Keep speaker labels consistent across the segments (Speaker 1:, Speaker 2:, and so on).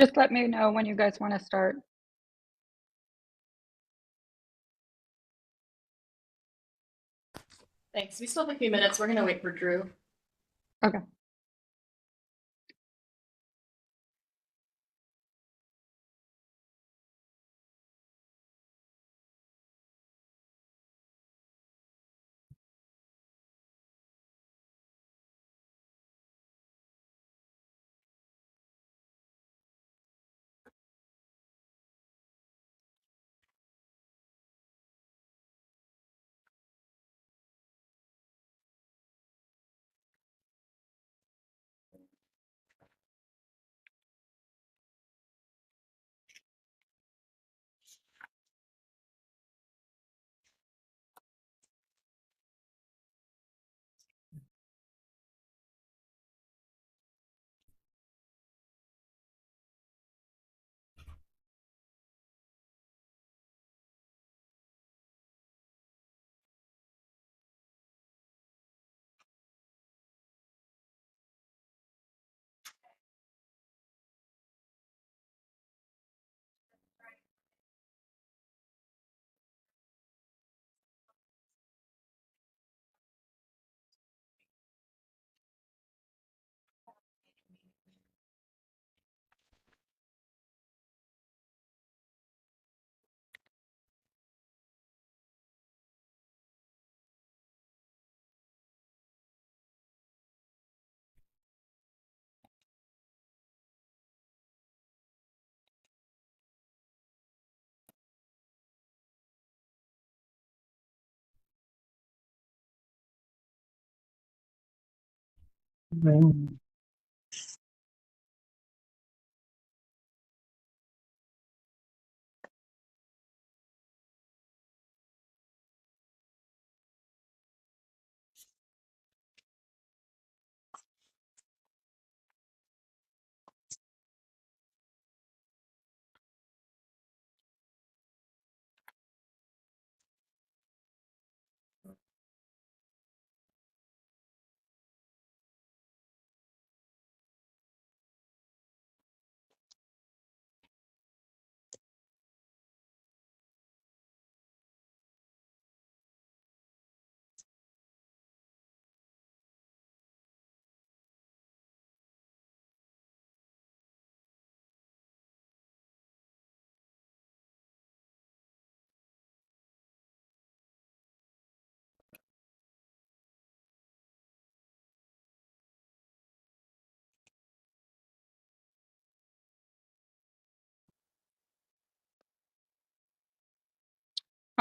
Speaker 1: Just let me know when you guys want to start.
Speaker 2: Thanks. We still have a few minutes. We're going to wait for Drew.
Speaker 1: Okay.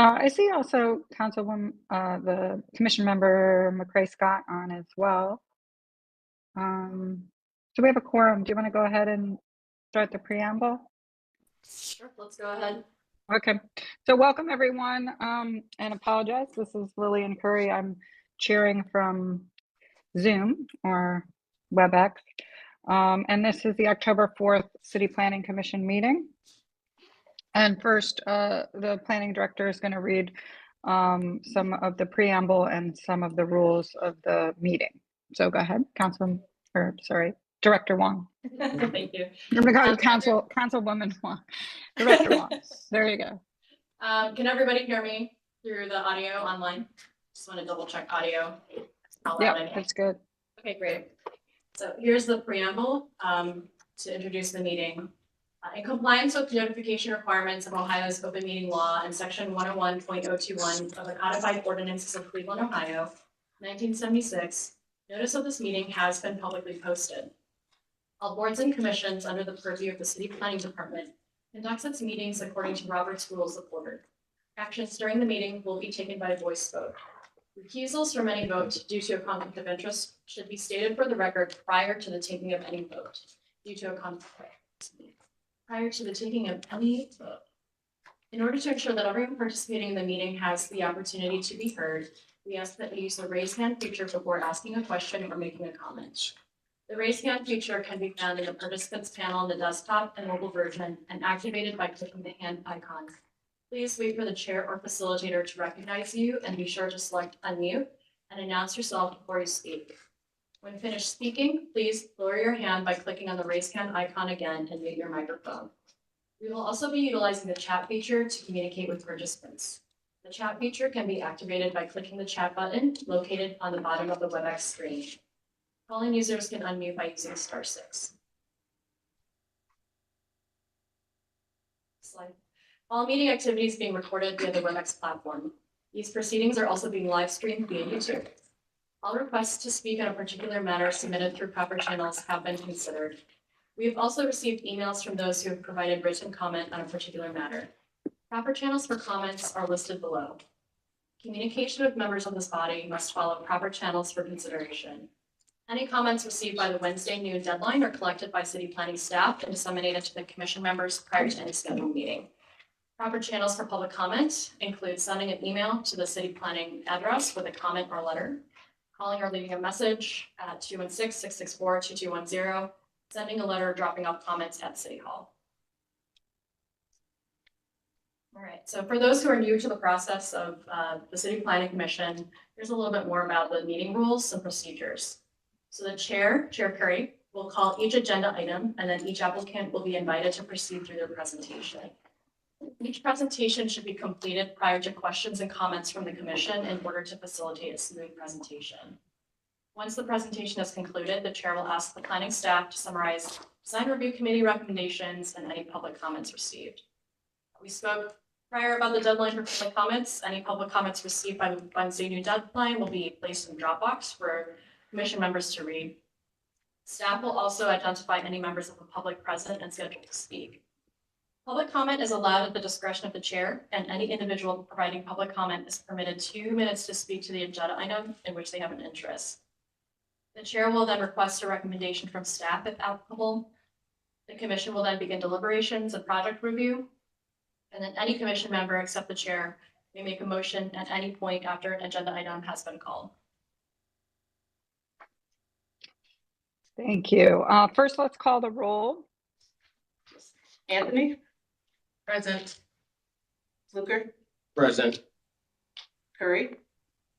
Speaker 1: I see also Councilwoman, the Commission Member McCray Scott on as well. Do we have a quorum? Do you want to go ahead and start the preamble?
Speaker 2: Sure, let's go ahead.
Speaker 1: Okay, so welcome everyone, and apologize. This is Lillian Curry. I'm cheering from Zoom or WebEx. And this is the October 4th City Planning Commission meeting. And first, the planning director is going to read some of the preamble and some of the rules of the meeting. So go ahead, Director Wong.
Speaker 2: Thank you.
Speaker 1: I'm going to call you Councilwoman Wong. Director Wong. There you go.
Speaker 2: Can everybody hear me through the audio online? Just want to double check audio.
Speaker 1: Yeah, that's good.
Speaker 2: Okay, great. So here's the preamble to introduce the meeting. In compliance with notification requirements of Ohio's open meeting law and section 101.021 of the codified ordinances of Cleveland, Ohio, 1976, notice of this meeting has been publicly posted. All boards and commissions under the purview of the City Planning Department conducts its meetings according to Robert's Rules of Order. Actions during the meeting will be taken by voice vote. Recusals from any vote due to a conflict of interest should be stated for the record prior to the taking of any vote due to a conflict. Prior to the taking of any vote. In order to ensure that everyone participating in the meeting has the opportunity to be heard, we ask that you use the raise hand feature before asking a question or making a comment. The raise hand feature can be found in the participants panel on the desktop and mobile version and activated by clicking the hand icon. Please wait for the chair or facilitator to recognize you and be sure to select unmute and announce yourself before you speak. When finished speaking, please lower your hand by clicking on the raise hand icon again and mute your microphone. We will also be utilizing the chat feature to communicate with participants. The chat feature can be activated by clicking the chat button located on the bottom of the WebEx screen. Calling users can unmute by using *6. Slide. All meeting activities being recorded via the WebEx platform. These proceedings are also being live streamed via YouTube. All requests to speak on a particular matter submitted through proper channels have been considered. We have also received emails from those who have provided written comment on a particular matter. Proper channels for comments are listed below. Communication with members of this body must follow proper channels for consideration. Any comments received by the Wednesday noon deadline are collected by city planning staff and disseminated to the commission members prior to any scheduled meeting. Proper channels for public comment include sending an email to the city planning address with a comment or letter, calling or leaving a message at 216-664-2210, sending a letter or dropping off comments at City Hall. All right, so for those who are new to the process of the City Planning Commission, here's a little bit more about the meeting rules and procedures. So the Chair Curry, will call each agenda item, and then each applicant will be invited to proceed through their presentation. Each presentation should be completed prior to questions and comments from the Commission in order to facilitate a smooth presentation. Once the presentation is concluded, the Chair will ask the planning staff to summarize Design Review Committee recommendations and any public comments received. We spoke prior about the deadline for public comments. Any public comments received by the Wednesday noon deadline will be placed in Dropbox for Commission members to read. Staff will also identify any members of the public present and scheduled to speak. Public comment is allowed at the discretion of the Chair, and any individual providing public comment is permitted 2 minutes to speak to the agenda item in which they have an interest. The Chair will then request a recommendation from staff if applicable. The Commission will then begin deliberations and project review. And then any Commission member except the Chair may make a motion at any point after an agenda item has been called.
Speaker 1: Thank you. First, let's call the roll.
Speaker 3: Anthony? Present. Fluker?
Speaker 4: Present.
Speaker 3: Curry?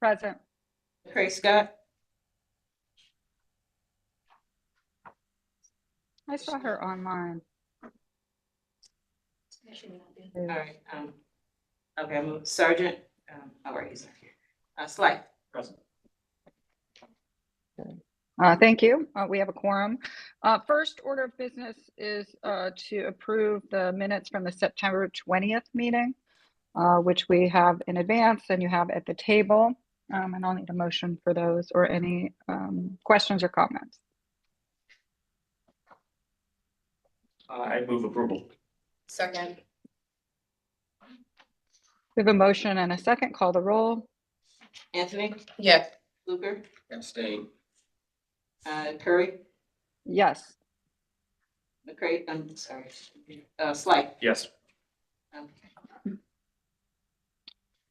Speaker 1: Present.
Speaker 3: McCray Scott?
Speaker 1: I saw her online.
Speaker 3: All right. Okay, I'm Sergeant. All right, he's not here. Slight.
Speaker 4: Present.
Speaker 1: Thank you. We have a quorum. First order of business is to approve the minutes from the September 20th meeting, which we have in advance and you have at the table. And I'll need a motion for those or any questions or comments.
Speaker 4: I move approval.
Speaker 3: Second.
Speaker 1: We have a motion and a second. Call the roll.
Speaker 3: Anthony? Yes. Fluker?
Speaker 4: Abstain.
Speaker 3: Curry?
Speaker 1: Yes.
Speaker 3: McCray, I'm sorry. Slight.
Speaker 4: Yes.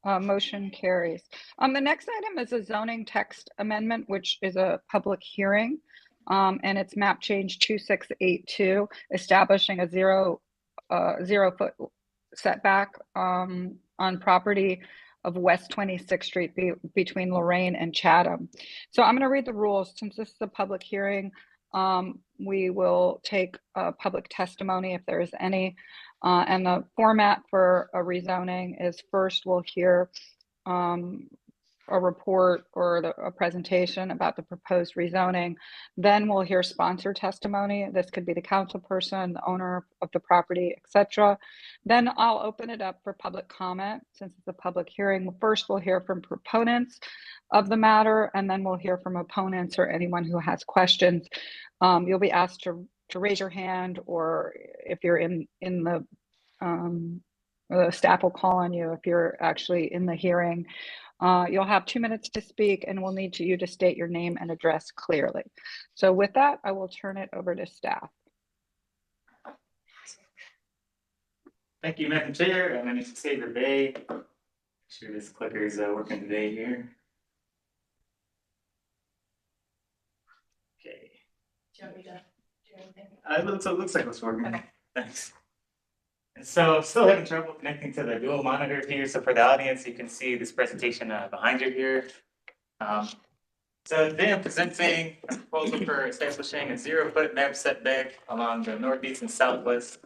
Speaker 1: Motion carries. The next item is a zoning text amendment, which is a public hearing. And it's map change 2682, establishing a zero foot setback on property of West 26th Street between Lorraine and Chatham. So I'm going to read the rules. Since this is a public hearing, we will take public testimony if there is any. And the format for a rezoning is first we'll hear a report or a presentation about the proposed rezoning. Then we'll hear sponsor testimony. This could be the council person, the owner of the property, etc. Then I'll open it up for public comment since it's a public hearing. First, we'll hear from proponents of the matter, and then we'll hear from opponents or anyone who has questions. You'll be asked to raise your hand, or if you're in the staff will call on you if you're actually in the hearing. You'll have 2 minutes to speak, and we'll need you to state your name and address clearly. So with that, I will turn it over to staff.
Speaker 5: Thank you, Madam Chair. My name is Xavier Bay. Make sure this clicker is working today here. Okay.
Speaker 2: Do you want me to do anything?
Speaker 5: It looks like it's working.
Speaker 2: Okay.
Speaker 5: Thanks. And so still having trouble connecting to the dual monitor here. So for the audience, you can see this presentation behind you here. So today I'm presenting a proposal for establishing a 0-foot map setback along the northeast and southwest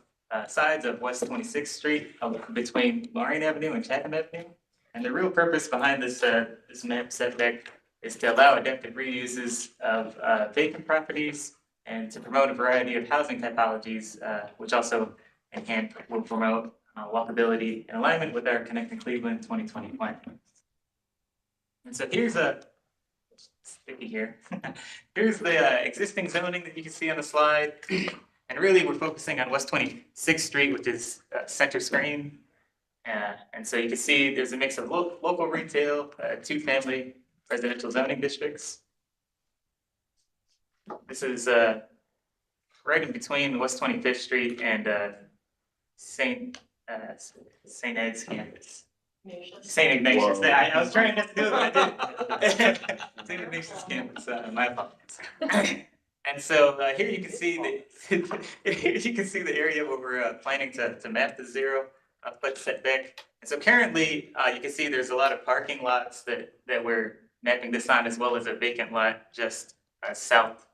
Speaker 5: sides of West 26th Street between Lorraine Avenue and Chatham Avenue. And the real purpose behind this map setback is to allow adaptive reuses of vacant properties and to promote a variety of housing typologies, which also will promote walkability in alignment with our Connecting Cleveland 2020 plan. And so here's sticky here. Here's the existing zoning that you can see on the slide. And really, we're focusing on West 26th Street, which is center screen. And so you can see there's a mix of local retail, two-family residential zoning districts. This is right in between West 25th Street and St. Ed's campus. St. Ignatius.
Speaker 4: Whoa.
Speaker 5: I was trying not to do it, but I did. St. Ignatius campus. My apologies. And so here you can see the area where we're planning to map the 0-foot setback. And so currently, you can see there's a lot of parking lots that we're mapping this on, as well as a vacant lot just south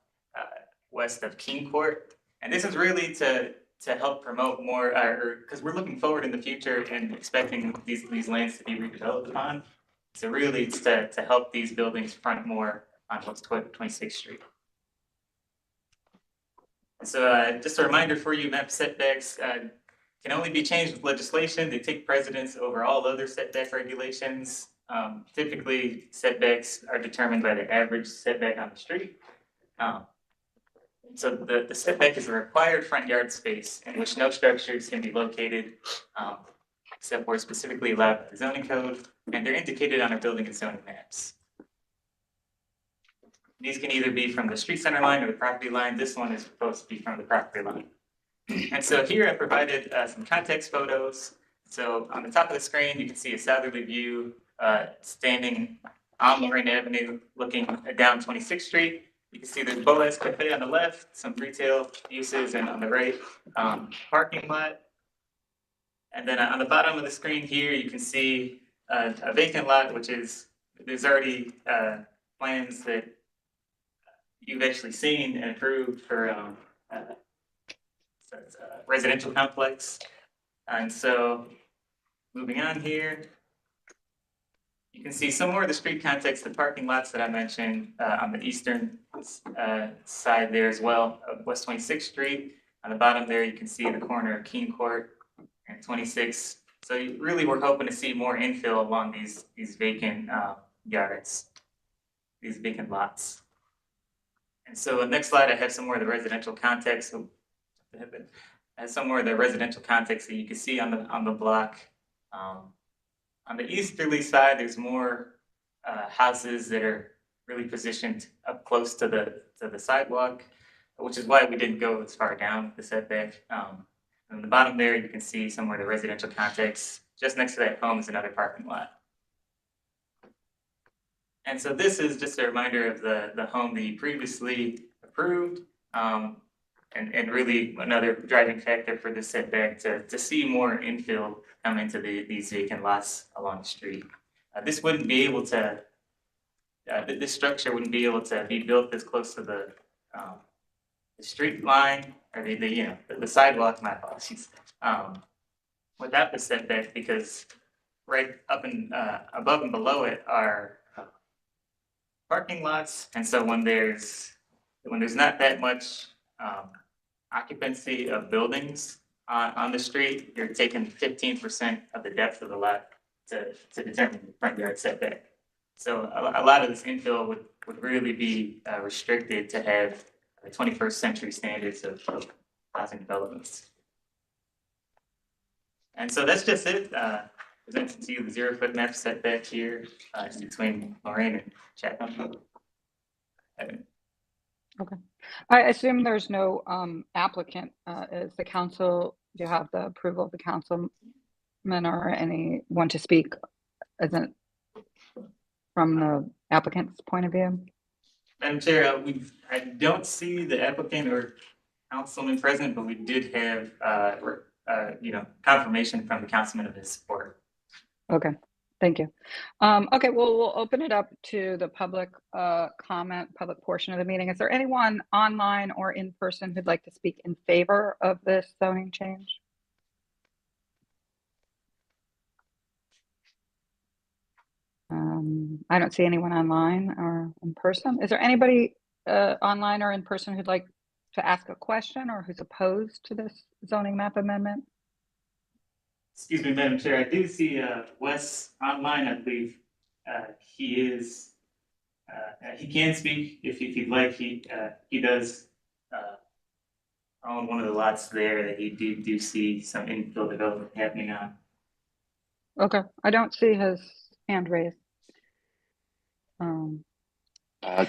Speaker 5: west of King Court. And this is really to help promote more, because we're looking forward in the future and expecting these lands to be redeveloped upon. So really, it's to help these buildings front more on West 26th Street. So just a reminder for you, map setbacks can only be changed with legislation. They take precedence over all other setback regulations. Typically, setbacks are determined by the average setback on the street. So the setback is a required front yard space in which no structures can be located except where specifically allowed by the zoning code, and they're indicated on our building and zoning maps. These can either be from the street center line or the property line. This one is supposed to be from the property line. And so here I provided some context photos. So on the top of the screen, you can see a southerly view standing on Lorraine Avenue, looking down 26th Street. You can see there's Boaz Cafe on the left, some retail uses, and on the right, parking lot. And then on the bottom of the screen here, you can see a vacant lot, which is, there's already plans that you've actually seen and approved for so it's a residential complex. And so moving on here, you can see some more of the street context, the parking lots that I mentioned on the eastern side there as well of West 26th Street. On the bottom there, you can see the corner of King Court and 26th. So really, we're hoping to see more infill along these vacant yards, these vacant lots. And so next slide, I have some more of the residential context. So I have some more of the residential context that you can see on the block. On the easterly side, there's more houses that are really positioned up close to the sidewalk, which is why we didn't go as far down the setback. On the bottom there, you can see some more of the residential context. Just next to that home is another parking lot. And so this is just a reminder of the home that you previously approved, and really another driving factor for the setback to see more infill come into these vacant lots along the street. This wouldn't be able to, this structure wouldn't be able to be built this close to the street line or the sidewalk, my apologies, without the setback, because right up and above and below it are parking lots. And so when there's not that much occupancy of buildings on the street, you're taking 15% of the depth of the lot to determine the front yard setback. So a lot of this infill would really be restricted to have the 21st century standards of housing developments. And so that's just it. Presenting to you the 0-foot map setback here in between Lorraine and Chatham.
Speaker 1: Okay. I assume there's no applicant. Is the council, do you have the approval of the councilman or anyone to speak? Isn't from the applicant's point of view?
Speaker 5: Madam Chair, I don't see the applicant or councilman present, but we did have confirmation from the councilman of his support.
Speaker 1: Okay, Thank you. Okay, well, we'll open it up to the public comment, public portion of the meeting. Is there anyone online or in person who'd like to speak in favor of this zoning change? I don't see anyone online or in person. Is there anybody online or in person who'd like to ask a question or who's opposed to this zoning map amendment?
Speaker 5: Excuse me, Madam Chair, I do see Wes online, I believe. He is, he can speak if he'd like. He does own one of the lots there that he do see some infill development happening on.
Speaker 1: Okay, I don't see his hand raised.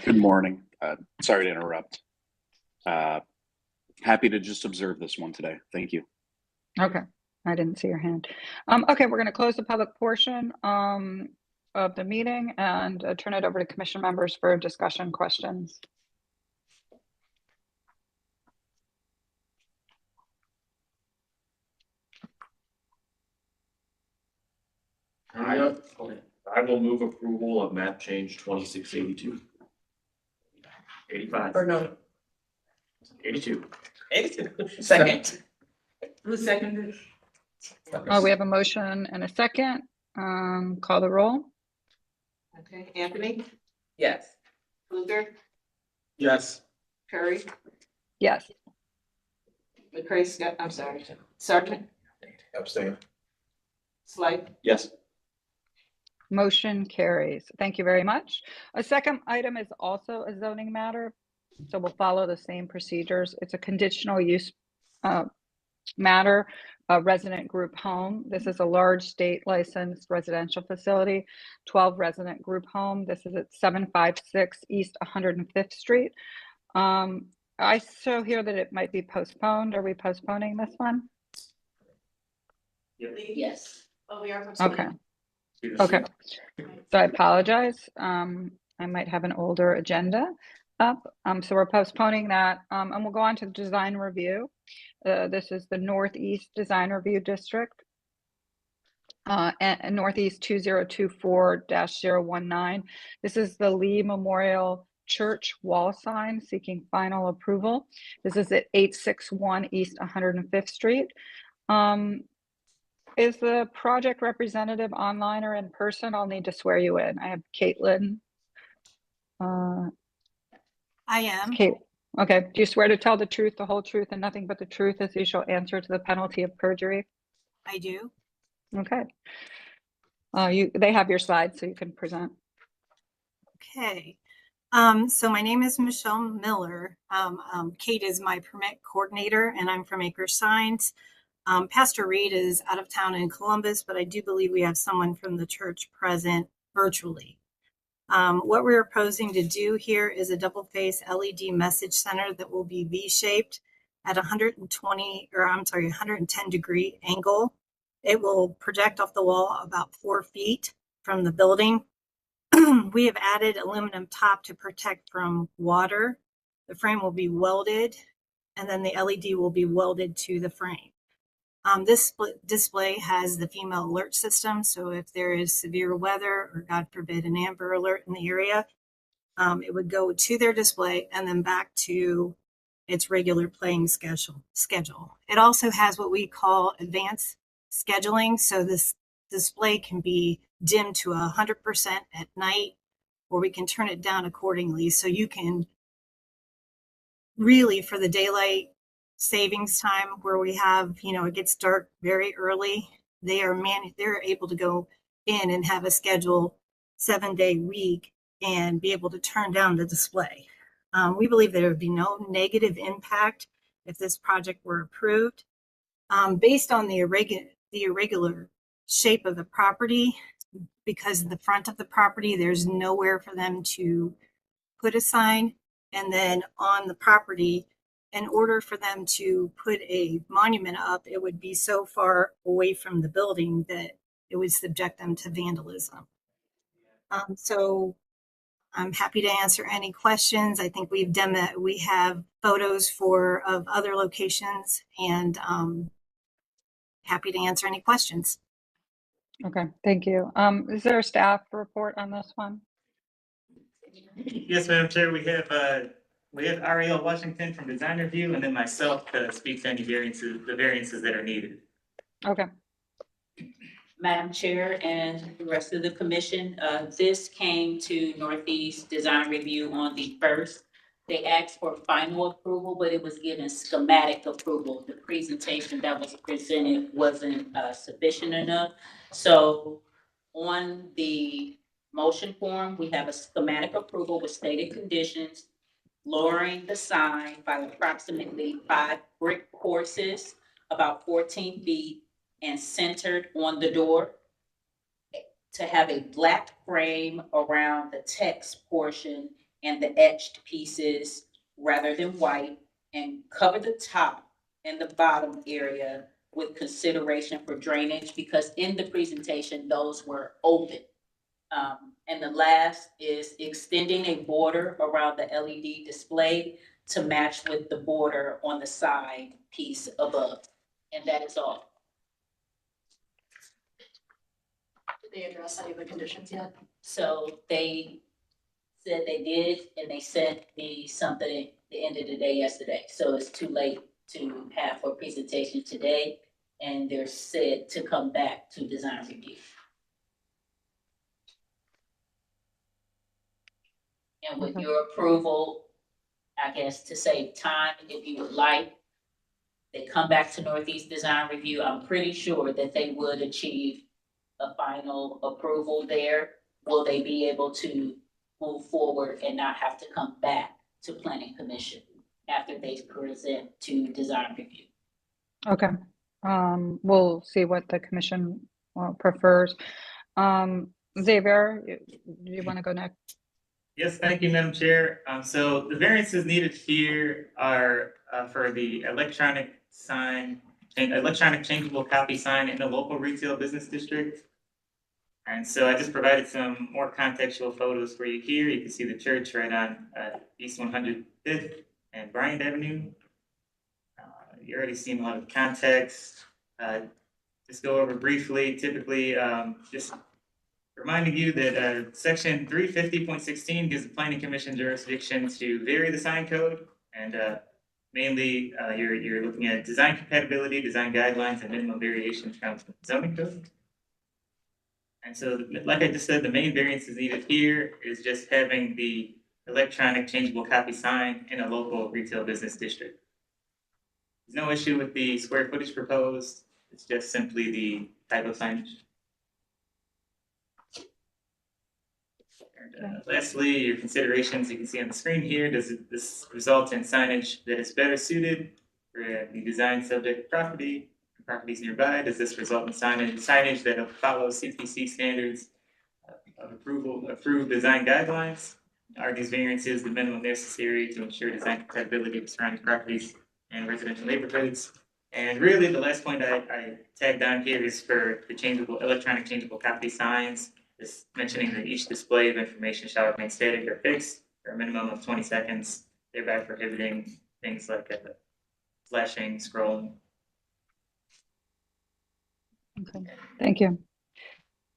Speaker 6: Good morning. Sorry to interrupt. Happy to just observe this one today. Thank you.
Speaker 1: Okay, I didn't see your hand. Okay, we're going to close the public portion of the meeting and turn it over to commission members for discussion questions.
Speaker 4: I will move approval of map change 2682.
Speaker 5: 85.
Speaker 3: Or no,
Speaker 4: 82.
Speaker 3: 82. Second. Who seconded?
Speaker 1: We have a motion and a second. Call the roll.
Speaker 3: Okay, Anthony? Yes. Luther?
Speaker 4: Yes.
Speaker 3: Curry?
Speaker 1: Yes.
Speaker 3: McCray, Scott, I'm sorry. Sergeant?
Speaker 4: Abstain.
Speaker 3: Slide?
Speaker 4: Yes.
Speaker 1: Motion carries. Thank you very much. A second item is also a zoning matter, so we'll follow the same procedures. It's a conditional use matter, a resident group home. This is a large state licensed residential facility, 12 resident group home. This is at 756 East 105th Street. I show here that it might be postponed. Are we postponing this one?
Speaker 2: Yes. Oh, we are.
Speaker 1: Okay. Okay, so I apologize. I might have an older agenda up. So we're postponing that, and we'll go on to the design review. This is the Northeast Design Review District, and Northeast 2024-019. This is the Lee Memorial Church wall sign seeking final approval. This is at 861 East 105th Street. Is the project representative online or in person? I'll need to swear you in. I have Caitlin.
Speaker 7: I am.
Speaker 1: Kate. Okay. Do you swear to tell the truth, the whole truth, and nothing but the truth as you shall answer to the penalty of perjury?
Speaker 7: I do.
Speaker 1: Okay. They have your slides so you can present.
Speaker 7: Okay. So my name is Michelle Miller. Kate is my permit coordinator, and I'm from Acre Signs. Pastor Reed is out of town in Columbus, but I do believe we have someone from the church present virtually. What we're proposing to do here is a double face LED message center that will be V-shaped at 110 degree angle. It will project off the wall about 4 feet from the building. We have added aluminum top to protect from water. The frame will be welded, and then the LED will be welded to the frame. This display has the female alert system, so if there is severe weather or, God forbid, an Amber Alert in the area, it would go to their display and then back to its regular playing schedule. It also has what we call advanced scheduling, so this display can be dimmed to 100% at night, or we can turn it down accordingly, so you can really, for the daylight savings time where we have, it gets dark very early, they're able to go in and have a scheduled 7-day week and be able to turn down the display. We believe there would be no negative impact if this project were approved. Based on the irregular shape of the property, because the front of the property, there's nowhere for them to put a sign. And then on the property, in order for them to put a monument up, it would be so far away from the building that it would subject them to vandalism. So I'm happy to answer any questions. I think we've done that. We have photos of other locations, and happy to answer any questions.
Speaker 1: Okay, thank you. Is there a staff report on this one?
Speaker 5: Yes, Madam Chair, we have Ariel Washington from Design Review, and then myself to speak to any variances, the variances that are needed.
Speaker 1: Okay,
Speaker 3: Madam Chair and the rest of the commission, this came to Northeast Design Review on the first. They asked for final approval, but it was given schematic approval. The presentation that was presented wasn't sufficient enough. So on the motion form, we have a schematic approval with stated conditions, lowering the sign by approximately 5 brick courses, about 14 feet, and centered on the door, to have a black frame around the text portion and the etched pieces rather than white, and cover the top and the bottom area with consideration for drainage, because in the presentation, those were open. And the last is extending a border around the LED display to match with the border on the side piece above. And that is all.
Speaker 2: Did they address any of the conditions yet?
Speaker 3: So they said they did, and they sent me something at the end of the day yesterday. So it's too late to have for presentation today, and they're said to come back to design review. And with
Speaker 1: Okay.
Speaker 3: your approval, I guess to save time, if you would like, they come back to Northeast Design Review. I'm pretty sure that they would achieve a final approval there. Will they be able to move forward and not have to come back to Planning Commission after they present to Design Review?
Speaker 1: okay. We'll see what the commission prefers. Xavier, do you want to go next?
Speaker 5: Yes, thank you, Madam Chair. So the variances needed here are for the electronic sign, electronic changeable copy sign in the local retail business district. And so I just provided some more contextual photos for you here. You can see the church right on East 105th and Bryant Avenue. You already seen a lot of context. Just go over briefly, typically just reminding you that section 350.16 gives the planning commission jurisdiction to vary the sign code, and mainly you're looking at design compatibility, design guidelines, and minimum variations from zoning code. And so, like I just said, the main variances needed here is just having the electronic changeable copy sign in a local retail business district. There's no issue with the square footage proposed. It's just simply the type of signage. Lastly, your considerations you can see on the screen here. Does this result in signage that is better suited for the design subject property, properties nearby? Does this result in signage that follows CPC standards of approved design guidelines? Are these variances the minimum necessary to ensure design compatibility with surrounding properties and residential neighborhoods? And really, the last point I tagged on here is for the electronic changeable copy signs. Just mentioning that each display of information shall remain static or fixed for a minimum of 20 seconds, thereby prohibiting things like flashing, scrolling.
Speaker 1: Okay, thank you.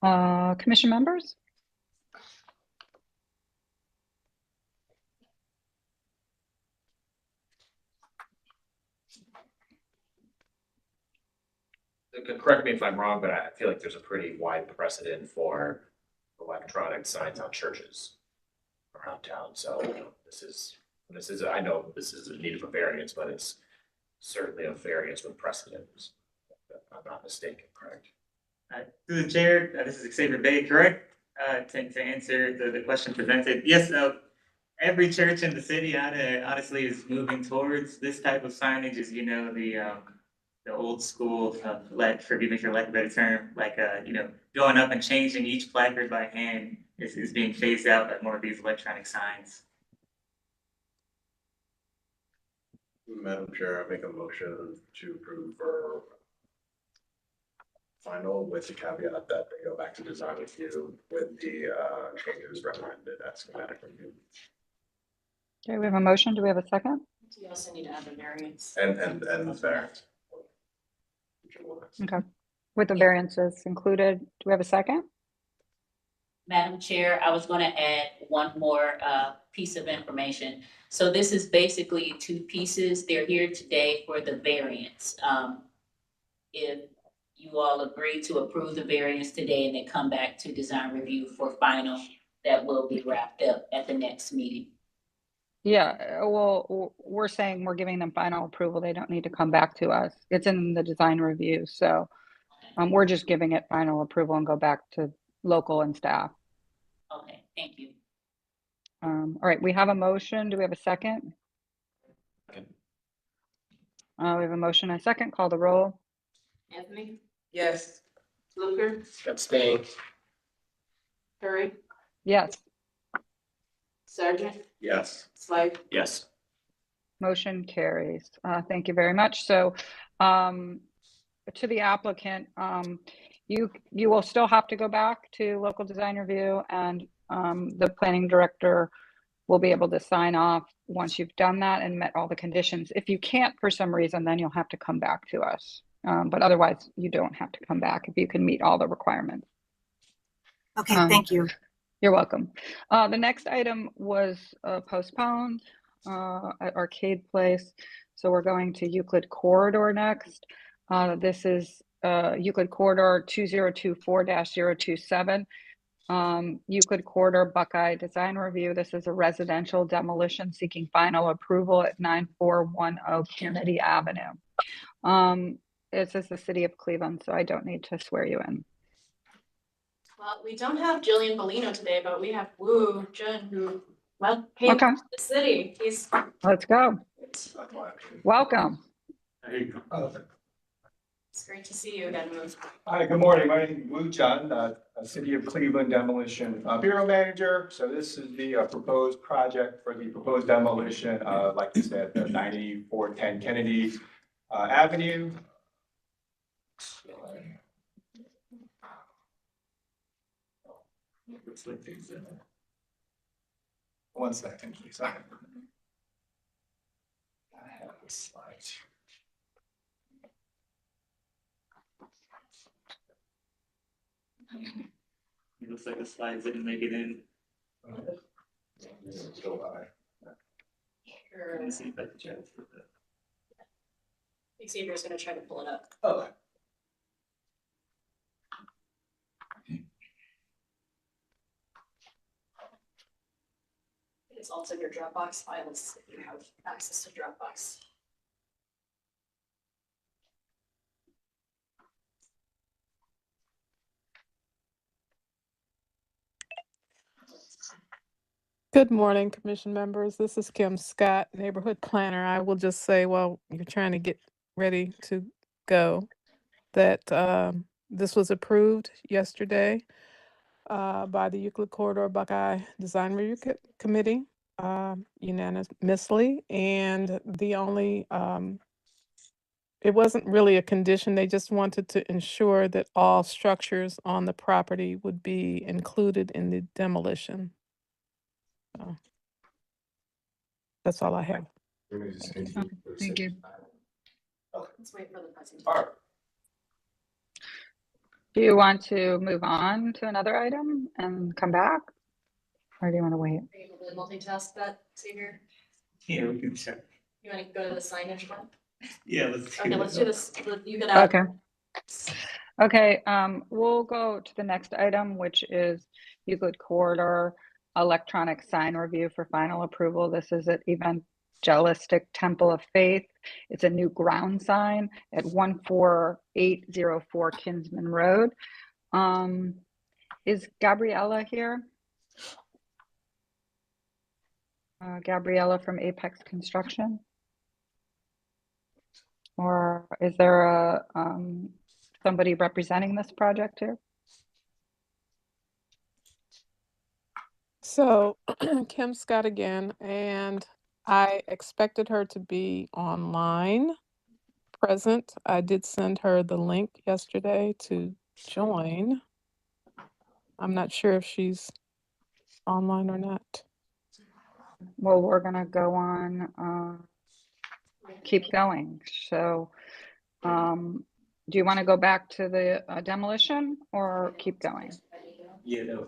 Speaker 1: Commission members?
Speaker 4: Correct me if I'm wrong, but I feel like there's a pretty wide precedent for electronic signs on churches around town. So this is, I know this is in need of a variance, but it's certainly a variance with precedent. If I'm not mistaken, correct?
Speaker 5: Through the chair, this is Xavier Bay, correct? To answer the question presented, yes, every church in the city honestly is moving towards this type of signage. As you know, the old school, forgive me for lack of a better term, like going up and changing each placard by hand is being phased out by more of these electronic signs.
Speaker 8: Madam Chair, I make a motion to approve for final with the caveat that they go back to design review with the changes recommended at schematic review.
Speaker 1: Okay, we have a motion. Do we have a second?
Speaker 2: You also need to add the variance.
Speaker 8: And the variance.
Speaker 1: Okay. with the variances included. Do we have a second?
Speaker 3: Madam Chair, I was gonna add one more piece of information. So this is basically two pieces. They're here today for the variance. If you all agree to approve the variance today and then come back to design review for final, that will be wrapped up at the next meeting.
Speaker 1: Yeah, well, we're saying we're giving them final approval. They don't need to come back to us. It's in the design review, so we're just giving it final approval and go back to local and staff.
Speaker 3: Okay, thank you.
Speaker 1: All right, we have a motion. Do we have a second?
Speaker 4: Second.
Speaker 1: We have a motion and a second. Call the roll.
Speaker 2: Anthony,
Speaker 9: Yes.
Speaker 2: Luker,
Speaker 4: Abstain.
Speaker 2: Curry,
Speaker 1: Yes,
Speaker 2: Sergeant,
Speaker 8: Yes.
Speaker 2: Slide.
Speaker 4: Yes.
Speaker 1: motion carries. Thank you very much. So, to the applicant, you will still have to go back to local design review, and the planning director will be able to sign off once you've done that and met all the conditions. If you can't for some reason, then you'll have to come back to us. But otherwise, you don't have to come back if you can meet all the requirements.
Speaker 7: Okay, thank you.
Speaker 1: You're welcome. The next item was postponed at Arcade Place. So we're going to Euclid Corridor next. This is Euclid Corridor 2024-027. Euclid Corridor Buckeye Design Review. This is a residential demolition seeking final approval at 9410 Kennedy Avenue. This is the city of Cleveland, so I don't need to swear you in.
Speaker 2: Well, we don't have Jillian Bellino today, but we have Wu Jun, who came
Speaker 1: Okay.
Speaker 2: to the city. He's
Speaker 1: Let's go. Welcome.
Speaker 8: There you go.
Speaker 2: It's great to see you again, Wu.
Speaker 8: Hi, good morning. My name is Wu Chun, City of Cleveland Demolition Bureau Manager. So this is the proposed project for the proposed demolition, like you said, the 9410 Kennedy Avenue. One second, please. I have the slides.
Speaker 5: It looks like the slides didn't make it in.
Speaker 8: Still high.
Speaker 2: Sure.
Speaker 5: Let me see if I can transfer that.
Speaker 2: Xavier's gonna try to pull it up.
Speaker 8: Oh.
Speaker 2: It's also in your Dropbox files if you have access to Dropbox.
Speaker 9: Good morning, commission members. This is Kim Scott, neighborhood planner. I will just say, while you're trying to get ready to go, that this was approved yesterday by the Euclid Corridor Buckeye Design Review Committee unanimously. And the only, it wasn't really a condition. They just wanted to ensure that all structures on the property would be included in the demolition. So that's all I have.
Speaker 1: Thank you.
Speaker 2: Let's wait for the presentation.
Speaker 8: All right.
Speaker 1: Do you want to move on to another item and come back? Or do you want to wait?
Speaker 2: Are you able to multitask that, Xavier?
Speaker 5: Yeah, we can check.
Speaker 2: You wanna go to the signage one?
Speaker 5: Yeah, let's do
Speaker 2: Okay,
Speaker 5: that.
Speaker 2: let's do this. You could have.
Speaker 1: Okay. Okay, we'll go to the next item, which is Euclid Corridor electronic sign review for final approval. This is at Evangelistic Temple of Faith. It's a new ground sign at 14804 Kinsman Road. Is Gabriella here? Gabriella from Apex Construction? Or is there a somebody representing this project here?
Speaker 9: So Kim Scott again, and I expected her to be online, present. I did send her the link yesterday to join. I'm not sure if she's online or not.
Speaker 1: Well, we're gonna go on, keep going. So Do you want to go back to the demolition or keep going?
Speaker 10: Yeah, no.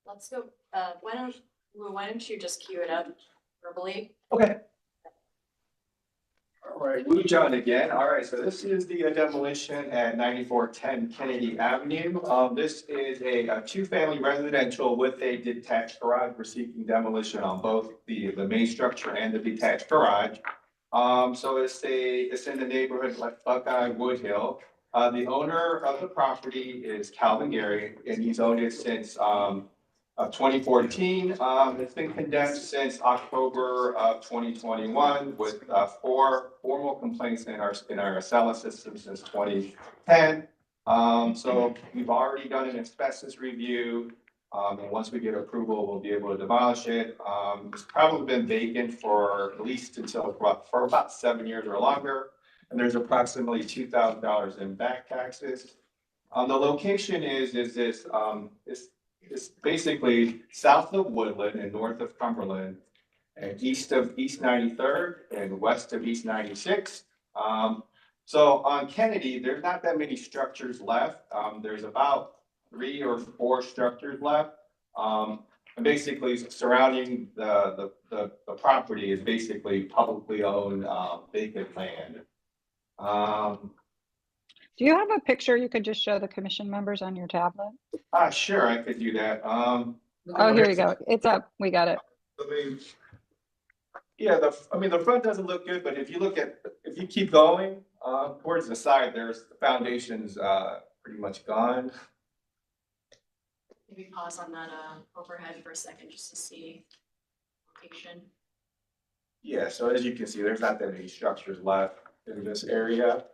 Speaker 2: Let's go, why don't you just cue it up verbally?
Speaker 8: Okay. All right, Wu John again. All right, so this is the demolition at 9410 Kennedy Avenue. This is a two-family residential with a detached garage. We're seeking demolition on both the main structure and the detached garage. So it's in the neighborhood like Buckeye Wood Hill. The owner of the property is Calvin Gary, and he's owned it since 2014. It's been condemned since October of 2021 with 4 formal complaints in our Acela system since 2010. So we've already done an asbestos review. And once we get approval, we'll be able to demolish it. It's probably been vacant for at least for about 7 years or longer. And there's approximately $2,000 in back taxes. The location is it's basically south of Woodland and north of Cumberland and east of East 93rd and west of East 96th. So on Kennedy, there's not that many structures left. There's about 3 or 4 structures left. And basically surrounding the property is basically publicly owned vacant land.
Speaker 1: Do you have a picture you could just show the commission members on your tablet?
Speaker 8: Sure, I could do that.
Speaker 1: Oh, here you go. It's up. We got it.
Speaker 8: Yeah, the front doesn't look good, but if you keep going, towards the side, the foundation's, pretty much gone.
Speaker 2: Maybe pause on that, overhead for a second just to see location.
Speaker 8: Yeah, so as you can see, there's not that many structures left in this area.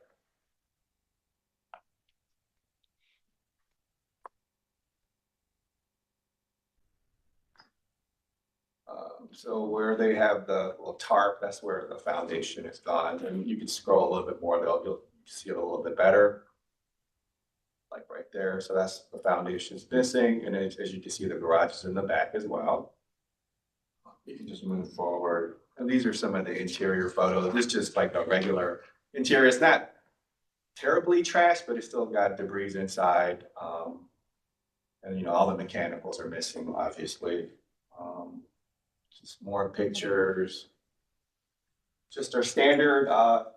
Speaker 8: So where they have the little tarp, that's where the foundation is gone, and you can scroll a little bit more, you'll see it a little bit better. Like right there, so that's the foundation's missing, and as you can see, the garage is in the back as well. You can just move forward, and these are some of the interior photos. It's just like a regular interior. It's not terribly trashed, but it's still got debris inside. And all the mechanicals are missing, obviously. Just more pictures. Just our standard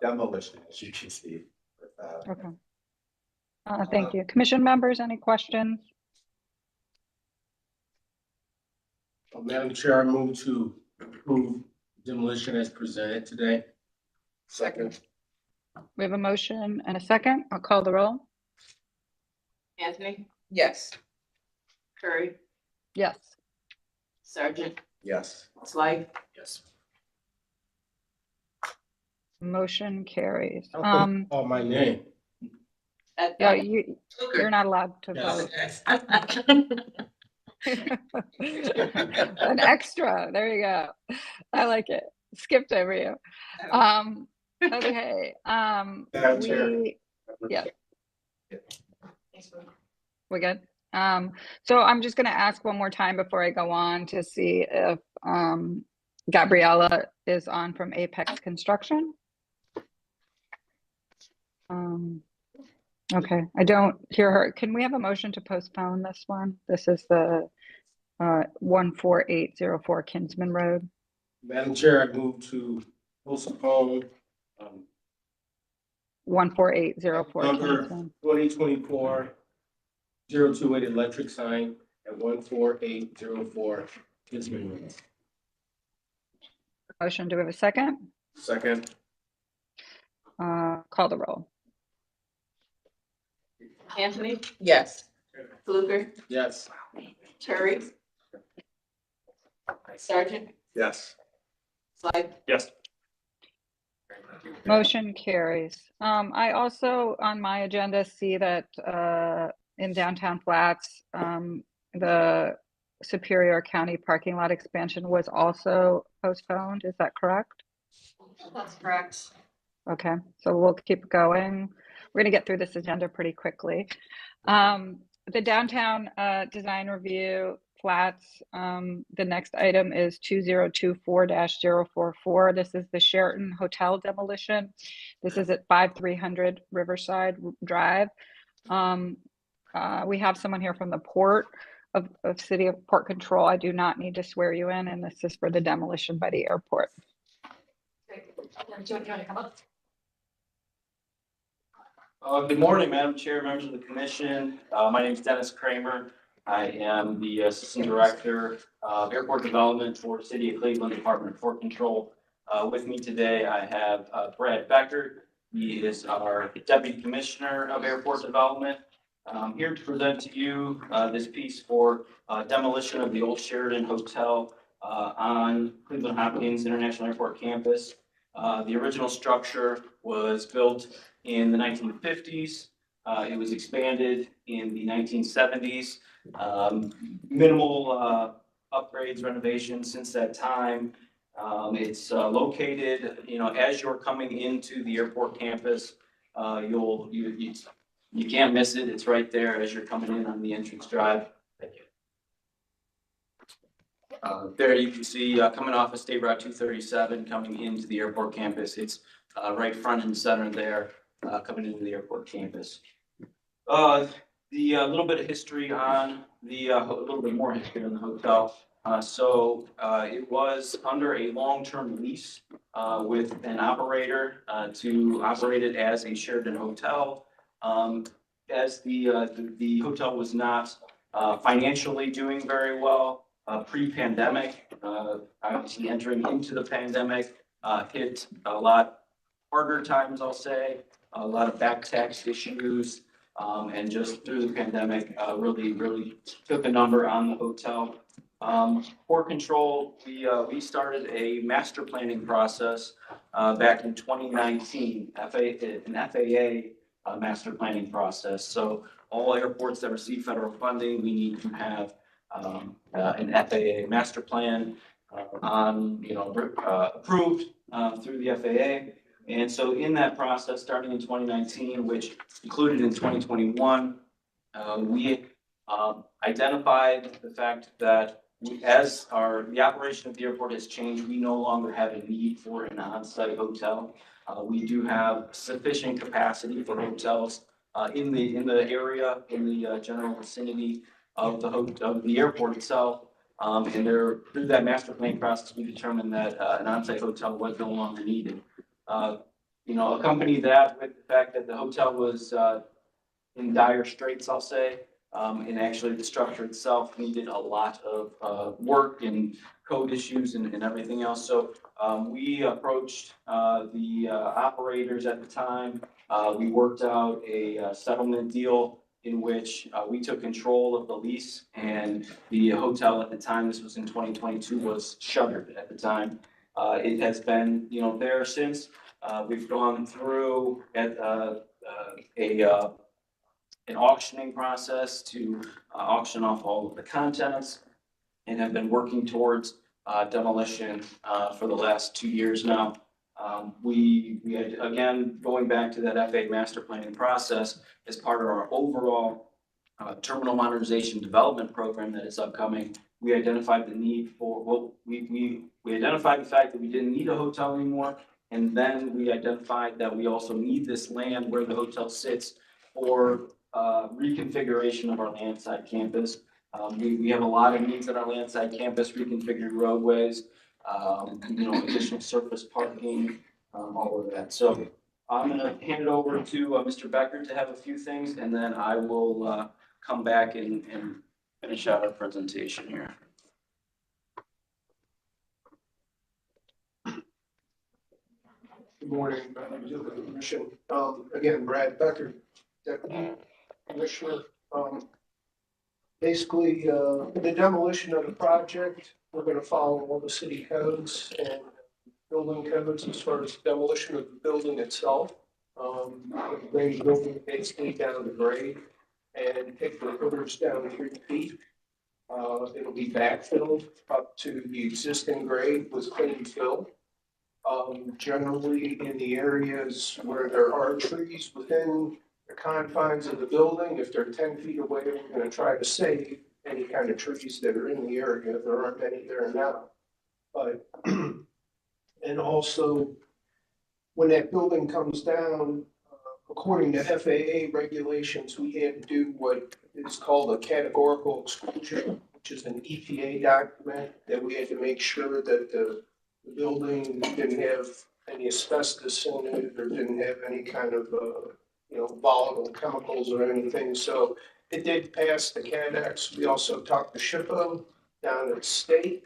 Speaker 8: demolition, as you can see.
Speaker 1: Okay. Thank you. Commission members, any questions?
Speaker 10: Madam Chair, I move to approve demolition as presented today.
Speaker 8: Second.
Speaker 1: We have a motion and a second. I'll call the roll.
Speaker 3: Anthony,
Speaker 11: Yes.
Speaker 3: Curry,
Speaker 1: Yes.
Speaker 3: Sergeant,
Speaker 8: Yes.
Speaker 3: Slight,
Speaker 4: Yes.
Speaker 1: Motion carries.
Speaker 10: I'll put my name.
Speaker 1: Yeah, you're not allowed to vote.
Speaker 10: Yes.
Speaker 1: An extra, there you go. I like it. Skipped over you. Okay,
Speaker 8: Madam Chair.
Speaker 1: yeah,
Speaker 2: Thanks, Boo.
Speaker 1: we're good. So I'm just gonna ask one more time before I go on to see if Gabriella is on from Apex Construction. Okay, I don't hear her. Can we have a motion to postpone this one? This is the 14804 Kinsman Road.
Speaker 10: Madam Chair, I move to postpone
Speaker 1: 14804
Speaker 10: number
Speaker 1: Kinsman.
Speaker 10: 2024-028 electric sign at 14804 Kinsman Road.
Speaker 1: Motion, do we have a second?
Speaker 8: Second.
Speaker 1: Call the roll.
Speaker 3: Anthony,
Speaker 11: Yes.
Speaker 3: Fluker,
Speaker 10: Yes.
Speaker 3: Curry, Sergeant,
Speaker 8: Yes.
Speaker 3: Slight,
Speaker 4: Yes.
Speaker 1: Motion carries. I also, on my agenda, see that in downtown Flats, the Superior County parking lot expansion was also postponed. Is that correct?
Speaker 2: That's correct.
Speaker 1: Okay, so we'll keep going. We're gonna get through this agenda pretty quickly. The downtown design review Flats. The next item is 2024-044. This is the Sheraton Hotel demolition. This is at 5300 Riverside Drive. We have someone here from the Port of City of Port Control. I do not need to swear you in, and this is for the demolition by the airport.
Speaker 2: Great. Do you want to come up?
Speaker 11: Good morning, Madam Chair, members of the commission. My name is Dennis Kramer. I am the Assistant Director of Airport Development for City of Cleveland Department of Port Control. With me today, I have Brad Becker. He is our Deputy Commissioner of Airport Development. I'm here to present to you this piece for demolition of the old Sheraton Hotel on Cleveland Hopkins International Airport campus. The original structure was built in the 1950s. It was expanded in the 1970s. Minimal upgrades, renovations since that time. It's located, as you're coming into the airport campus, you can't miss it. It's right there as you're coming in on the entrance drive. Thank you. There you can see coming off of State Route 237, coming into the airport campus. It's right front and center there, coming into the airport campus. The little bit of history on a little bit more history on the hotel. It was under a long-term lease with an operator to operate it as a Sheraton hotel. As the hotel was not financially doing very well pre-pandemic, obviously entering into the pandemic, hit a lot harder times, I'll say, a lot of back tax issues, and just through the pandemic, really took a number on the hotel. Port Control, we started a master planning process back in 2019, an FAA master planning process. So all airports that receive federal funding, we need to have an FAA master plan approved through the FAA. And so in that process, starting in 2019, which included in 2021, we identified the fact that the operation of the airport has changed, we no longer have a need for an on-site hotel. We do have sufficient capacity for hotels in the area, in the general vicinity of the airport itself. And through that master planning process, we determined that an on-site hotel was no longer needed. Accompany that with the fact that the hotel was in dire straits, I'll say, and actually the structure itself needed a lot of work and code issues and everything else. So we approached the operators at the time. We worked out a settlement deal in which we took control of the lease, and the hotel at the time, this was in 2022, was shuttered at the time. It has been, there since. We've gone through an auctioning process to auction off all of the contents, and have been working towards demolition for the last 2 years now. We had, again, going back to that FAA master planning process as part of our overall terminal modernization development program that is upcoming. We identified the need for, we identified the fact that we didn't need a hotel anymore. And then we identified that we also need this land where the hotel sits for reconfiguration of our landside campus. We have a lot of needs at our landside campus, reconfigured roadways, additional surface parking, all of that. So I'm gonna hand it over to Mr. Becker to have a few things, and then I will come back and finish out our presentation here.
Speaker 10: Good morning, members of the commission. Again, Brad Becker, Deputy Commissioner. Basically, the demolition of the project, we're going to follow all the city codes and building codes as far as demolition of the building itself. Bring the building basically down to grade and take the pillars down 3 feet. It'll be backfilled up to the existing grade with clean fill. Generally in the areas where there are trees within the confines of the building, if they're 10 feet away, we're going to try to save any kind of trees that are in the area. There aren't any there now. But, and also, when that building comes down, according to FAA regulations, we had to do what is called a categorical exclusion, which is an EPA document that we had to make sure that the building didn't have any asbestos in it or didn't have any kind of, volatile chemicals or anything. So it did pass the CADEX. We also talked to SHPO down at State.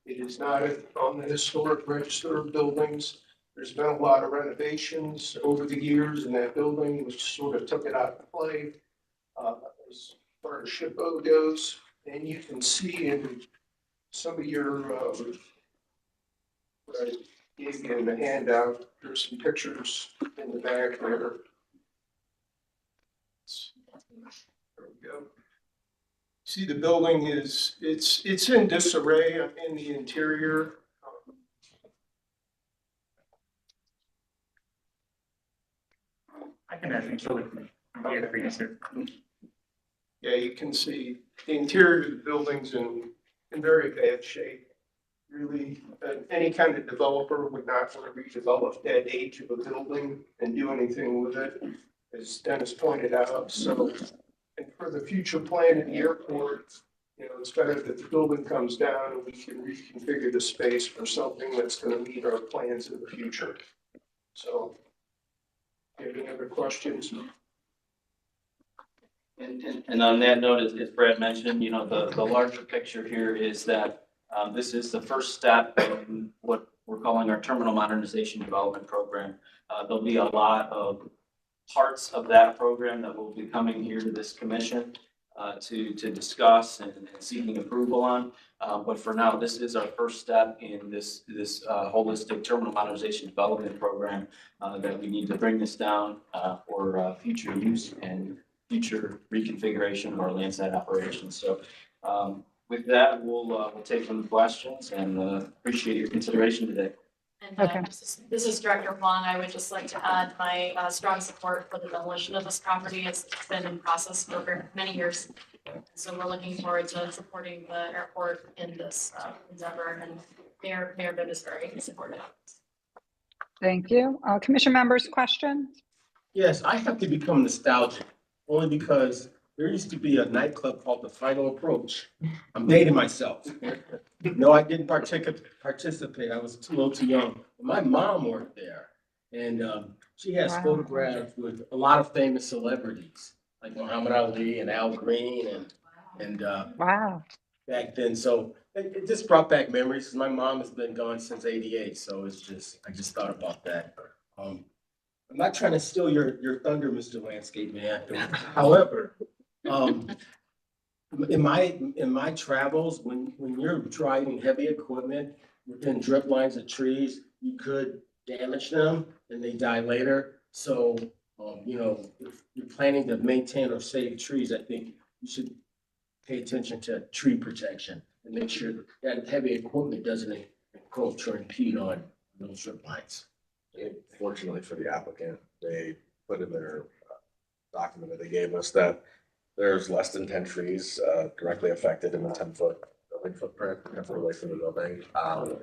Speaker 10: It is not on the historic register of buildings. There's been a lot of renovations over the years in that building, which sort of took it out of play as far as SHPO goes. And you can see in some of your, what I gave you in the handout, there's some pictures in the back there. There we go. See, the building is, it's in disarray in the interior.
Speaker 5: I can actually show it here for you, sir.
Speaker 10: Yeah, you can see the interior of the building's in very bad shape. Really, any kind of developer would not want to redevelop that age of a building and do anything with it, as Dennis pointed out. So, and for the future plan at the airport, it's better that the building comes down and we can reconfigure the space for something that's going to meet our plans in the future. So, any other questions?
Speaker 11: And on that note, as Brad mentioned, the larger picture here is that this is the first step in what we're calling our terminal modernization development program. There'll be a lot of parts of that program that will be coming here to this commission to discuss and seeking approval on. But for now, this is our first step in this holistic terminal modernization development program that we need to bring this down for future use and future reconfiguration of our landside operations. So with that, we'll take some questions and appreciate your consideration today.
Speaker 2: And
Speaker 1: Okay.
Speaker 2: this is Director Huang. I would just like to add my strong support for the demolition of this property. It's been in process for many years. So we're looking forward to supporting the airport in this endeavor, and Mayor Bibb is very supportive.
Speaker 1: Thank you. Commission members, questions?
Speaker 12: Yes, I have to become nostalgic, only because there used to be a nightclub called The Final Approach. I'm dating myself. No, I didn't participate. I was too old, too young. But my mom worked there, and she has
Speaker 1: Wow.
Speaker 12: photographs with a lot of famous celebrities, like Muhammad Ali and Al Green, and
Speaker 1: Wow.
Speaker 12: back then. So it just brought back memories. 'Cause my mom has been gone since '88, so I just thought about that. I'm not trying to steal your thunder, Mr. Landscape Man. However, in my travels, when you're driving heavy equipment within drip lines of trees, you could damage them and they die later. So, if you're planning to maintain or save trees, I think you should pay attention to tree protection and make sure that heavy equipment doesn't encroach or impede on those drip lines.
Speaker 13: Fortunately for the applicant, they put in their document that they gave us that there's less than 10 trees directly affected in the 10-foot building footprint, away from the building.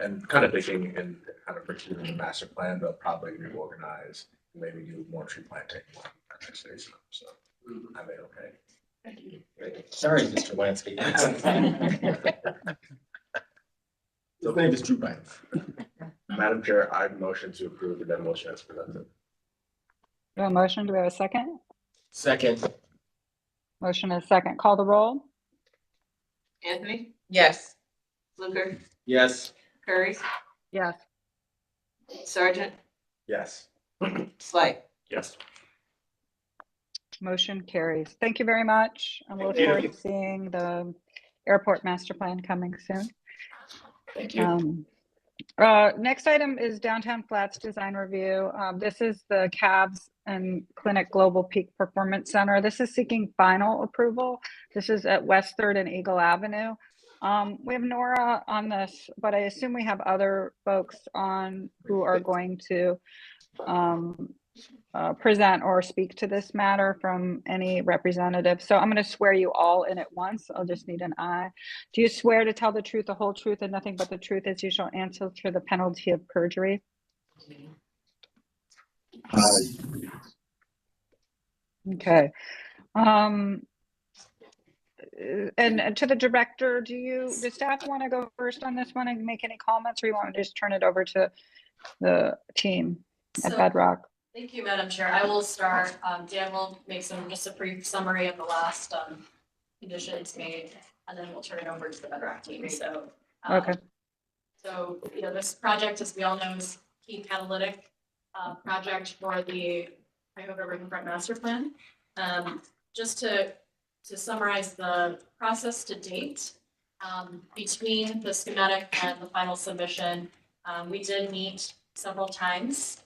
Speaker 13: And kind of thinking and kind of pursuing the master plan, they'll probably reorganize, maybe do more tree planting. So I made okay.
Speaker 12: Thank you. Sorry, Mr. Landscape. So name is Drew Bynum.
Speaker 13: Madam Chair, I motion to approve the demolition as presented.
Speaker 1: Do we have a motion? Do we have a second?
Speaker 12: Second.
Speaker 1: Motion is second. Call the roll.
Speaker 14: Anthony? Yes. Fluker?
Speaker 12: Yes.
Speaker 14: Curry?
Speaker 1: Yes.
Speaker 14: Sergeant?
Speaker 13: Yes.
Speaker 14: Slide.
Speaker 4: Yes.
Speaker 1: Motion carries. Thank you very much. And we'll look forward to seeing the airport master plan coming soon.
Speaker 11: Thank you.
Speaker 1: Next item is Downtown Flats Design Review. This is the Cavs and Clinic Global Peak Performance Center. This is seeking final approval. This is at West 3rd and Eagle Avenue. We have Nora on this, but I assume we have other folks on who are going to present or speak to this matter from any representative? So I'm going to swear you all in at once. I'll just need an aye. Do you swear to tell the truth, the whole truth, and nothing but the truth as you shall answer to the penalty of perjury? Okay. And to the director, does staff want to go first on this one and make any comments, or you want to just turn it over to the team at
Speaker 2: So-
Speaker 1: Bedrock?
Speaker 2: Thank you, Madam Chair. I will start. Dan will make just a brief summary of the last conditions made, and then we'll turn it over to the Bedrock team. So,
Speaker 1: Okay.
Speaker 2: So, this project, as we all know, is key catalytic project for the Cuyahoga Riverfront Master Plan. Just to summarize the process to date, between the schematic and the final submission, we did meet several times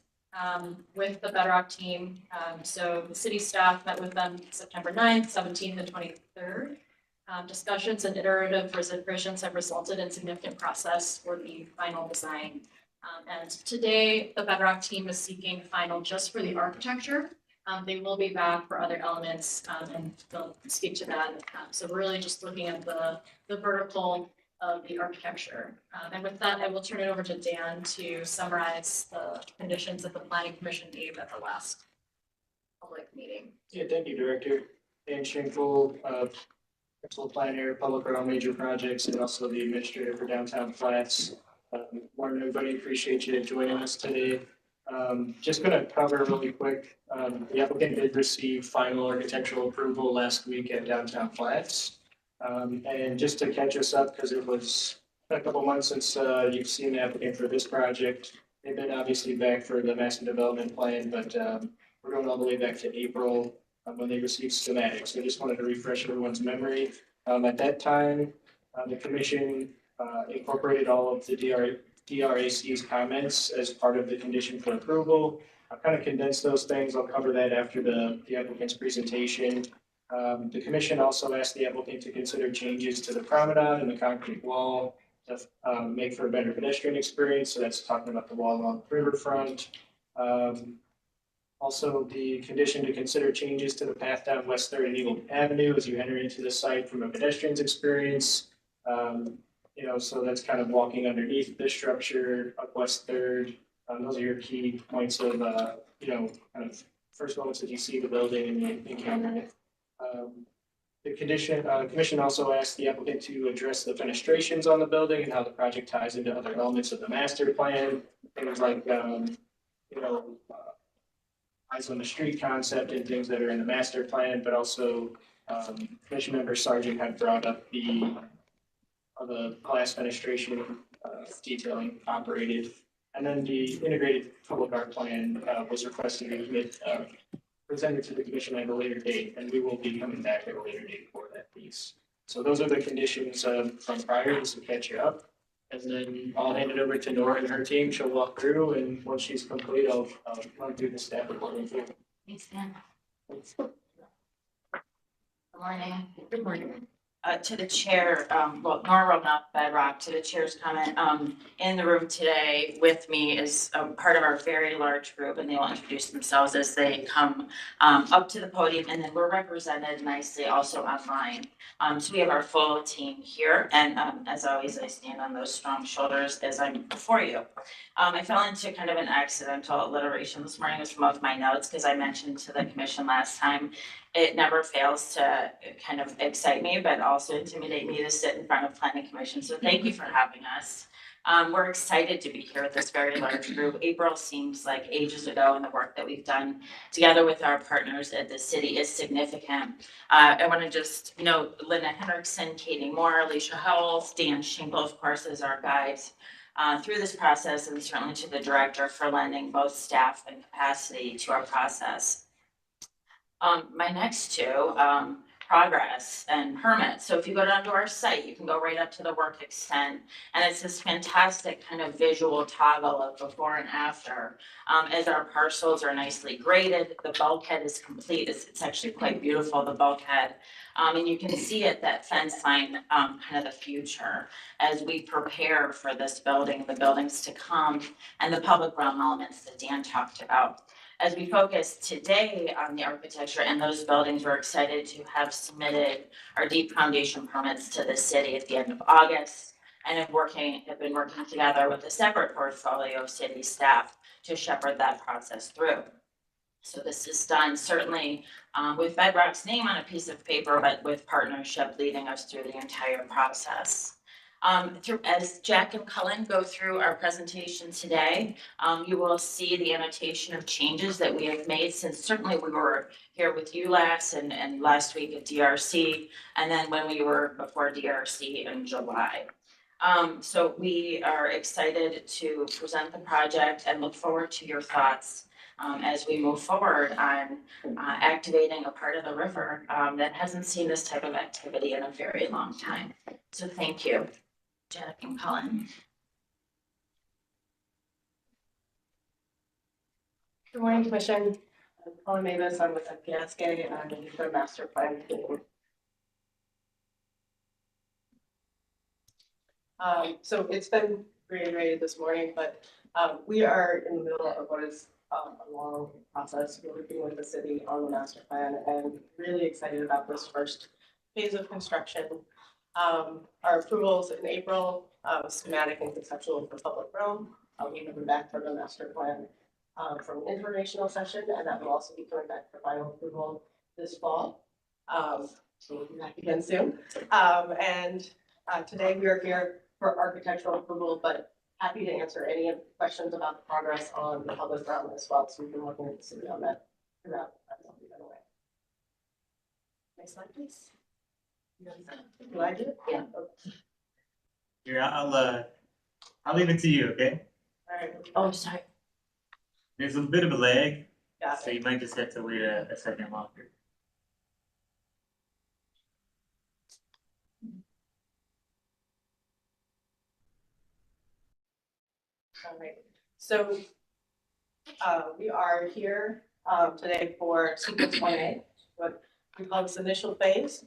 Speaker 2: with the Bedrock team. So the city staff met with them September 9th, 17th, and 23rd. Discussions and iterative revisions have resulted in significant process for the final design. And today, the Bedrock team is seeking final just for the architecture. They will be back for other elements and they'll speak to that. So we're really just looking at the vertical of the architecture. And with that, I will turn it over to Dan to summarize the conditions that the Planning Commission gave at the last public meeting.
Speaker 10: Yeah, thank you, Director. Dan Schenkel, Principal Planner, Public Realm Major Projects, and also the Administrator for Downtown Flats. Morning, everybody. Appreciate you joining us today. Just gonna cover really quick. The applicant did receive final architectural approval last week at Downtown Flats. And just to catch us up, because it was a couple months since you've seen the applicant for this project. They've been obviously back for the master development plan, but we're going all the way back to April when they received schematics. So I just wanted to refresh everyone's memory. At that time, the commission incorporated all of the DRAC's comments as part of the condition for approval. I've kind of condensed those things. I'll cover that after the applicant's presentation. The commission also asked the applicant to consider changes to the promenade and the concrete wall to make for a better pedestrian experience. So that's talking about the wall along the riverfront. Also, the condition to consider changes to the path down West 3rd and Eagle Avenue as you enter into the site from a pedestrian's experience. So that's kind of walking underneath the structure of West 3rd. Those are your key points of, kind of first moments that you see the building and you encounter it. The commission also asked the applicant to address the fenestrations on the building and how the project ties into other elements of the master plan. Things like, eyes on the street concept and things that are in the master plan, but also commission member Sargent had brought up the glass fenestration detailing operated. And then the integrated public art plan was requested to be presented to the commission at a later date, and we will be coming back at a later date for that piece. So those are the conditions from prior, just to catch you up. And then I'll hand it over to Nora and her team. She'll walk through, and once she's complete, I'll run through the staff report with you.
Speaker 3: Thanks, Dan. Good morning. Good morning. To the chair, Nora Robnoff, Bedrock, to the chair's comment, in the room today with me is part of our very large group, and they will introduce themselves as they come up to the podium, and then we're represented nicely also online. So we have our full team here, and as always, I stand on those strong shoulders as I'm before you. I fell into kind of an accidental alliteration this morning with some of my notes, because I mentioned to the commission last time, it never fails to kind of excite me, but also intimidate me to sit in front of planning commission. So thank you for having us. We're excited to be here with this very large group. April seems like ages ago, and the work that we've done together with our partners at the city is significant. I want to just note Linda Hendrickson, Katie Moore, Alicia Howells, Dan Schenkel, of course, as our guides through this process, and certainly to the director for lending both staff and capacity to our process. My next two, progress and permits. So if you go down to our site, you can go right up to the work extent, and it's this fantastic kind of visual toggle of before and after. As our parcels are nicely graded, the bulkhead is complete. It's actually quite beautiful, the bulkhead. And you can see it, that fence line, kind of the future as we prepare for this building, the buildings to come, and the public realm elements that Dan talked about.
Speaker 15: as we focus today on the architecture and those buildings, we're excited to have submitted our deep foundation permits to the city at the end of August. And have been working together with a separate portfolio of city staff to shepherd that process through. So this is done certainly with Bedrock's name on a piece of paper, but with partnership leading us through the entire process. As Jack and Cullen go through our presentation today, you will see the annotation of changes that we have made since certainly we were here with you last and last week at DRC, and then when we were before DRC in July. So we are excited to present the project and look forward to your thoughts as we move forward on activating a part of the river that hasn't seen this type of activity in a very long time. So thank you, Jack and Cullen.
Speaker 2: Good morning, Commission. I'm Colin Mavis. I'm with FPSK and I'm the master plan team. So it's been reiterated this morning, but we are in the middle of what is a long process. We're working with the city on the master plan and really excited about this first phase of construction. Our approvals in April, schematic and conceptual for public realm. We have been back for the master plan from an informational session, and that will also be coming back for final approval this fall. So we'll be back again soon. Today we are here for architectural approval, but happy to answer any questions about the progress on the public realm as well. So we've been working with the city on that throughout. Next slide, please. Do I do it? Yeah.
Speaker 5: Here, I'll leave it to you, okay?
Speaker 2: All right.
Speaker 15: Oh, sorry.
Speaker 5: There's a bit of a lag,
Speaker 2: Got
Speaker 5: so you might just have to wait a second longer.
Speaker 2: All right. So we are here today for sequence 1A, what we call this initial phase.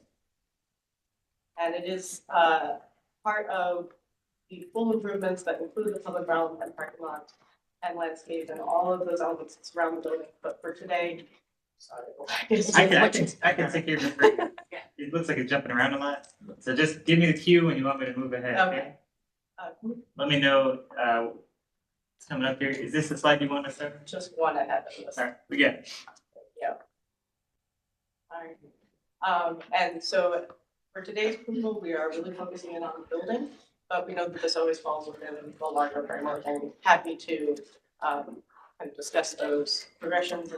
Speaker 2: And it is part of the full improvements that include the public realm and parking lot and landscape and all of those elements that surround the building. But for today, sorry.
Speaker 5: I can take care of it. It looks like it's jumping around a lot. So just give me the cue when you want me to move ahead.
Speaker 2: Okay.
Speaker 5: Let me know what's coming up here. Is this the slide you want to start?
Speaker 2: Just one ahead of this.
Speaker 5: All right, we got it.
Speaker 2: Yeah. All right. And so for today's approval, we are really focusing in on the building, but we know that this always falls within the larger framework, and happy to kind of discuss those progressions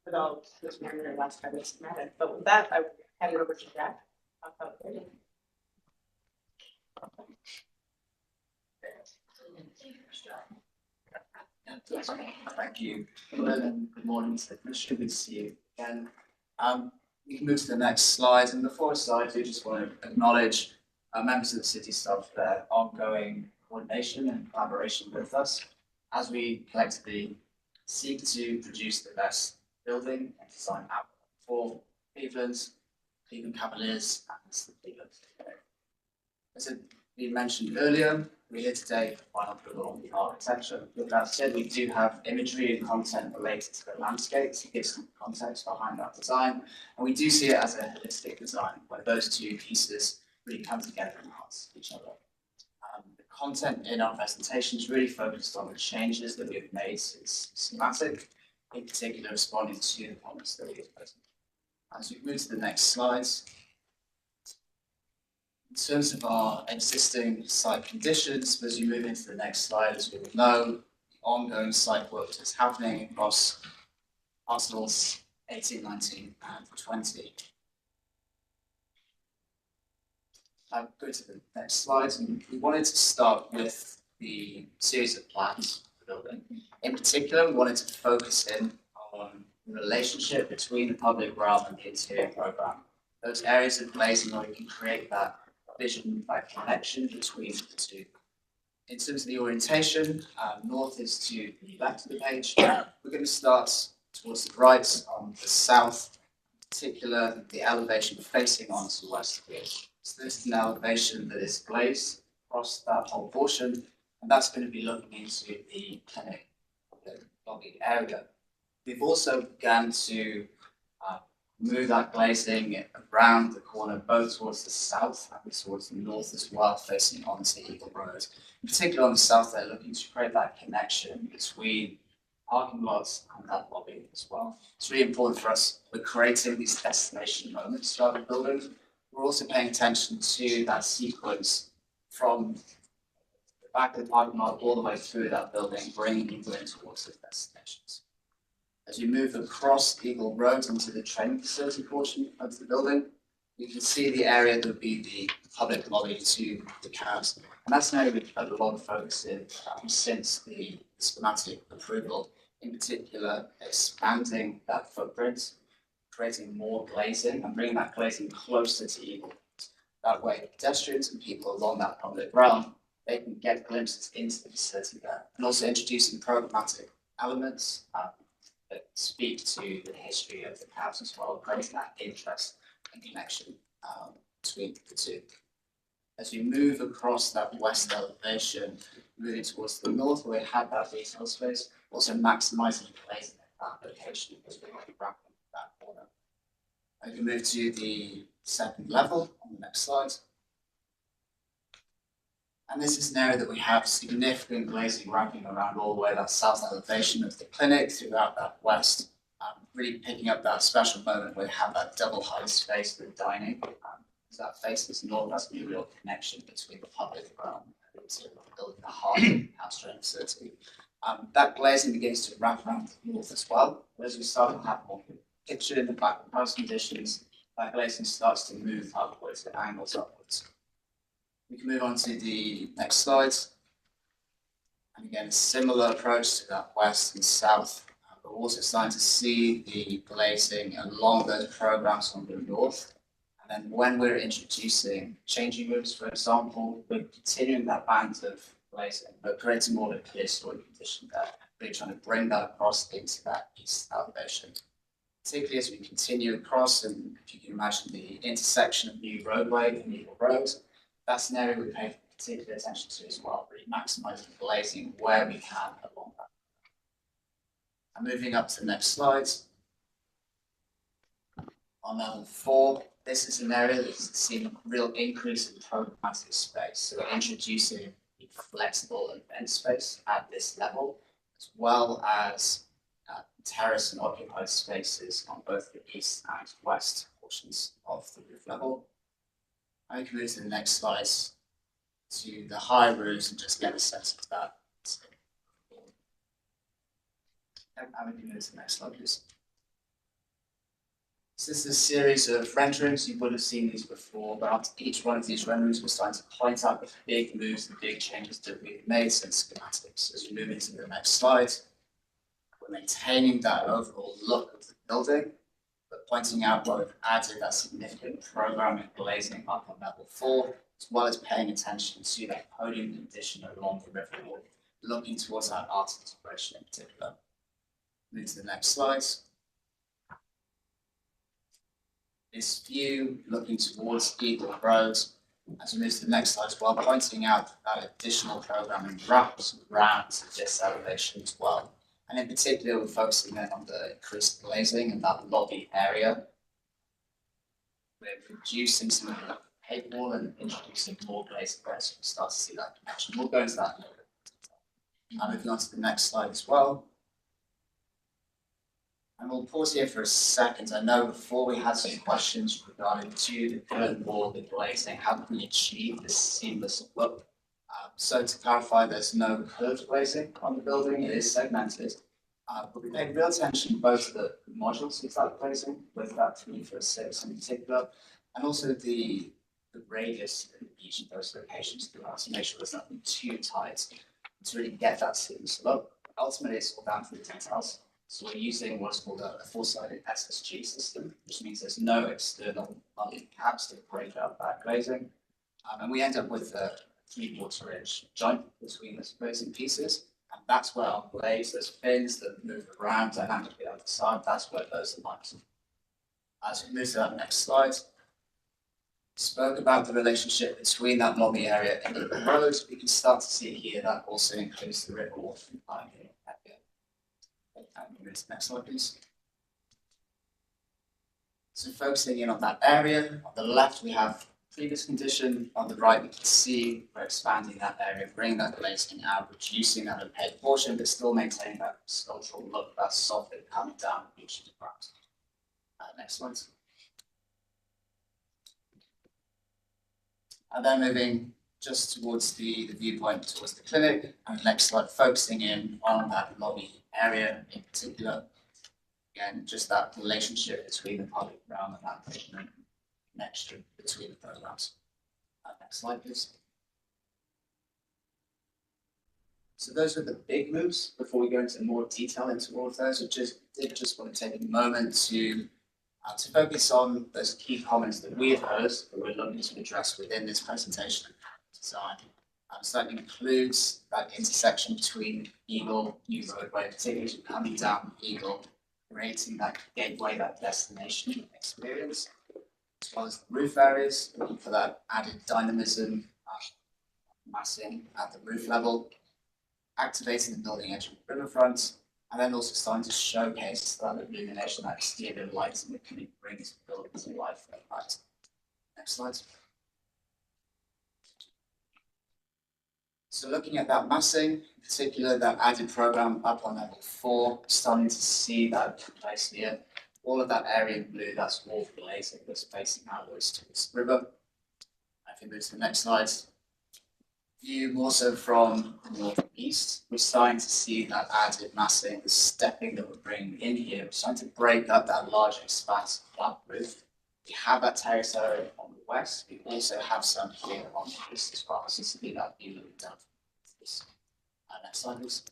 Speaker 2: without this mirror last time it's schematic. But with that, I will hand it over to Jack.
Speaker 16: Thank you. Good morning, it's good to see you again. We can move to the next slide, and before I start, I do just want to acknowledge members of the city staff for their ongoing coordination and collaboration with us as we collectively seek to produce the best building and design outcome for Cleveland Cavaliers, and the Cleveland. As had been mentioned earlier, we're here today for final approval on the architecture. With that said, we do have imagery and content related to the landscape to give some context behind that design. And we do see it as a holistic design where those two pieces really come together and enhance each other. The content in our presentation is really focused on the changes that we've made since schematic, in particular responding to the points that we have present. As we move to the next slides, in terms of our existing site conditions, as we move into the next slide, as we will know, ongoing site work is happening across parcels 18, 19, and 20. I'll go to the next slide, and we wanted to start with the series of plans for the building. In particular, we wanted to focus in on the relationship between the public realm and the interior program. Those areas of glazing where we can create that vision, that connection between the two. In terms of the orientation, north is to the left of the page. We're going to start towards the right on the south, in particular the elevation facing onto the west here. So this is an elevation that is glazed across that whole portion, and that's going to be looking into the clinic, the lobby area. We've also begun to move that glazing around the corner, both towards the south and towards the north as well, facing onto Eagle Road. In particular on the south, they're looking to create that connection between parking lots and that lobby as well. It's really important for us. We're creating these destination moments throughout the building. We're also paying attention to that sequence from the back of the parking lot all the way through that building, bringing people in towards the destinations. As you move across Eagle Road into the training facility portion of the building, you can see the area that would be the public lobby to the cabs. And that's an area we've put a lot of focus in since the schematic approval, in particular expanding that footprint, creating more glazing and bringing that glazing closer to Eagle Road. That way, pedestrians and people along that public realm, they can get glimpses into the facility there. And also introducing programmatic elements that speak to the history of the cabs as well, creating that interest and connection between the two. As you move across that west elevation, moving towards the north where we have that retail space, also maximising the glazing at that location as we wrap up that corner. I can move to the second level on the next slide. And this is an area that we have significant glazing wrapping around all the way that south elevation of the clinic throughout that west, really picking up that special moment where we have that double height space with dining. As that faces north, that's a real connection between the public realm and the heart of the house training facility. That glazing begins to wrap around the north as well. But as we start to have more kitchen and back of house conditions, that glazing starts to move upwards, it angles upwards. We can move on to the next slides. And again, a similar approach to that west and south. We're also starting to see the glazing along those programs on the north. And then when we're introducing changing rooms, for example, we're continuing that band of glazing, but creating more of a clear story condition there. Really trying to bring that across into that east elevation. Particularly as we continue across, and if you can imagine the intersection of New Roadway and Eagle Road, that's an area we pay particular attention to as well, really maximising glazing where we can along that. And moving up to the next slide. On level 4, this is an area that's seen a real increase in programmatic space. So we're introducing flexible event space at this level, as well as terrace and occupied spaces on both the east and west portions of the roof level. I can move to the next slide to the high roofs and just get a sense of that. I can move to the next slide, please. So this is a series of renderings. You would have seen these before, but each one of these renderings, we're starting to point out the big moves, the big changes that we've made since schematics. As we move into the next slide, we're maintaining that overall look of the building, but pointing out where we've added that significant programming glazing up on level 4, as well as paying attention to that podium condition along the river wall, looking towards that art integration in particular. Move to the next slide. This view looking towards Eagle Road, as we move to the next slide as well, pointing out that additional programming wraps around this elevation as well. And in particular, we're focusing then on the increased glazing in that lobby area. We're reducing some of the paper wall and introducing more glazing there, so we start to see that connection. We'll go into that in a little bit. Now moving on to the next slide as well. And we'll pause here for a second. I know before we had some questions regarding to the current wall, the glazing, how can we achieve this seamless look? So to clarify, there's no curved glazing on the building, it is segmented. But we paid real attention both to the modules of that glazing, with that 3-4-6 in particular, and also the radius in each of those locations throughout to make sure there's nothing too tight to really get that seamless look. Ultimately, it's all down to the details. So we're using what's called a four-sided SSG system, which means there's no external caps to break up that glazing. And we end up with a 3/4-inch joint between the glazing pieces. And that's where our blades, those fins that move around dynamically on the side, that's where those are light. As we move to that next slide, spoke about the relationship between that lobby area and the road. We can start to see here that also includes the river wharf line here. Next slide, please. So focusing in on that area, on the left we have previous condition, on the right we can see we're expanding that area, bringing that glazing out, reducing that opaque portion, but still maintaining that sculptural look, that soft bit coming down each of the ground. Next slide. And then moving just towards the viewpoint towards the clinic, and next slide focusing in on that lobby area in particular. Again, just that relationship between the public realm and that patient connection between the programs. Next slide, please. So those are the big moves. Before we go into more detail into all of those, I just want to take a moment to focus on those key comments that we have heard that we're looking to address within this presentation design. So that includes that intersection between Eagle, New Roadway, particularly coming down Eagle, creating that gateway, that destination experience, as well as the roof areas, looking for that added dynamism, massing at the roof level, activating the building edge of the riverfront, and then also starting to showcase that illumination, that exterior lighting that can bring the building to life at night. Next slide. So looking at that massing, in particular that added program up on level 4, starting to see that place here. All of that area in blue, that's wall glazing that's facing outwards towards the river. If we move to the next slide. View more so from the northeast, we're starting to see that added massing, the stepping that we're bringing in here. We're starting to break up that large expanse of flat roof. We have that terrace area on the west. We also have some here on the east as well. So this will be that view that we've done. Next slide, please.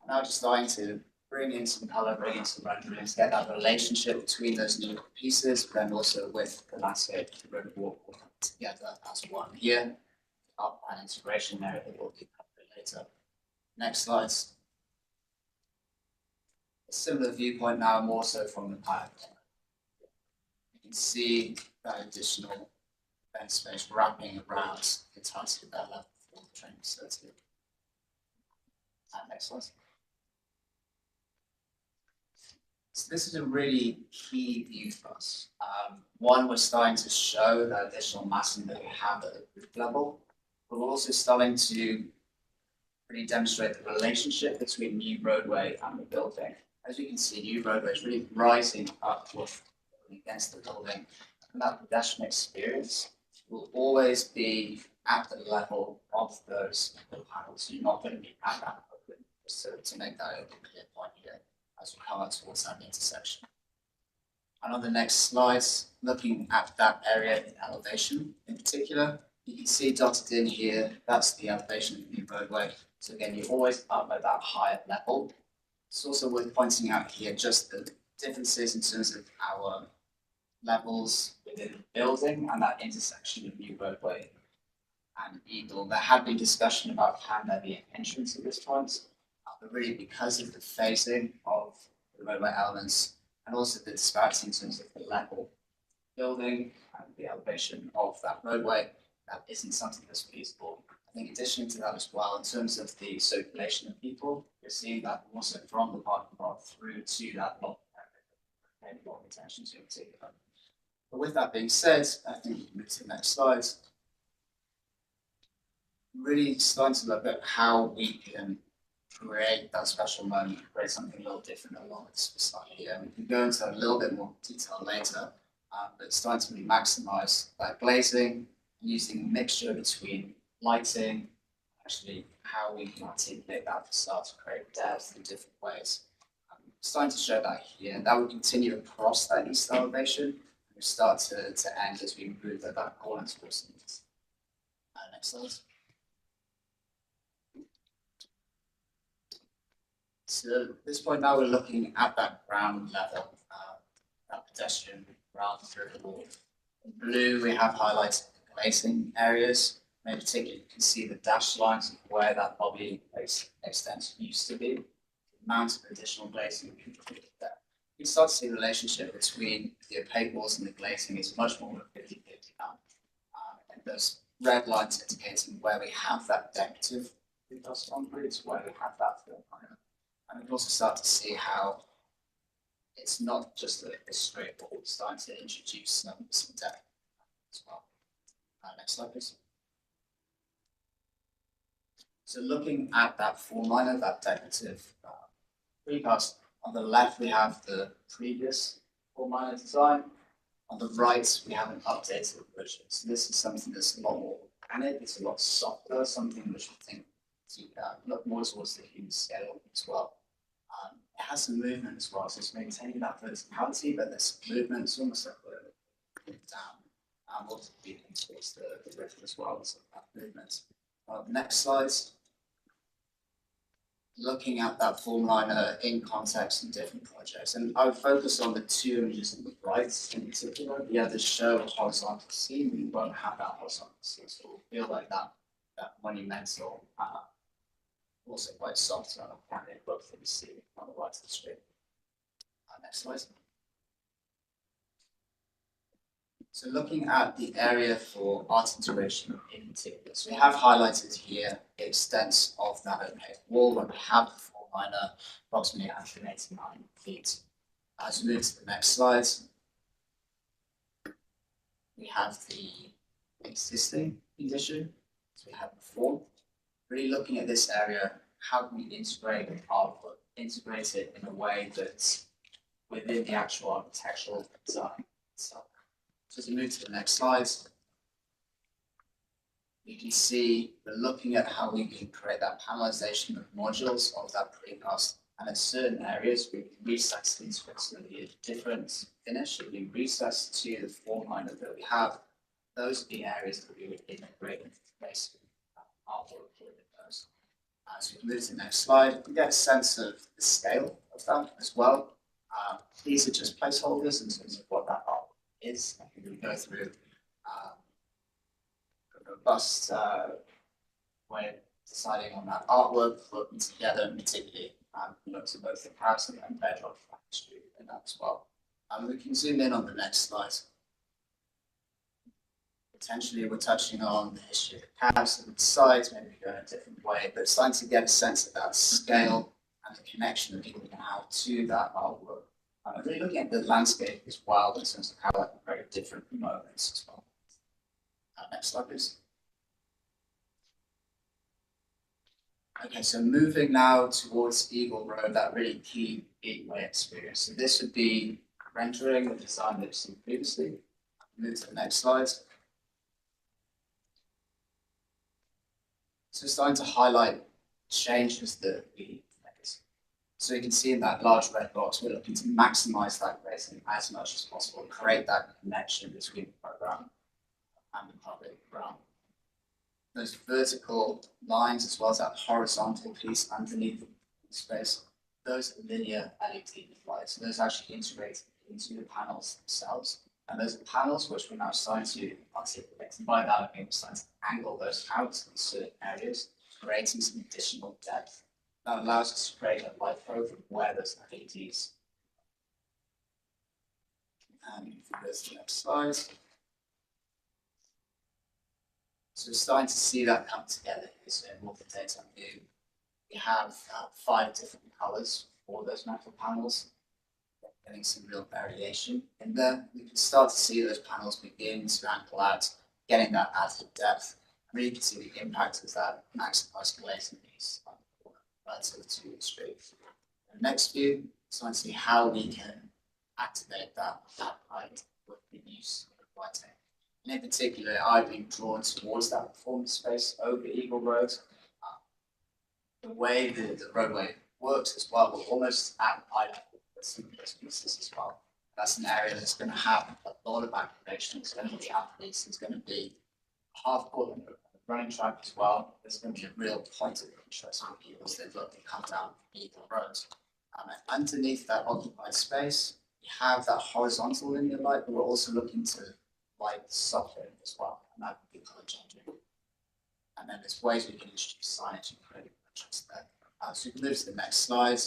Speaker 16: Now just starting to bring in some color, bring in some renderings, get that relationship between those new pieces, but then also with the landscape, the road walk will come together as one here. Up and integration there that we'll pick up later. Next slides. A similar viewpoint now, more so from the back. You can see that additional event space wrapping around the Taxi Bella for the training facility. Next slide. So this is a really key view for us. One, we're starting to show that additional massing that we have at the roof level, but we're also starting to really demonstrate the relationship between New Roadway and the building. As you can see, New Roadway is really rising up against the building, and that pedestrian experience will always be at the level of those panels. So you're not going to be at that open, so to make that a clear point here as we come up towards that intersection. And on the next slides, looking at that area in elevation in particular, you can see dotted in here, that's the elevation of the New Roadway. So again, you're always up at that higher level. It's also worth pointing out here just the differences in terms of our levels within the building and that intersection of New Roadway and Eagle. There had been discussion about can there be an entrance at this point, but really because of the phasing of the roadway elements and also the disparity in terms of the level building and the elevation of that roadway, that isn't something that's feasible. I think additionally to that as well, in terms of the circulation of people, we're seeing that also from the parking lot through to that lot area, lot attention to in particular. But with that being said, I think we can move to the next slide. Really starting to look at how we can create that special moment, create something a little different along this slide here. We can go into a little bit more detail later, but it's starting to really maximize that glazing, using a mixture between lighting, actually how we can articulate that facade to create depth in different ways. Starting to show that here, and that will continue across that east elevation, and we start to end as we move that corner towards the east. Next slide. So at this point now we're looking at that ground level, that pedestrian ground through the wall. In blue we have highlighted the glazing areas. In particular you can see the dashed lines of where that lobby extension used to be. The amount of additional glazing there. You can start to see the relationship between the opaque walls and the glazing is much more of 50-50 now. And those red lines indicating where we have that decorative precast concrete where we have that floor plan. And we can also start to see how it's not just a straight wall, it's starting to introduce some depth as well. Next slide, please. So looking at that floor liner, that decorative precast, on the left we have the previous floor liner design. On the right, we have an updated version. So this is something that's a lot more organic, it's a lot softer, something which we think to look more towards the human scale as well. It has some movement as well, so it's maintaining that verticality, but there's some movement, it's almost like we're down. Also be towards the rift as well, so that movement. Next slide. Looking at that form liner in context in different projects, and I would focus on the two images on the right in particular. The others show a horizontal seam, we won't have that horizontal seam, so we'll feel like that monumental, also quite soft organic look that we see on the right of the screen. Next slide. So looking at the area for art integration in particular, so we have highlighted here the extent of that opaque wall where we have the floor liner approximately 189 feet. As we move to the next slide, we have the existing condition, so we have before. Really looking at this area, how can we integrate artwork, integrate it in a way that's within the actual architectural design itself. So as we move to the next slide, you can see we're looking at how we can create that panelization of modules of that precast, and in certain areas we can recess into it, so be a different finish, it will be recessed to the form liner that we have. Those are the areas that we would integrate into basically artwork for those. As we move to the next slide, we get a sense of the scale of that as well. These are just placeholders in terms of what that artwork is. We go through a robust way of deciding on that artwork, working together, and particularly to both the comparison and bedrock history in that as well. We can zoom in on the next slide. Potentially we're touching on the history of the cabs and the sides, maybe go in a different way, but starting to get a sense of that scale and the connection that people can have to that artwork. Really looking at the landscape as well in terms of how that can create different moments as well. Next slide, please. Okay, so moving now towards Eagle Road, that really key gateway experience. So this would be rendering the design that you've seen previously. Move to the next slide. So starting to highlight changes that we make. So you can see in that large red box, we're looking to maximize that grazing as much as possible, create that connection between the program and the public realm. Those vertical lines, as well as that horizontal piece underneath the space, those are linear LED lights. So those actually integrate into the panels themselves. And those are panels which we're now starting to articulate. And by that, I mean we're starting to angle those out in certain areas, creating some additional depth. That allows us to create a light profile where those LEDs. And if we go to the next slide. So we're starting to see that come together here. So in more daytime view, we have 5 different colors for those metal panels. Getting some real variation in there. We can start to see those panels begin to angle out, getting that added depth. And really you can see the impact of that maximized glazing piece relative to the street. The next view, starting to see how we can activate that light with the use of lighting. And in particular, I've been drawn towards that performance space over Eagle Road. The way the roadway works as well, we're almost at eye level with some of those pieces as well. That's an area that's going to have a lot of activation. It's going to be athletes, it's going to be half court and running track as well. There's going to be a real point of interest for people as they look and come down Eagle Road. And underneath that occupied space, we have that horizontal linear light, but we're also looking to light the software as well, and that would be color changing. And then there's ways we can introduce signage and create interest there. So we can move to the next slide,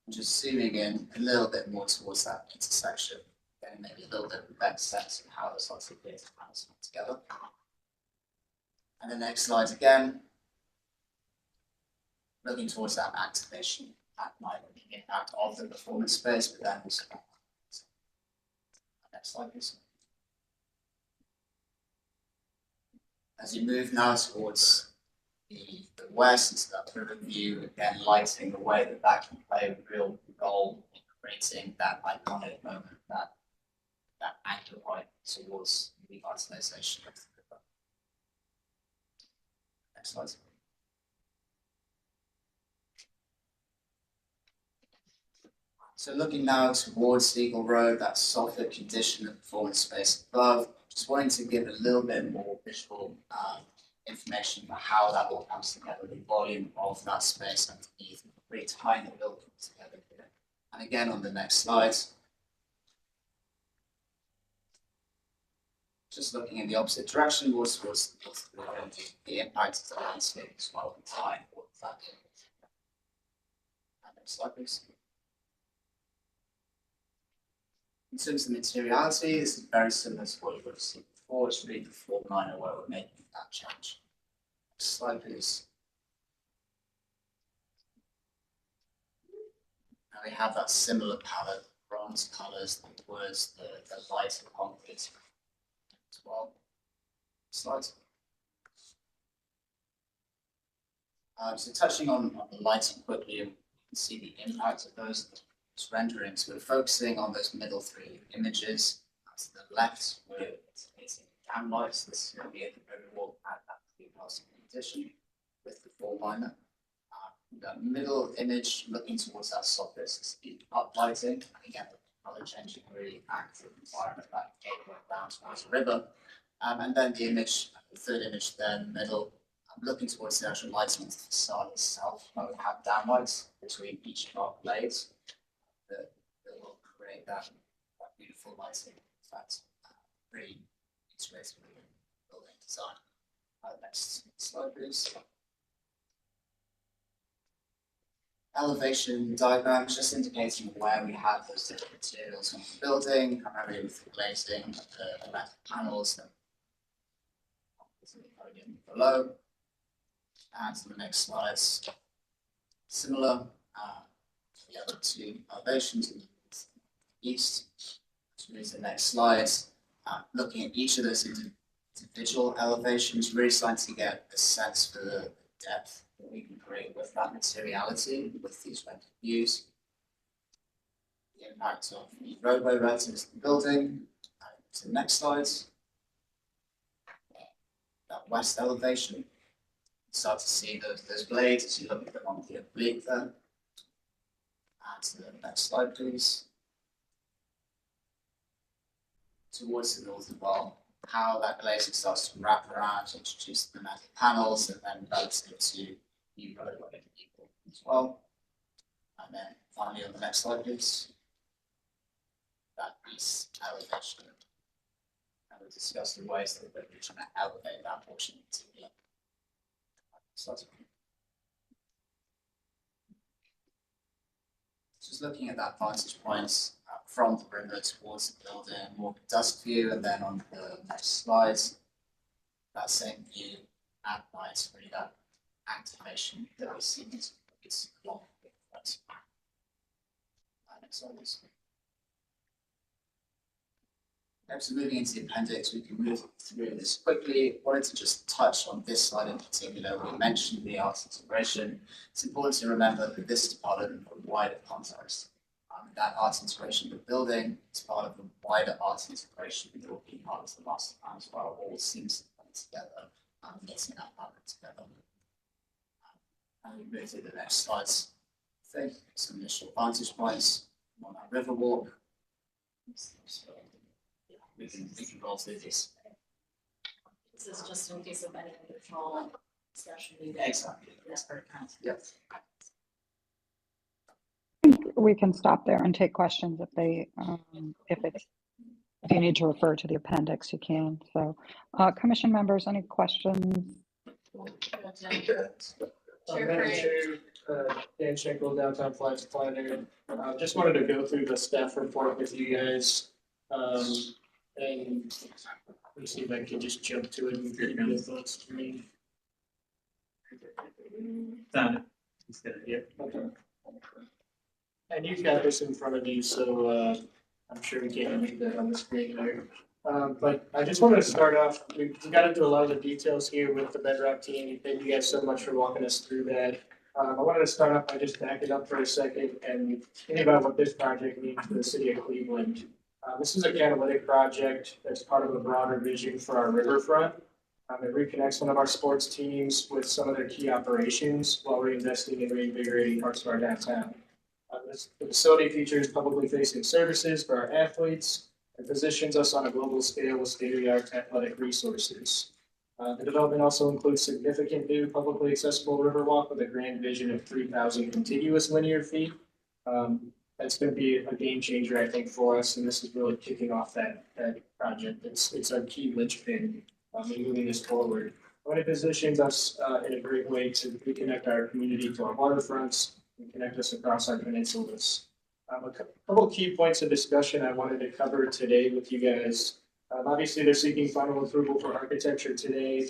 Speaker 16: and just zooming in a little bit more towards that intersection, getting maybe a little bit of a better sense of how those lots of data panels come together. And the next slide again. looking towards that activation at night, the impact of the performance space, but then also. Next slide, please. As you move now towards the west, into that river view, again lighting the way that can play a real role in creating that iconic moment, that anchor point towards the revitalization of the river. Next slide. So looking now towards Eagle Road, that softer condition of performance space above, just wanting to give a little bit more visual information about how that all comes together, the volume of that space underneath, really tying it all together here. And again, on the next slide, just looking in the opposite direction, towards the impact of the landscape as well, and tying all of that in. And next slide, please. In terms of materiality, this is very similar to what you've seen before. It's really the Form 9 where we're making that change. Next slide, please. Now we have that similar palette, bronze colours, the words, the light and concrete as well. Slide. So touching on the lighting quickly, you can see the impact of those renderings. We're focusing on those middle three images. To the left, we're using downlights. This is going to be at the river walk at that 3,000 condition with the full liner. The middle image looking towards that surface is the uplighting. And again, the color changing really active environment that came down towards the river. And then the image, the third image there in the middle, looking towards the actual lighting of the facade itself. I would have downlights between each dark blades. That will create that beautiful lighting effect, really integrated with the building design. Next slide, please. Elevation diagrams just indicating where we have those different materials on the building, primarily with the glazing, the metal panels, and the podium below. And to the next slides, similar. The other two elevations in the east. So move to the next slide. Looking at each of those individual elevations, really starting to get a sense for the depth that we can create with that materiality, with these rendered views. The impact of the roadway relatives to the building. To the next slides. That west elevation. You start to see those blades as you look at them on the oblique there. To the next slide, please. Towards the north as well, how that glazing starts to wrap around, introduce the metal panels, and then relative to new roadway as well. And then finally on the next slide, please. That east elevation. And we'll discuss the ways that we're trying to elevate that portion to the slide. Just looking at that vantage point from the river towards the building, more dusk view, and then on the next slides, that same view at night, really that activation that we see is long. Next slide, please. Next, moving into the appendix, we can move through this quickly. Wanted to just touch on this slide in particular. We mentioned the arts integration. It's important to remember that this is part of a wider context. That arts integration of the building is part of the wider arts integration that will be part of the master plan as well. All seems to come together and getting that pattern together. And we move to the next slides. I think some initial vantage points on that river walk. So, we can roll through this.
Speaker 2: This is just in case of any additional discussion.
Speaker 16: Exactly. Yes.
Speaker 1: I think we can stop there and take questions if they, if you need to refer to the appendix, you can. So, commission members, any questions?
Speaker 10: Madam Chair, Dan Schenkel, Downtown Flats Planner. Just wanted to go through the staff report with you guys. And let's see if I can just jump to it and get your thoughts to me.
Speaker 5: Found it.
Speaker 10: Instead of here. Okay. And you've got this in front of you, so I'm sure we can't read that on the screen there. But I just wanted to start off, we got into a lot of the details here with the Bedrock team. Thank you guys so much for walking us through that. I wanted to start off by just backing up for a second and thinking about what this project means for the city of Cleveland. This is a catalytic project that's part of a broader vision for our riverfront. It reconnects one of our sports teams with some of their key operations while reinvesting and reinvigorating parts of our downtown. The facility features publicly facing services for our athletes and positions us on a global scale with state-of-the-art athletic resources. The development also includes significant new publicly accessible riverwalk with a grand vision of 3,000 contiguous linear feet. That's going to be a game changer, I think, for us, and this is really kicking off that project. It's our key linchpin in moving this forward. It positions us in a great way to reconnect our community to our waterfronts and connect us across our peninsulas. A couple of key points of discussion I wanted to cover today with you guys. Obviously, they're seeking final approval for architecture today.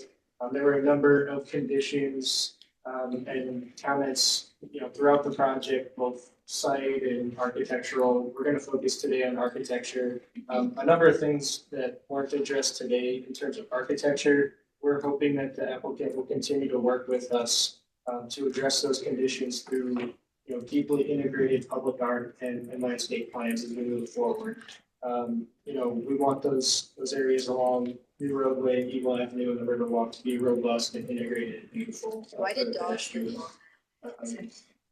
Speaker 10: There were a number of conditions and comments, throughout the project, both site and architectural. We're going to focus today on architecture. A number of things that weren't addressed today in terms of architecture. We're hoping that the applicant will continue to work with us to address those conditions through deeply integrated public art and landscape plans as we move forward. We want those areas along New Roadway, Eagle Avenue, and the Riverwalk to be robust and integrated and beautiful.
Speaker 14: Why did dogs?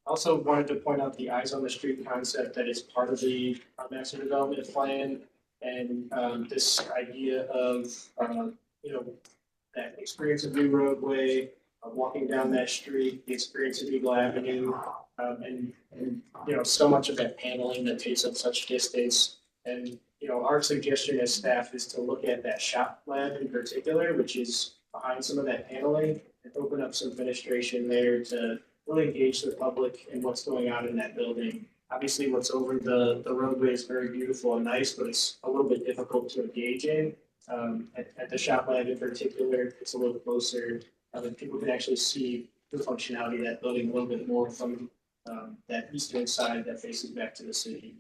Speaker 10: Also wanted to point out the eyes on the street concept that is part of the master development plan, and this idea of that experience of New Roadway, walking down that street, the experience of Eagle Avenue, and so much of that paneling that takes up such distance. And our suggestion as staff is to look at that shop lab in particular, which is behind some of that paneling, and open up some fenestration there to really engage the public in what's going on in that building. Obviously, what's over the roadway is very beautiful and nice, but it's a little bit difficult to engage in. At the shop lab in particular, it's a little closer, and people can actually see the functionality of that building a little bit more from that eastern side that faces back to the city.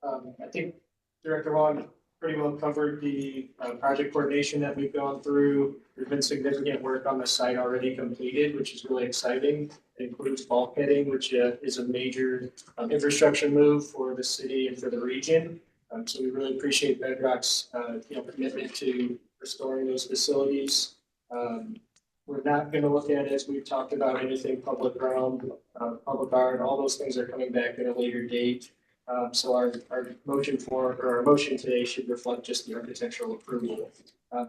Speaker 10: I think Director Vaughn pretty well covered the project coordination that we've gone through. There's been significant work on the site already completed, which is really exciting. It includes bulkheading, which is a major infrastructure move for the city and for the region. So we really appreciate Bedrock's commitment to restoring those facilities. We're not going to look at, as we've talked about, anything public realm, public art. All those things are coming back at a later date. So our motion today should reflect just the architectural approval.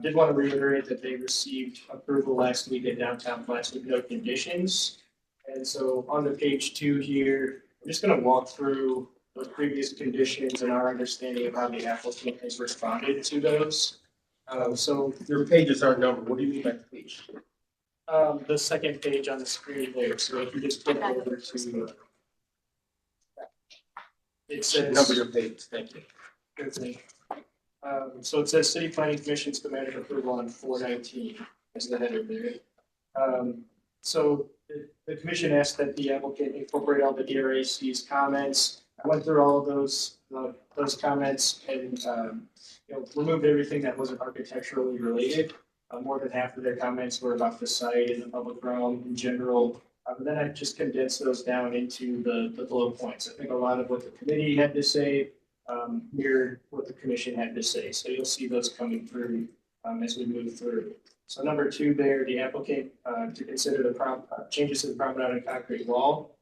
Speaker 10: Did want to reiterate that they received approval last week at Downtown Flats with no conditions. And so on the page 2 here, I'm just going to walk through those previous conditions and our understanding of how the applicant has responded to those. So
Speaker 12: Your pages are numbered. What do you mean by page?
Speaker 10: the second page on the screen there. So if you just flip over to it says
Speaker 12: Number your page. Thank you.
Speaker 10: Good thing. So it says City Planning Commission schematic approval on 419 is the header there. So the commission asked that the applicant incorporate all the DRAC's comments. I went through all of those comments and removed everything that wasn't architecturally related. More than half of their comments were about the site and the public realm in general. Then I just condensed those down into the bullet points. I think a lot of what the committee had to say mirrored what the commission had to say. So you'll see those coming through as we move through. So number 2 there, the applicant to consider the changes to the promenade and concrete wall.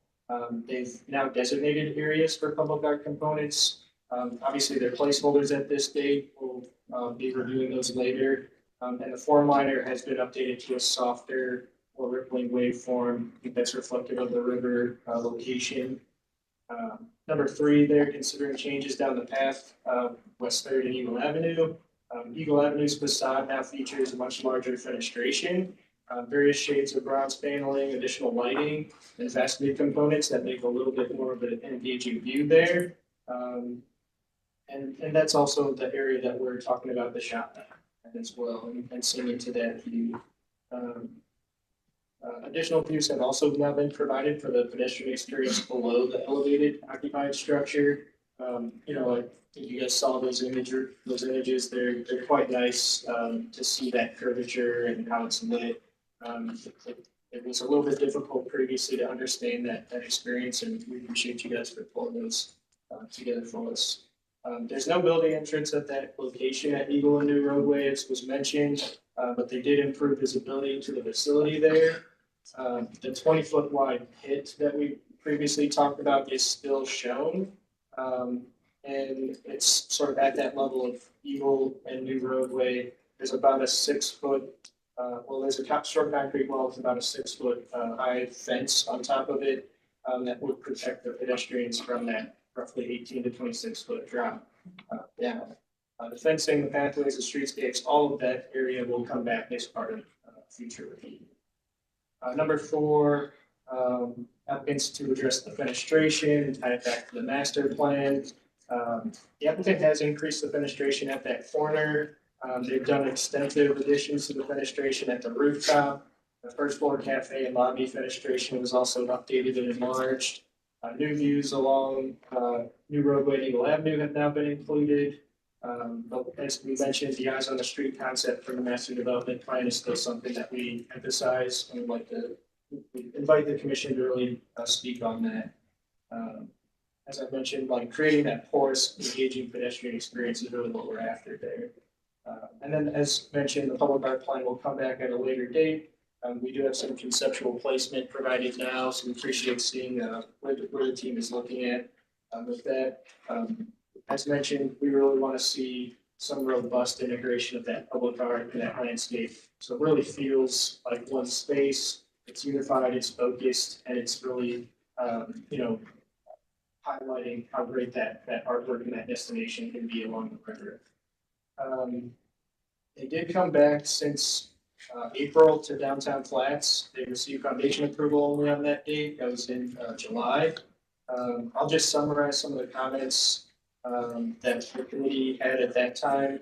Speaker 10: They've now designated areas for public art components. Obviously, they're placeholders at this date. We'll be reviewing those later. And the form liner has been updated to a softer or rippling waveform. I think that's reflective of the river location. Number 3 there, considering changes down the path, West 3rd and Eagle Avenue. Eagle Avenue's facade now features a much larger fenestration, various shades of bronze paneling, additional lighting, and faceted components that make a little bit more of an engaging view there. And that's also the area that we're talking about the shop at as well, and seeing into that view. Additional views have also now been provided for the pedestrian experience below the elevated occupied structure. I think you guys saw those images, they're quite nice, to see that curvature and how it's lit. It was a little bit difficult previously to understand that experience, and we appreciate you guys for pulling those together for us. There's no building entrance at that location at Eagle and New Roadway, as was mentioned, but they did improve visibility to the facility there. The 20-foot wide pit that we previously talked about is still shown. And it's sort of at that level of Eagle and New Roadway. There's about a 6 foot, there's a short concrete wall with about a 6 foot high fence on top of it that would protect the pedestrians from that roughly 18 to 26 foot drop down. The fencing, the pathways, the streetscapes, all of that area will come back as part of future review. Number 4, applicants to address the fenestration and tie it back to the master plan. The applicant has increased the fenestration at that corner. They've done extensive additions to the fenestration at the rooftop. The first floor cafe and lobby fenestration was also updated and enlarged. New views along New Roadway and Eagle Avenue have now been included. But as we mentioned, the eyes on the street concept for the master development plan is still something that we emphasize and would like to invite the commission to really speak on that. As I mentioned, like creating that porous, engaging pedestrian experience is really what we're after there. And then as mentioned, the public art plan will come back at a later date. We do have some conceptual placement provided now, so we appreciate seeing where the team is looking at with that. As mentioned, we really want to see some robust integration of that public art and that landscape. So it really feels like one space, it's unified, it's focused, and it's really, highlighting how great that artwork and that destination can be along the river. They did come back since April to Downtown Flats. They received foundation approval only on that date. That was in July. I'll just summarize some of the comments that the committee had at that time.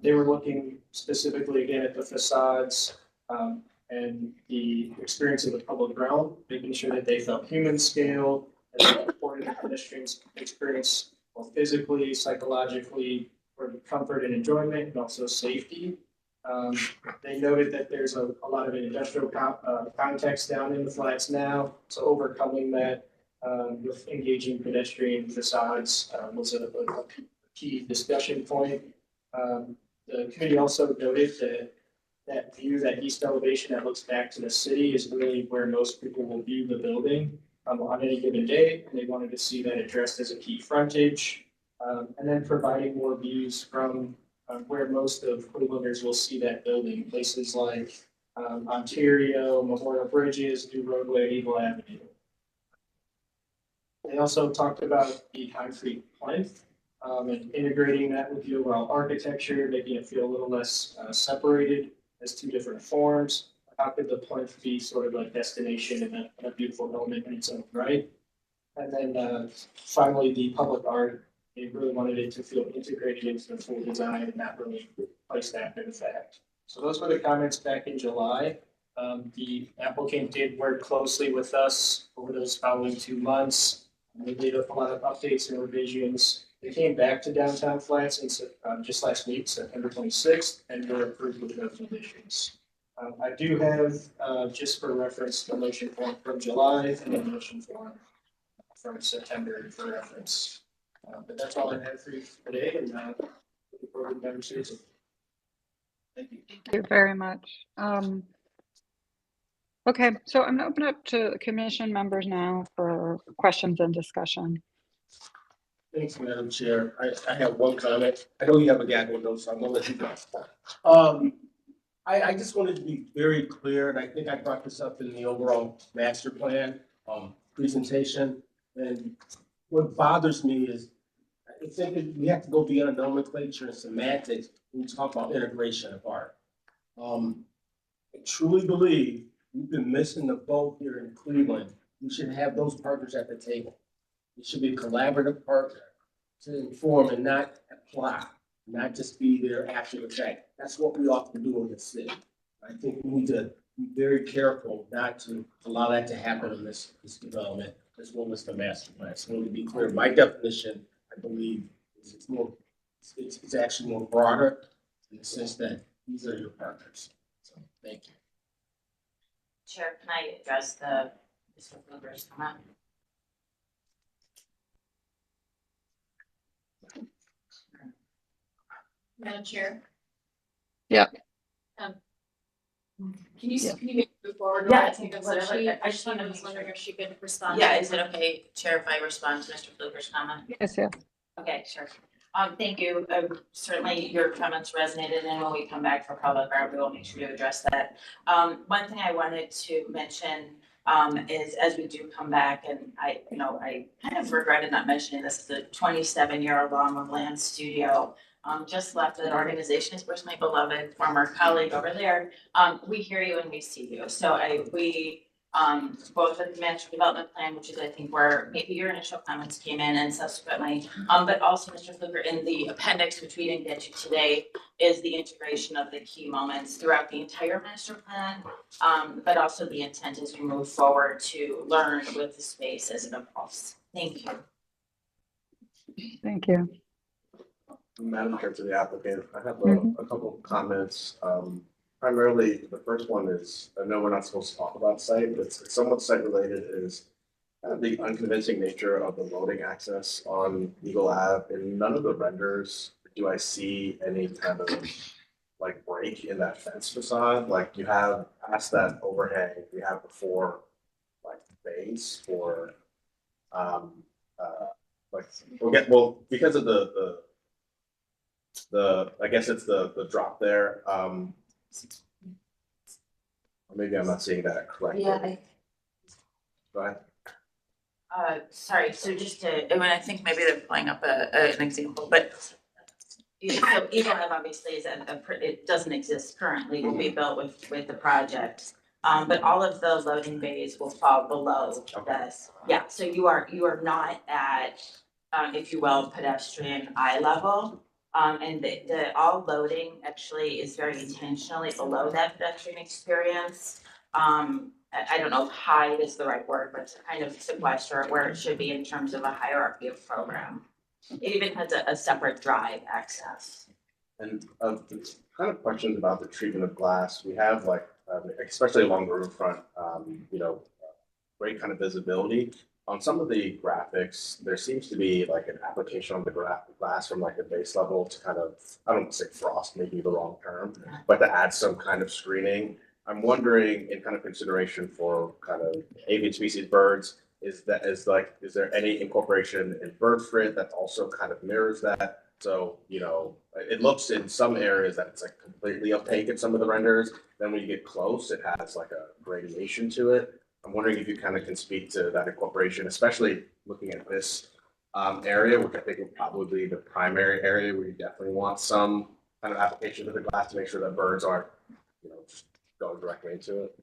Speaker 10: They were looking specifically again at the facades and the experience of the public realm, making sure that they felt human scale and supported the pedestrian experience both physically, psychologically, for comfort and enjoyment, and also safety. They noted that there's a lot of industrial context down in the flats now, so overcoming that with engaging pedestrian facades was a key discussion point. The committee also noted that view, that east elevation that looks back to the city is really where most people will view the building on any given day, and they wanted to see that addressed as a key frontage. And then providing more views from where most of Clevelanders will see that building, places like Ontario, Memorial Bridges, New Roadway, Eagle Avenue. They also talked about the concrete plinth and integrating that with the overall architecture, making it feel a little less separated as two different forms. How could the plinth be sort of a destination and a beautiful element in its own right? And then finally, the public art. They really wanted it to feel integrated into the full design and not really placed after the fact. So those were the comments back in July. The applicant did work closely with us over those following 2 months. They did a lot of updates and revisions. They came back to Downtown Flats just last week, September 26th, and were approved with no conditions. I do have, just for reference, the motion form from July and the motion form from September for reference. But that's all I have for you today, and looking forward to the conversation. Thank you.
Speaker 1: Thank you very much. Okay, so I'm gonna open up to commission members now for questions and discussion.
Speaker 12: Thanks, Madam Chair. I have one comment. I know you have a gaggle though, so I'm gonna let you go. I just wanted to be very clear, and I think I brought this up in the overall master plan presentation. And what bothers me is I think that we have to go beyond nomenclature and semantics when we talk about integration of art. I truly believe we've been missing the boat here in Cleveland. We should have those partners at the table. It should be a collaborative partner to inform and not apply, not just be there after the fact. That's what we ought to do in the city. I think we need to be very careful not to allow that to happen in this development, as well as the master plan. So to be clear, my definition, I believe, is it's actually more broader in the sense that these are your partners. So, thank you.
Speaker 15: Chair, can I address the Mr. Fluger's comment?
Speaker 2: Madam Chair?
Speaker 1: Yep.
Speaker 2: Can you,
Speaker 1: Yeah.
Speaker 2: can you move forward?
Speaker 15: Yeah,
Speaker 2: I think that's what
Speaker 15: I just wanted to
Speaker 2: was wondering if she could respond.
Speaker 15: Yeah, is it okay, Chair, if I respond to Mr. Fluger's comment?
Speaker 1: Yes, yes.
Speaker 15: Okay, sure. Thank you. Certainly your comments resonated, and when we come back for public art, we will make sure to address that. One thing I wanted to mention, is as we do come back, and I kind of regretted not mentioning this, is a 27-year long Woodland Studio. Just left an organization, is where's my beloved former colleague over there. We hear you and we see you. So we both with the master development plan, which is I think where maybe your initial comments came in, and subsequently, but also Mr. Fluger, in the appendix, which we didn't get to today, is the integration of the key moments throughout the entire master plan. But also the intent as we move forward to learn with the space as it evolves. Thank you.
Speaker 1: Thank you.
Speaker 13: Madam Chair, to the applicant, I have a couple of comments. Primarily, the first one is, I know we're not supposed to talk about site, but it's somewhat site related, is kind of the unconvincing nature of the loading access on Eagle Ave. In none of the renders do I see any kind of like break in that fence facade. Like you have past that overhang, you have the four like bays for because of the I guess it's the drop there. Or maybe I'm not seeing that correctly.
Speaker 15: Yeah.
Speaker 13: Go ahead.
Speaker 15: Sorry, so just to, when I think maybe they're pulling up an example, but so Eagle Ave obviously is it doesn't exist currently, will be built with the project. But all of the loading bays will fall below this. Yeah, so you are not at, if you will, pedestrian eye level. And the all loading actually is very intentionally below that pedestrian experience. I don't know if hide is the right word, but to kind of sequester it where it should be in terms of a hierarchy of program. It even has a separate drive access.
Speaker 13: And kind of questions about the treatment of glass. We have like, especially along the roof front, great kind of visibility. On some of the graphics, there seems to be like an application on the glass from like a base level to kind of, I don't want to say frost, maybe the wrong term, but to add some kind of screening. I'm wondering, in kind of consideration for kind of avian species birds, is there any incorporation in bird frit that also kind of mirrors that? So, it looks in some areas that it's like completely opaque in some of the renders. Then when you get close, it has like a gradation to it. I'm wondering if you kind of can speak to that incorporation, especially looking at this area, which I think would probably be the primary area where you definitely want some kind of application of the glass to make sure that birds aren't, just going directly into it.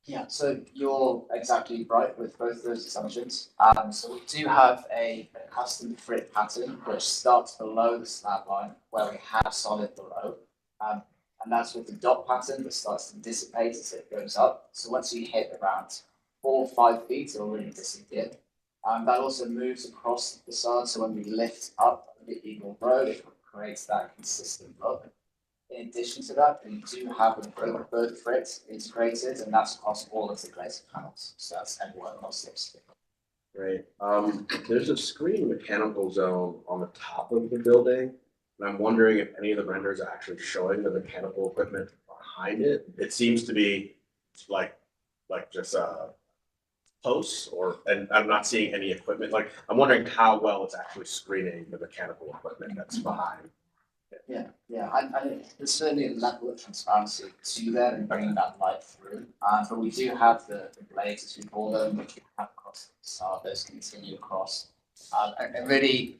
Speaker 16: Yeah, so you're exactly right with both those assumptions. So we do have a custom frit pattern which starts below the slab line where we have solid below. And that's with the dot pattern that starts to dissipate as it goes up. So once you hit around 4 or 5 feet, it'll really disappear. That also moves across the facade. So when we lift up the Eagle Road, it creates that consistent look. In addition to that, we do have a bird frit integrated, and that's across all of the glazing panels. So that's everywhere across the
Speaker 13: Great. There's a screen mechanical zone on the top of the building. And I'm wondering if any of the renders are actually showing the mechanical equipment behind it. It seems to be like just posts, and I'm not seeing any equipment. Like I'm wondering how well it's actually screening the mechanical equipment that's behind.
Speaker 16: Yeah. I think there's certainly a level of transparency to that and bringing that light through. But we do have the blades, as we call them, which we have across the facade. Those continue across. And really.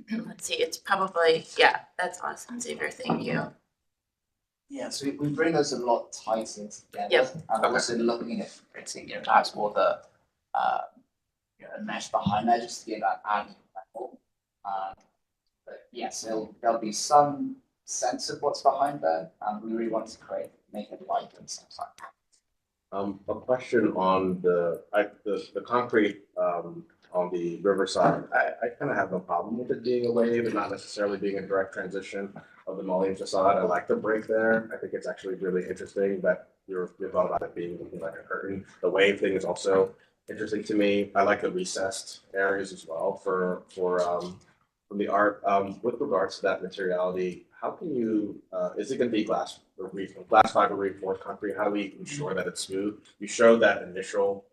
Speaker 15: Let's see, it's probably, yeah, that's awesome, Xavier, thank you.
Speaker 16: Yeah, so we bring those a lot tighter together.
Speaker 15: Yep.
Speaker 16: And also looking at creating, perhaps more the mesh behind there just to give that added level. But yes, there'll be some sense of what's behind there. We really want to create make it light and stuff like that.
Speaker 13: A question on the concrete, on the riverside. I kind of have no problem with it being a wave and not necessarily being a direct transition of the mullion facade. I like the break there. I think it's actually really interesting that you thought about it being like a curtain. The wave thing is also interesting to me. I like the recessed areas as well for from the art. With regards to that materiality, how can you, is it gonna be glass fiber reinforced concrete? How do we ensure that it's smooth? You showed that initial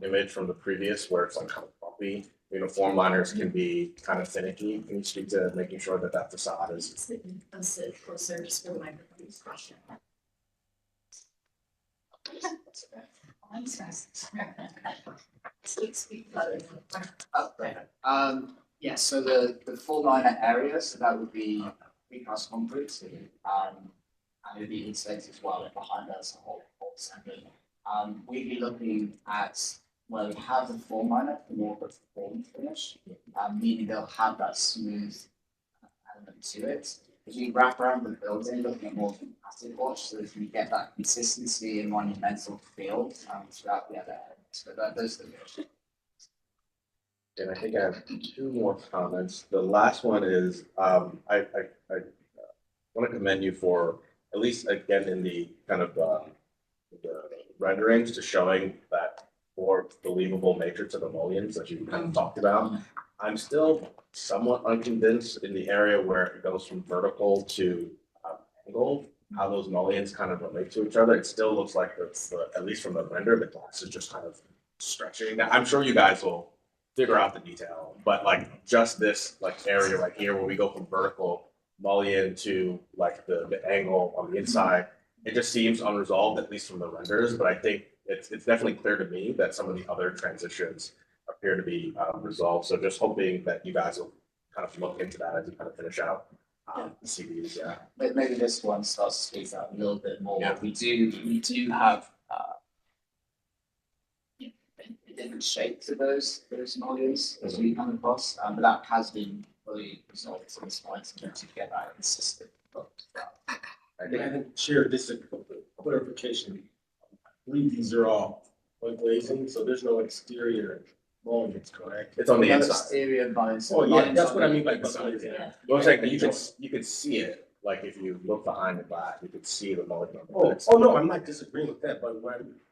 Speaker 13: image from the previous where it's like kind of bumpy. You know, form liners can be kind of finicky. Can you speak to making sure that that facade is?
Speaker 2: Sit closer just for the microphone's question.
Speaker 16: Yeah, so the full liner area, so that would be precast concrete, and it would be insulated as well behind us, the whole assembly. We'd be looking at where we have the full liner for more of a form finish, meaning they'll have that smooth element to it. If you wrap around the building, looking at more of an acid wash, so that you get that consistency and monumental feel throughout the other areas. So those are the issues.
Speaker 13: And I think I have two more comments. The last one is, I want to commend you for, at least again, in the kind of the renderings, to showing that more believable nature to the mullions that you kind of talked about. I'm still somewhat unconvinced in the area where it goes from vertical to angle, how those mullions kind of relate to each other. It still looks like at least from the render, the glass is just kind of stretching. Now, I'm sure you guys will figure out the detail, but like just this like area right here where we go from vertical mullion to like the angle on the inside, it just seems unresolved, at least from the renders. But I think it's definitely clear to me that some of the other transitions appear to be resolved. So just hoping that you guys will kind of look into that as you kind of finish out the CDs. Yeah.
Speaker 16: Maybe this one starts to speak out a little bit more.
Speaker 13: Yeah.
Speaker 16: We do have different shape to those mullions as we come across, but that has been fully resolved to this point to get that consistent look.
Speaker 12: Madam Chair, this is a clarification. I believe these are all glazing, so there's no exterior mullions, correct?
Speaker 13: It's on the inside.
Speaker 16: Exterior mullions.
Speaker 12: Oh, yeah, that's what I mean by glazing.
Speaker 13: Well, I'm saying that you could see it, like if you look behind the glass, you could see the mullion.
Speaker 12: Oh, no, I'm not disagreeing with that, but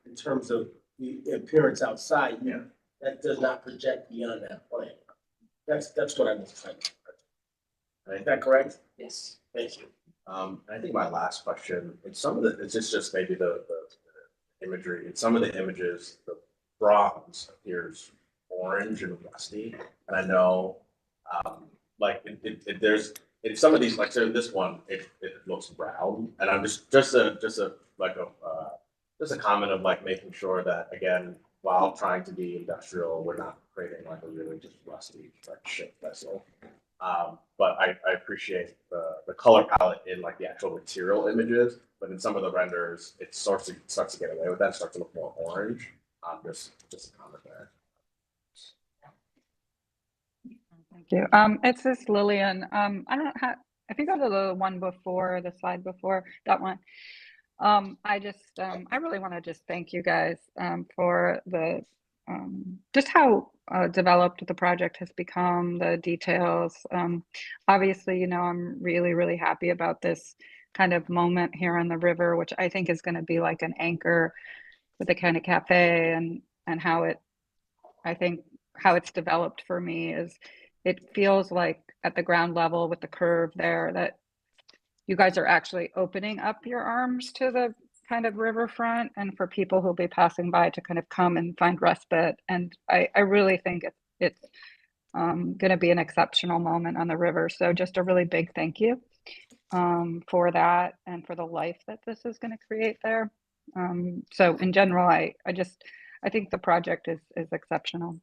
Speaker 12: in terms of the appearance outside, that does not project beyond that plane. That's what I was saying. Is that correct?
Speaker 16: Yes.
Speaker 12: Thank you.
Speaker 13: I think my last question, in some of the, it's just maybe the imagery, in some of the images, the bronze appears orange and rusty. And I know, like there's, in some of these, like so this one, it looks brown. And I'm just a comment of like making sure that, again, while trying to be industrial, we're not creating like a really just rusty like ship vessel. But I appreciate the color palette in like the actual material images, but in some of the renders, it starts to get away with that, starts to look more orange. Just a comment there.
Speaker 1: Thank you. It's this Lillian. I don't have, if you go to the one before, the slide before that one, I really want to just thank you guys for the just how developed the project has become, the details. Obviously, you know, I'm really, really happy about this kind of moment here on the river, which I think is going to be like an anchor with the kind of cafe and how it, I think how it's developed for me is it feels like at the ground level with the curve there that you guys are actually opening up your arms to the kind of riverfront and for people who'll be passing by to kind of come and find respite. And I really think it's going to be an exceptional moment on the river. So just a really big thank you for that and for the life that this is going to create there. So in general, I think the project is exceptional.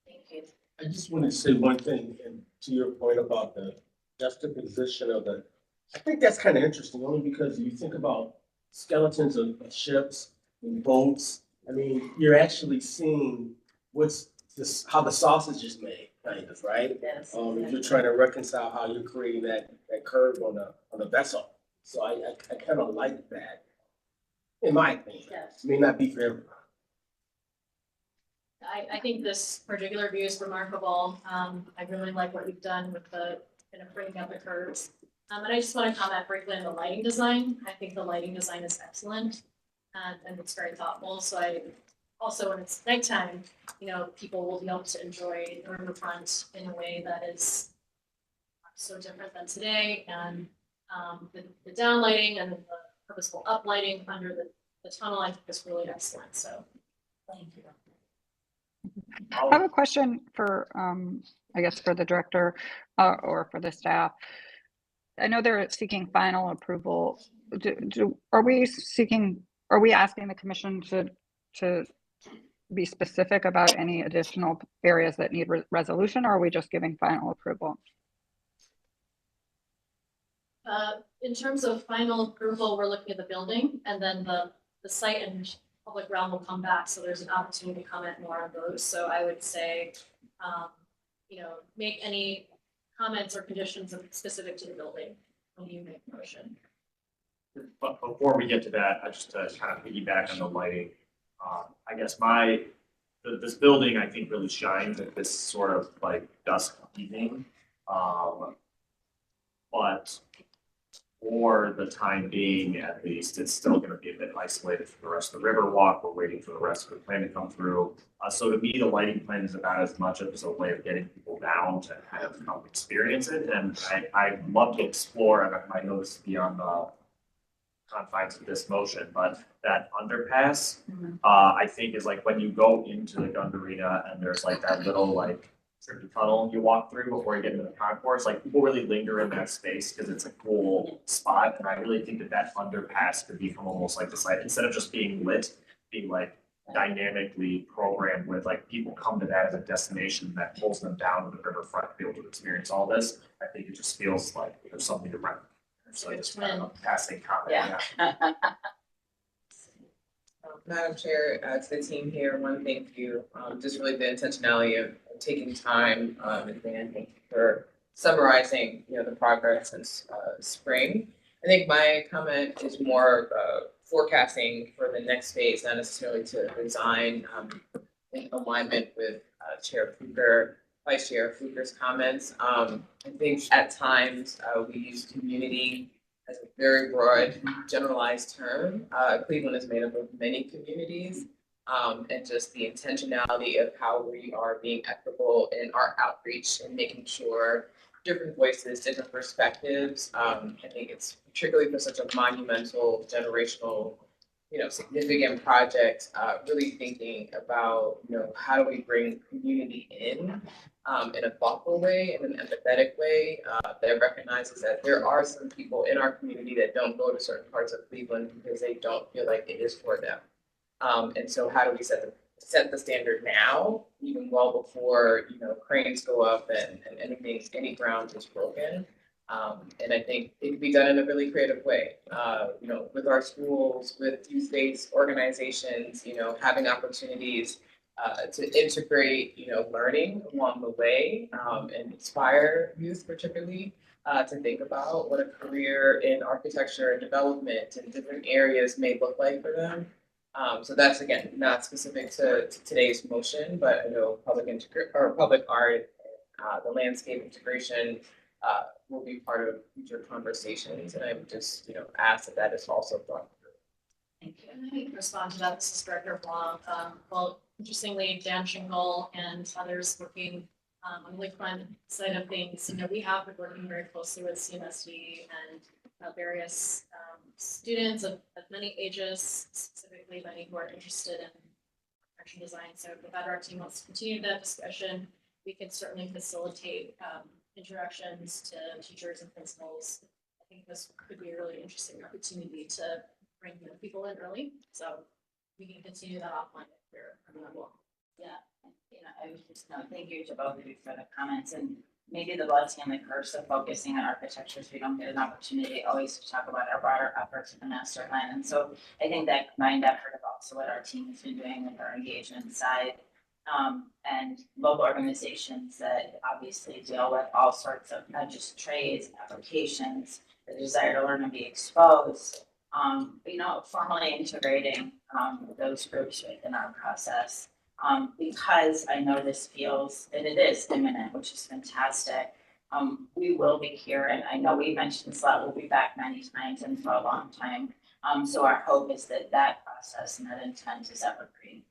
Speaker 15: Thank you.
Speaker 12: I just want to say one thing, and to your point about the juxtaposition of the, I think that's kind of interesting, only because you think about skeletons of ships and boats. I mean, you're actually seeing how the sausage is made, kind of, right?
Speaker 15: Yes.
Speaker 12: You're trying to reconcile how you're creating that curve on a vessel. So I kind of like that. in my opinion.
Speaker 2: Yes.
Speaker 12: May not be for everyone.
Speaker 2: I think this particular view is remarkable. I really like what you've done with the kind of bringing up the curves. And I just want to comment briefly on the lighting design. I think the lighting design is excellent and it's very thoughtful. So I also, when it's nighttime, you know, people will be able to enjoy the riverfront in a way that is so different than today. And the down lighting and the purposeful up lighting under the tunnel, I think is really excellent. So thank you.
Speaker 1: I have a question for, I guess, for the director or for the staff. I know they're seeking final approval. Are we asking the commission to be specific about any additional areas that need resolution, or are we just giving final approval?
Speaker 2: In terms of final approval, we're looking at the building, and then the site and public realm will come back, so there's an opportunity to comment more on those. So I would say, you know, make any comments or conditions specific to the building when you make a motion.
Speaker 4: But before we get to that, I just kind of piggyback on the lighting. I guess this building, I think, really shines at this sort of like dusk evening. But for the time being, at least, it's still going to be a bit isolated from the rest of the Riverwalk. We're waiting for the rest of the plan to come through. So to me, the lighting plan is about as much as a way of getting people down to kind of come experience it. And I'd love to explore, and I know this is beyond the confines of this motion, but that underpass, I think is like when you go into the Gund Arena and there's like that little like tricky tunnel you walk through before you get into the concourse, like people really linger in that space because it's a cool spot. And I really think that underpass could become almost like this, like instead of just being lit, being like dynamically programmed with like people come to that as a destination that pulls them down to the riverfront to be able to experience all this. I think it just feels like there's something to run. So just kind of a passing comment.
Speaker 14: Yeah. Madam Chair, to the team here, I want to thank you. Just really the intentionality of taking time, and thank you for summarizing, you know, the progress since spring. I think my comment is more forecasting for the next phase, not necessarily to design in alignment with Chair Fluker, Vice Chair Fluker's comments. I think at times we use community as a very broad, generalized term. Cleveland is made up of many communities, and just the intentionality of how we are being equitable in our outreach and making sure different voices, different perspectives. I think it's particularly for such a monumental, generational, you know, significant project, really thinking about, you know, how do we bring community in a thoughtful way, in an empathetic way, that recognizes that there are some people in our community that don't go to certain parts of Cleveland because they don't feel like it is for them. And so how do we set the standard now, even well before, you know, cranes go up and any ground is broken. And I think it can be done in a really creative way, you know, with our schools, with youth-based organizations, you know, having opportunities to integrate, you know, learning along the way, and inspire youth particularly to think about what a career in architecture and development in different areas may look like for them. So that's, again, not specific to today's motion, but I know public art, the landscape integration will be part of future conversations, and I would just, you know, ask that is also brought through.
Speaker 2: Thank you. And I can respond to that. This is Director Blanc. Well, interestingly, Dan Shingle and others working on the Lakefront side of things, you know, we have been working very closely with CMSD and various students of many ages, specifically many who are interested in architecture design. So if the Better Art team wants to continue that discussion, we can certainly facilitate interactions to teachers and principals. I think this could be a really interesting opportunity to bring young people in early. So we can continue that offline if you're amenable.
Speaker 15: Yeah, you know, I was just, thank you to both of you for the comments, and maybe the blessing and the curse of focusing on architecture, so we don't get an opportunity always to talk about our broader efforts in the master plan. And so I think that combined effort of also what our team has been doing with our engagement side, and local organizations that obviously deal with all sorts of, not just trades, applications, the desire to learn and be exposed, formally integrating, those groups within our process. Because I know this feels, and it is imminent, which is fantastic. We will be here, and I know we mentioned this a lot, we'll be back many times and for a long time. So our hope is that that process and that intent is evergreen.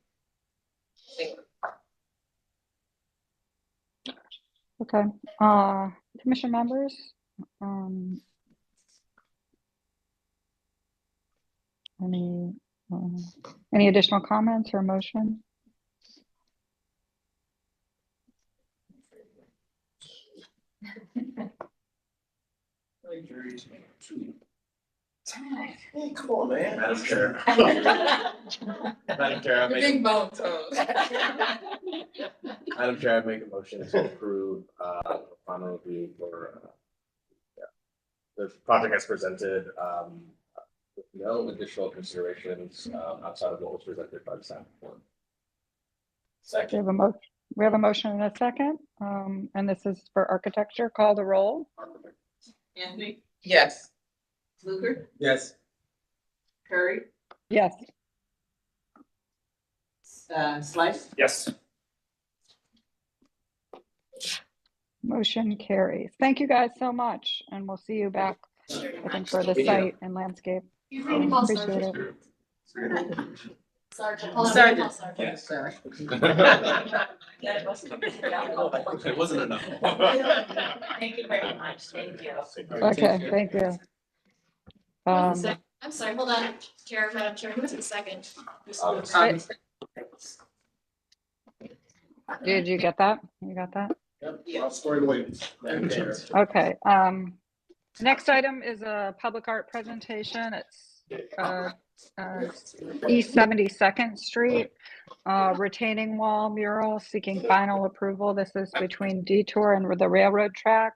Speaker 1: Okay, commission members, any additional comments or motion?
Speaker 13: Hey, come on, man. Madam Chair. Madam Chair, I
Speaker 14: Big
Speaker 13: make,
Speaker 14: bone toes.
Speaker 13: Madam Chair, I make a motion to approve, final review for, the project as presented, with no additional considerations, outside of what was presented by the staff report. Second.
Speaker 1: We have a motion and a second, and this is for architecture. Call the roll.
Speaker 14: Anthony? Yes. Luker?
Speaker 12: Yes.
Speaker 14: Curry?
Speaker 1: Yes.
Speaker 14: Slice?
Speaker 4: Yes.
Speaker 1: Motion carries. Thank you guys so much, and we'll see you back, I think, for the site and landscape.
Speaker 2: You can call
Speaker 1: Appreciate it.
Speaker 2: Sergeant.
Speaker 14: Sergeant.
Speaker 2: Sergeant.
Speaker 14: Sorry.
Speaker 15: It wasn't
Speaker 13: It wasn't enough.
Speaker 15: Thank you very much. Thank you.
Speaker 1: Okay, thank you.
Speaker 2: I'm sorry, hold on, Chair, Madam Chair, who's the second?
Speaker 1: Did you get that? You got that?
Speaker 12: Yep, all squared away. Madam Chair.
Speaker 1: Okay, next item is a public art presentation. It's East 72nd Street, retaining wall mural seeking final approval. This is between Detour and the railroad track.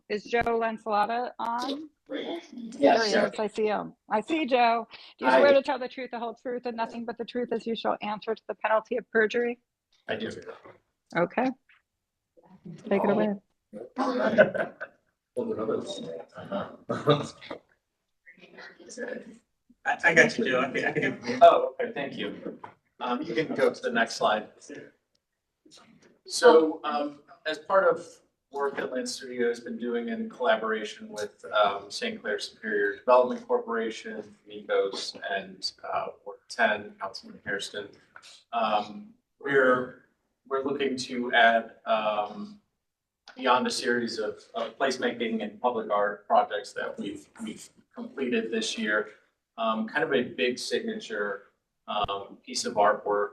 Speaker 1: Is Joe Lancelota on? There he is. I see him. I see Joe. Do you swear to tell the truth, the whole truth, and nothing but the truth as you shall answer to the penalty of perjury?
Speaker 13: I do.
Speaker 1: Okay. Take it away.
Speaker 17: I got you, Joe. I can. Oh, okay, thank you. You can go to the next slide. So, as part of work that Land Studio has been doing in collaboration with St. Clair Superior Development Corporation, Nikos, and Ward 10, Councilman Hairston, we're looking to add, beyond a series of placemaking and public art projects that we've completed this year, kind of a big signature piece of artwork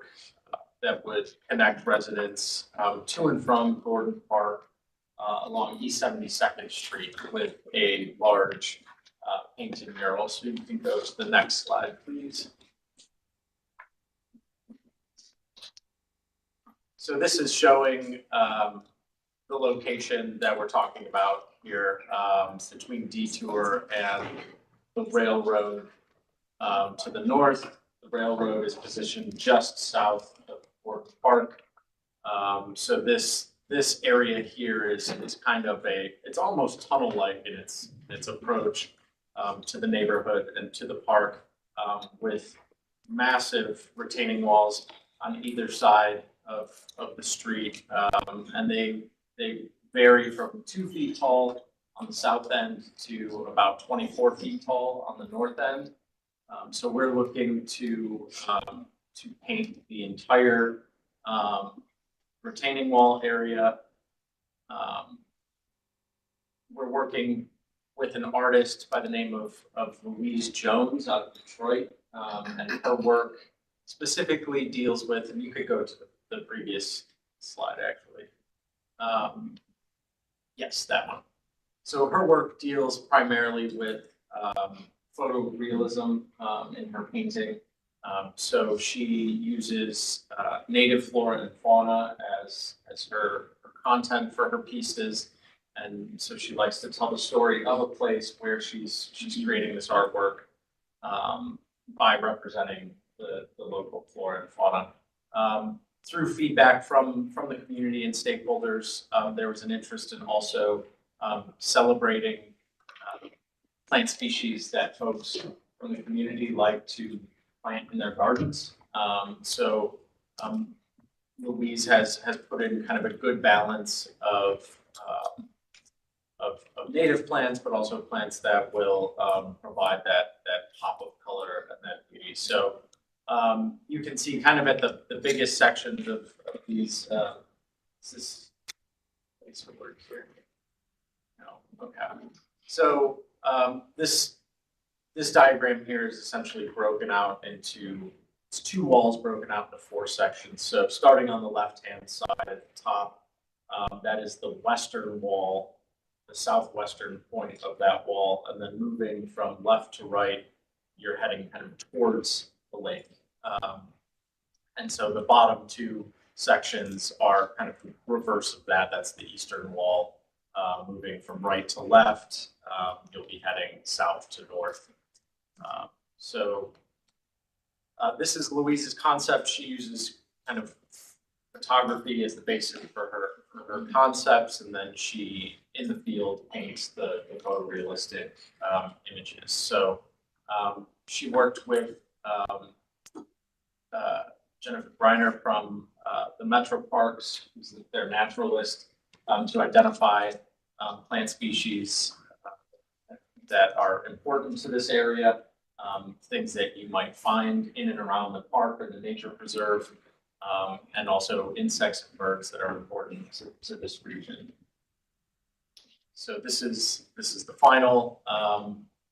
Speaker 17: that would connect residents to and from Gordon Park along East 72nd Street with a large painted mural. So you can go to the next slide, please. So this is showing the location that we're talking about here, between Detour and the railroad to the north. The railroad is positioned just south of Gordon Park. So this area here is kind of it's almost tunnel-like in its approach to the neighborhood and to the park, with massive retaining walls on either side of the street, and they vary from 2 feet tall on the south end to about 24 feet tall on the north end. So we're looking to paint the entire retaining wall area. We're working with an artist by the name of Louise Jones out of Detroit, and her work specifically deals with, and you could go to the previous slide actually. Yes, that one. So her work deals primarily with photorealism in her painting. So she uses native flora and fauna as her content for her pieces. And so she likes to tell the story of a place where she's creating this artwork by representing the local flora and fauna. Through feedback from the community and stakeholders, there was an interest in also celebrating plant species that folks from the community like to plant in their gardens. Louise has put in kind of a good balance of native plants, but also plants that will provide that pop of color and that beauty. So you can see kind of at the biggest sections of these. Is this place for words here? No. Okay. So this diagram here is essentially broken out into, it's two walls broken out into four sections. So starting on the left-hand side at the top, that is the western wall, the southwestern point of that wall, and then moving from left to right, you're heading kind of towards the lake. And so the bottom two sections are kind of reverse of that. That's the eastern wall. Moving from right to left, you'll be heading south to north. This is Louise's concept. She uses kind of photography as the basis for her concepts, and then she, in the field, paints the photorealistic images. So she worked with Jennifer Briner from the Metro Parks, who's their naturalist, to identify plant species that are important to this area, things that you might find in and around the park or the nature preserve, and also insects and birds that are important to this region. So this is the final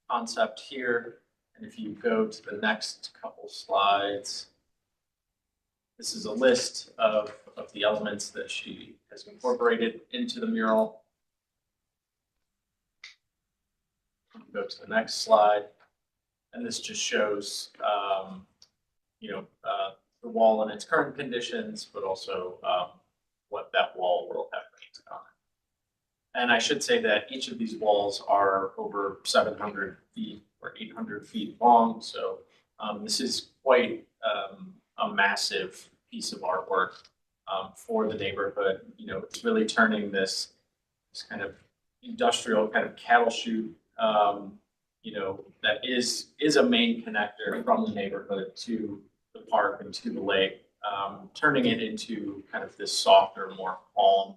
Speaker 17: concept here. And if you go to the next couple slides, this is a list of the elements that she has incorporated into the mural. Go to the next slide. And this just shows, the wall in its current conditions, but also what that wall will have painted on it. And I should say that each of these walls are over 700 feet or 800 feet long. So this is quite a massive piece of artwork for the neighborhood. It's really turning this kind of industrial kind of cattle chute, that is a main connector from the neighborhood to the park and to the lake, turning it into kind of this softer, more calm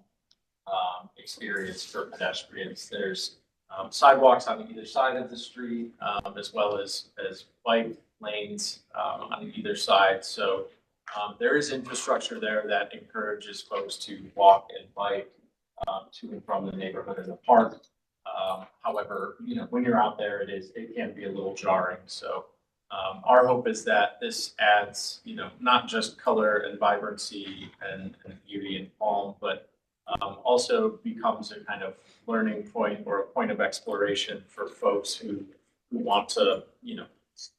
Speaker 17: experience for pedestrians. There's sidewalks on either side of the street, as well as bike lanes on either side. So there is infrastructure there that encourages folks to walk and bike to and from the neighborhood and the park. However, when you're out there, it can be a little jarring. So our hope is that this adds, not just color and vibrancy and beauty and calm, but also becomes a kind of learning point or a point of exploration for folks who want to,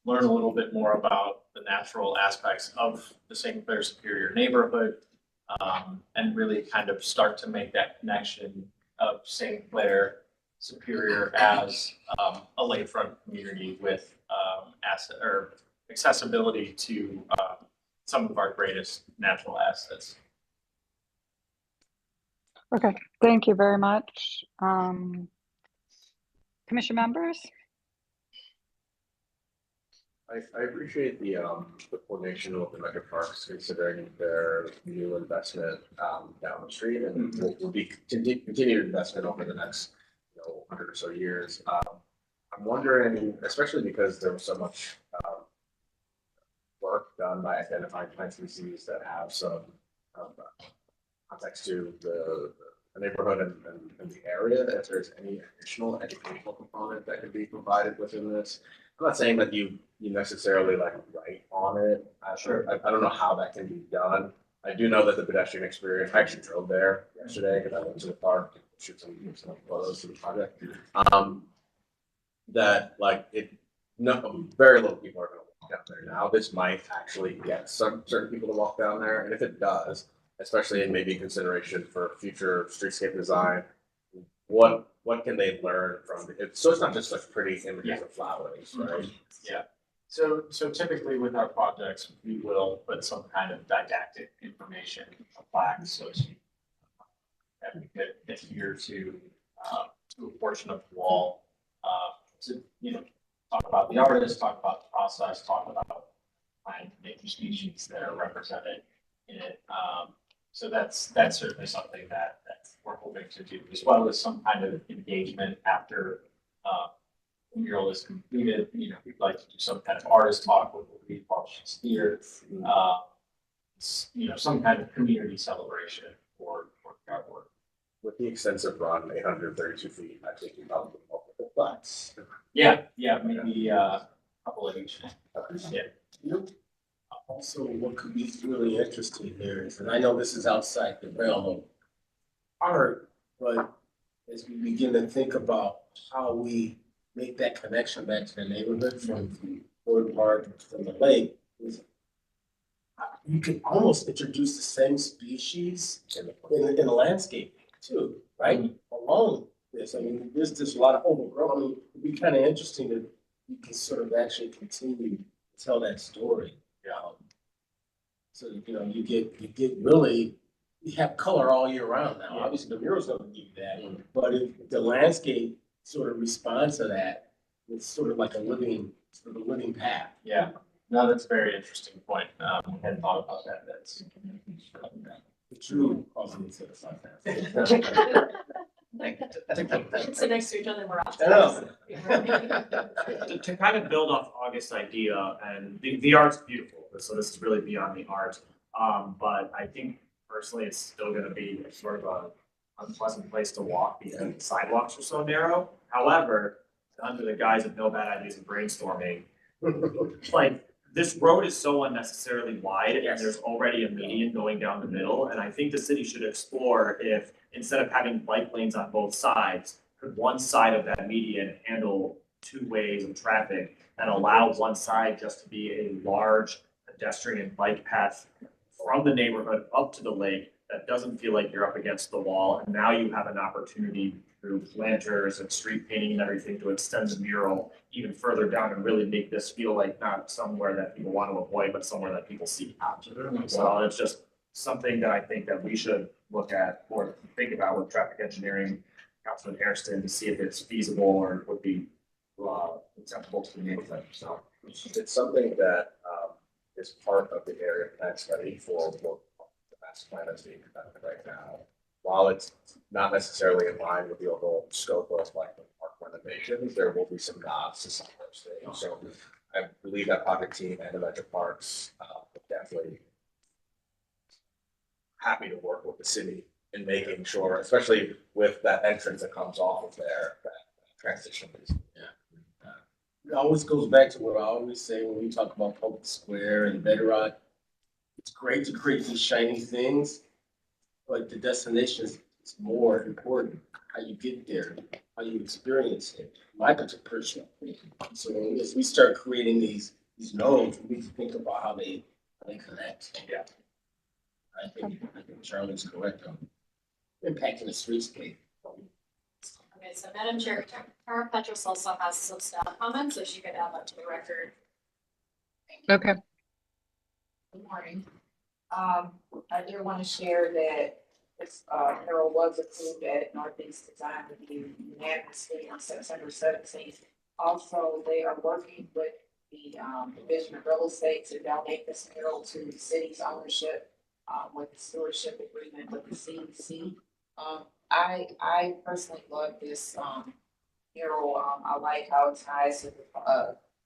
Speaker 17: learn a little bit more about the natural aspects of the St. Clair Superior neighborhood, and really kind of start to make that connection of St. Clair Superior as a lakefront community with accessibility to some of our greatest natural assets.
Speaker 1: Okay, thank you very much. Commission members?
Speaker 13: I appreciate the coordination with the Metro Parks, considering their new investment down the street, and will be continued investment over the next 100 or so years. I'm wondering, especially because there was so much work done by identifying plant species that have some context to the neighborhood and the area, if there's any additional educational component that could be provided within this. I'm not saying that you necessarily write on it.
Speaker 17: Sure.
Speaker 13: I don't know how that can be done. I do know that the pedestrian experience, I actually drove there yesterday because I went to the park to shoot some photos of the project. Very little people are going to walk down there now. This might actually get certain people to walk down there, and if it does, especially in maybe consideration for future streetscape design, what can they learn from it? So it's not just pretty images of flowers, right?
Speaker 17: Yeah. So typically with our projects, we will put some kind of didactic information, a plaque, so that we could adhere to a portion of the wall to, talk about the artist, talk about the process, talk about finding native species that are represented in it. So that's certainly something that we're hoping to do, as well as some kind of engagement after the mural is completed. We'd like to do some kind of artist talk with the Reed Publishing here. Some kind of community celebration for the artwork.
Speaker 13: With the extensive run, 832 feet, I think you probably multiple flats.
Speaker 17: Yeah, maybe a couple of each. Yeah.
Speaker 12: Also, what could be really interesting here is, and I know this is outside the realm of art, but as we begin to think about how we make that connection back to the neighborhood from Ford Park to the lake, you can almost introduce the same species in the landscape too, right? Along this, I mean, there's just a lot of overgrowth. I mean, it'd be kind of interesting that you can sort of actually continue to tell that story. So, you get really, you have color all year round now. Obviously, the mural's gonna give you that, but if the landscape sort of responds to that, it's sort of like a living path.
Speaker 17: Yeah, no, that's a very interesting point. I hadn't thought about that. That's.
Speaker 12: The true positive side.
Speaker 2: So next to each other, we're off.
Speaker 4: To kind of build off August's idea, and the art's beautiful, so this is really beyond the art. But I think personally, it's still gonna be sort of a unpleasant place to walk because the sidewalks are so narrow. However, under the guise of no bad ideas and brainstorming, like, this road is so unnecessarily wide and there's already a median going down the middle. And I think the city should explore if, instead of having bike lanes on both sides, could one side of that median handle 2 ways of traffic and allow one side just to be a large pedestrian bike path from the neighborhood up to the lake that doesn't feel like you're up against the wall. And now you have an opportunity through planters and street painting and everything to extend the mural even further down and really make this feel like not somewhere that people want to avoid, but somewhere that people seek out. So it's just something that I think that we should look at or think about with traffic engineering, Councilman Hairston, to see if it's feasible or would be acceptable to the neighborhood. So
Speaker 13: It's something that is part of the area plan study for the master plan that's being conducted right now. While it's not necessarily in line with the overall scope of like the park renovations, there will be some nods to some of those things. So I believe that project team and Electric Parks definitely happy to work with the city in making sure, especially with that entrance that comes off of there, that transition is.
Speaker 12: It always goes back to what I always say when we talk about Public Square and Bedrock. It's great to create these shiny things, but the destination is more important. How you get there, how you experience it. My personal opinion. So as we start creating these nodes, we need to think about how they connect.
Speaker 17: Yeah.
Speaker 12: I think Charlie's correct on impacting the streetscape.
Speaker 2: Okay, so Madam Chair, Tara Petros also has some staff comments, so she could add that to the record.
Speaker 1: Okay.
Speaker 18: Good morning. I do want to share that this mural was approved at Northeast Design Review unanimously on September 17th. Also, they are working with the Division of Real Estate to donate this mural to the city's ownership with the stewardship agreement with the CDC. I personally love this mural. I like how it ties to the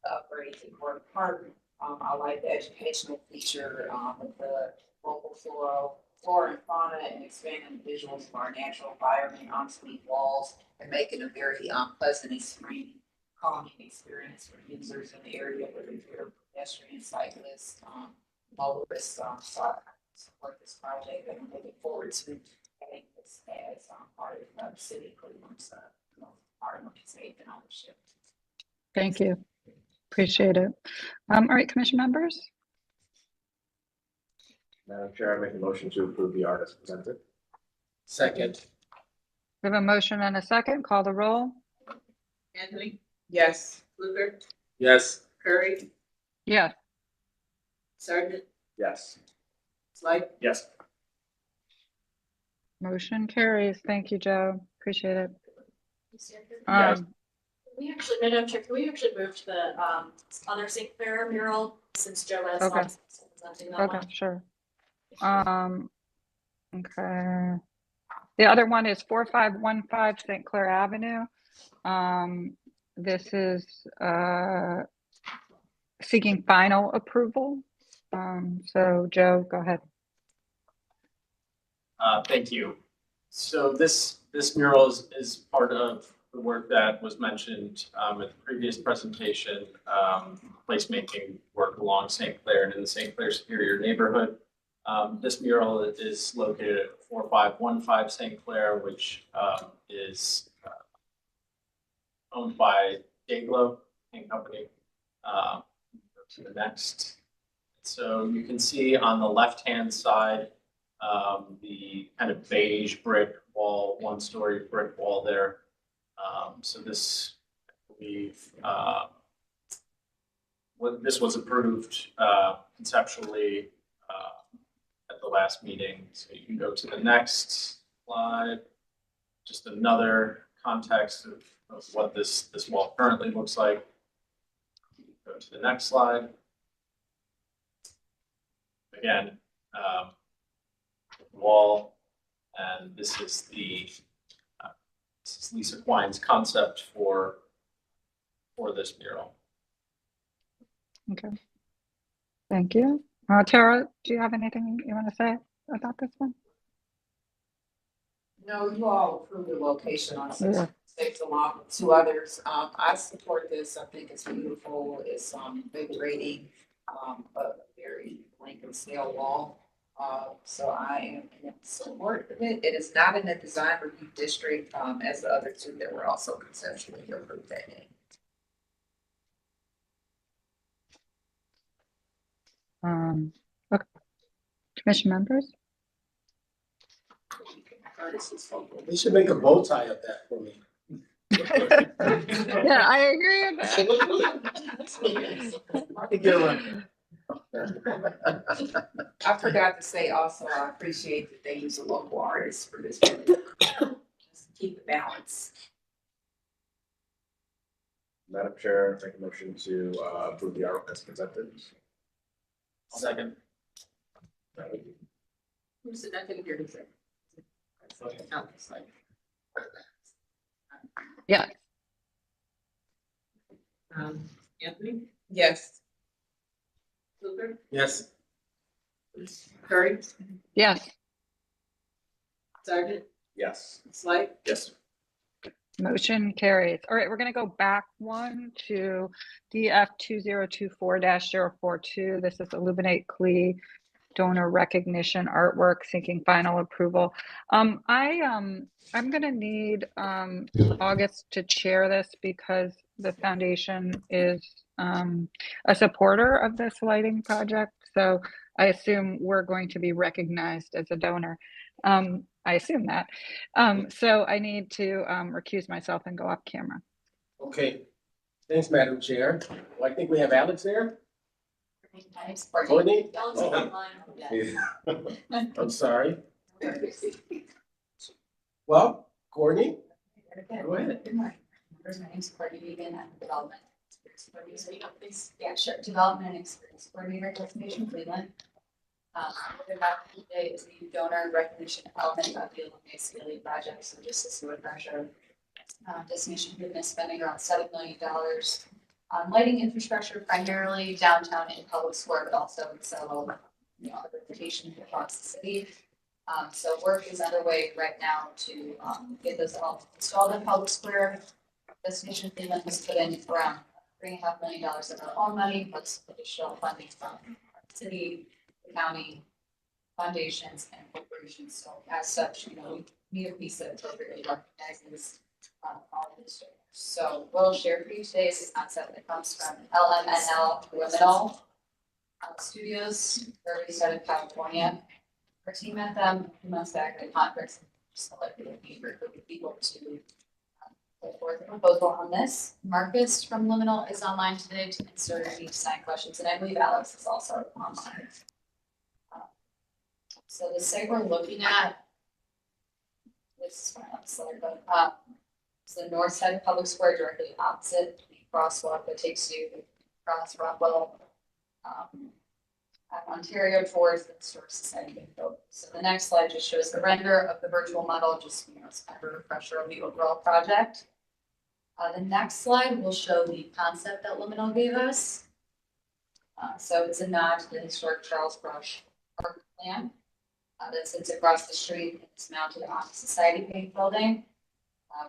Speaker 18: upgrades in Ford Park. I like the educational feature with the local flora and fauna and expanding the visuals of our natural environment onto the walls and making a very pleasant and serene, calming experience for users in the area, whether you're pedestrian, cyclists, motorists. So I support this project and I'm looking forward to having this as part of the city of Cleveland's part of state and ownership.
Speaker 1: Thank you. Appreciate it. All right, commission members.
Speaker 13: Madam Chair, I make a motion to approve the art as presented.
Speaker 12: Second.
Speaker 1: We have a motion and a second. Call the roll.
Speaker 14: Anthony? Yes. Fluker?
Speaker 12: Yes.
Speaker 14: Curry?
Speaker 1: Yes.
Speaker 14: Sargent?
Speaker 13: Yes.
Speaker 14: Slide?
Speaker 4: yes.
Speaker 1: Motion carries. Thank you, Joe. Appreciate it.
Speaker 17: Yes.
Speaker 2: We actually, Madam Chair, can we actually move to the other St. Clair mural since Joe has
Speaker 1: Okay.
Speaker 2: presenting that
Speaker 1: Okay,
Speaker 2: one?
Speaker 1: sure. Okay. The other one is 4515 St. Clair Avenue. This is seeking final approval. So Joe, go ahead.
Speaker 17: Thank you. So this mural is part of the work that was mentioned at the previous presentation, placemaking work along St. Clair and in the St. Clair Superior neighborhood. This mural is located at 4515 St. Clair, which is owned by Dayglow and Company. Go to the next. So you can see on the left-hand side, the kind of beige brick wall, one-story brick wall there. So this, I believe, this was approved conceptually at the last meeting. So you can go to the next slide. Just another context of what this wall currently looks like. Go to the next slide. Again, wall, and this is Lisa Quine's concept for this mural.
Speaker 1: Okay. Thank you. Tara, do you have anything you want to say about this one?
Speaker 18: No, you all approved the location on
Speaker 1: Yeah.
Speaker 18: 6 along with 2 others. I support this. I think it's beautiful. It's big rating, a very Lincoln scale wall. So I am in support of it. It is not in the design review district as the other 2 that were also conceptually approved that day.
Speaker 1: Okay. Commission members?
Speaker 12: They should make a bow tie of that for me.
Speaker 1: Yeah, I agree with that.
Speaker 18: I forgot to say also, I appreciate that they use a local artist for this. Just keep the balance.
Speaker 13: Madam Chair, make a motion to approve the art as presented.
Speaker 17: Second.
Speaker 18: Who's the second here to say?
Speaker 1: Yeah.
Speaker 18: Anthony? Yes. Luker?
Speaker 12: Yes.
Speaker 18: Curry?
Speaker 1: Yes.
Speaker 18: Sergeant?
Speaker 13: Yes.
Speaker 18: Slide?
Speaker 13: Yes.
Speaker 1: Motion carries. All right, we're going to go back one to DF 2024-042. This is Illuminate Clee donor recognition artwork seeking final approval. I'm going to need August to chair this because the foundation is a supporter of this lighting project. So I assume we're going to be recognized as a donor. I assume that. So I need to recuse myself and go off camera.
Speaker 12: Okay. Thanks, Madam Chair. Well, I think we have Alex there. Courtney? Oh. I'm sorry. Well, Courtney? Go ahead.
Speaker 19: Good morning. My name's Courtney Vegan. I'm a development experience coordinator. Please, yeah, sure. Development and experience coordinator, Destination Cleveland. What about today is the donor recognition element of the Illuminate Clee project. So just as a refresher, Destination Cleveland is spending around $7 million on lighting infrastructure, primarily downtown and public square, but also in several, other locations across the city. So work is underway right now to get this all installed in public square. Destination Cleveland has put in around $3.5 million of our own money, plus additional funding from the city, the county, foundations, and corporations. So as such, we need a piece that appropriately recognizes all of this. So we'll share for you today is a concept that comes from LMNL Liminal Studios, where we started in California. Our team met them a few months back at a conference, just selected a group of people to put forth a proposal on this. Marcus from Liminal is online today to answer any design questions, and I believe Alex is also online. So the site we're looking at, this is my slide, but It's the north side of Public Square, directly opposite the crosswalk that takes you across Rockwell, Ontario towards the Historic Society Bank building. So the next slide just shows the render of the virtual model, just, it's kind of a refresher of the overall project. The next slide will show the concept that Liminal gave us. So it's a nod to the historic Charles Brush Park plan that sits across the street and it's mounted on the Society Bank building.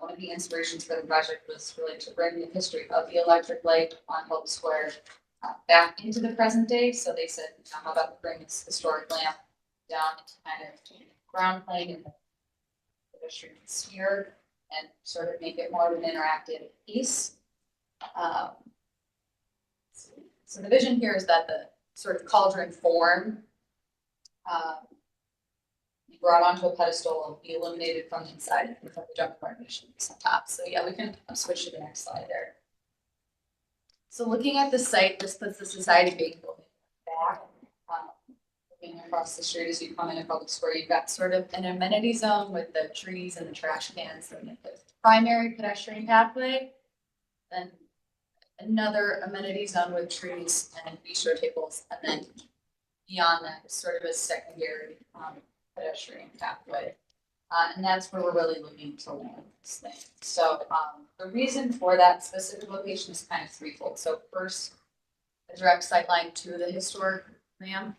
Speaker 19: One of the inspirations for the project was really to bring the history of the electric light on Public Square back into the present day. So they said, how about bring this historic lamp down into kind of ground plane in the pedestrian sphere and sort of make it more of an interactive piece. So the vision here is that the sort of cauldron form be brought onto a pedestal and be illuminated from the inside with the jump partition on top. So yeah, we can switch to the next slide there. So looking at the site, this puts the Society Bank building back. Looking across the street as you come into Public Square, you've got sort of an amenity zone with the trees and the trash cans and the primary pedestrian pathway. Then another amenity zone with trees and bistro tables, and then beyond that is sort of a secondary pedestrian pathway. And that's where we're really looking to land this thing. So the reason for that specific location is kind of threefold. So first, a direct sight line to the historic ramp.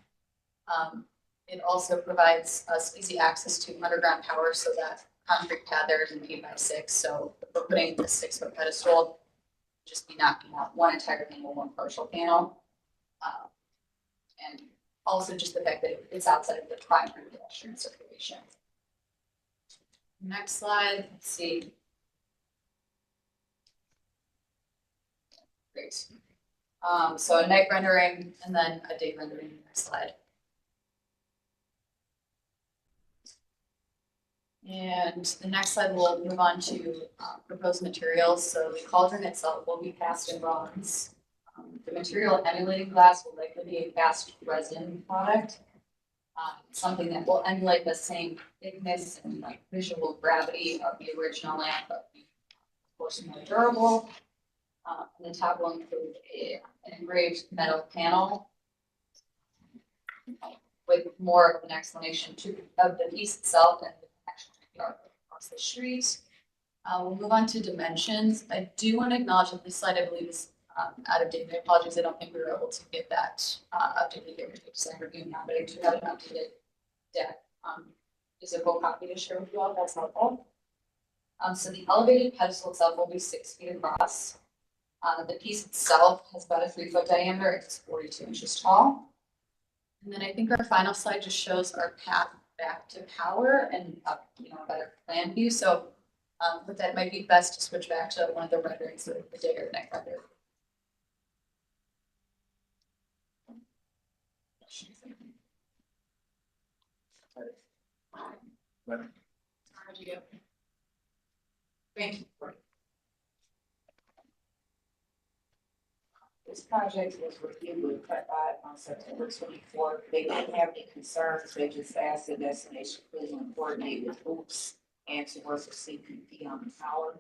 Speaker 19: It also provides us easy access to underground power, so that concrete pad there is an 8x6. So if we're putting the 6-foot pedestal, just be knocking out one entire panel, one partial panel. And also just the fact that it's outside of the primary pedestrian circulation. Next slide, let's see. Great. So a night rendering and then a day rendering. Next slide. And the next slide we'll move on to proposed materials. So the cauldron itself will be cast in bronze. The material emulating glass will likely be a cast resin product. Something that will emulate the same thickness and like visual gravity of the original lamp, but be of course more durable. And the top will include an engraved metal panel with more of an explanation of the piece itself and the connection to the art across the street. We'll move on to dimensions. I do want to acknowledge that this slide, I believe, is out of date. I apologize, I don't think we were able to get that updated design review now, but I do have an updated deck. Physical copy to share with you all, if that's helpful. So the elevated pedestal itself will be 6 feet across. The piece itself has about a 3-foot diameter. It's 42 inches tall. And then I think our final slide just shows our path back to power and a better plan view. So but that might be best to switch back to one of the renderings of the day or night render. How'd you go? Thank you.
Speaker 18: This project was reviewed with PrepBot on September 24th. They didn't have any concerns. They just asked the destination Cleveland coordinate with OOPS and to work with CPP on the power.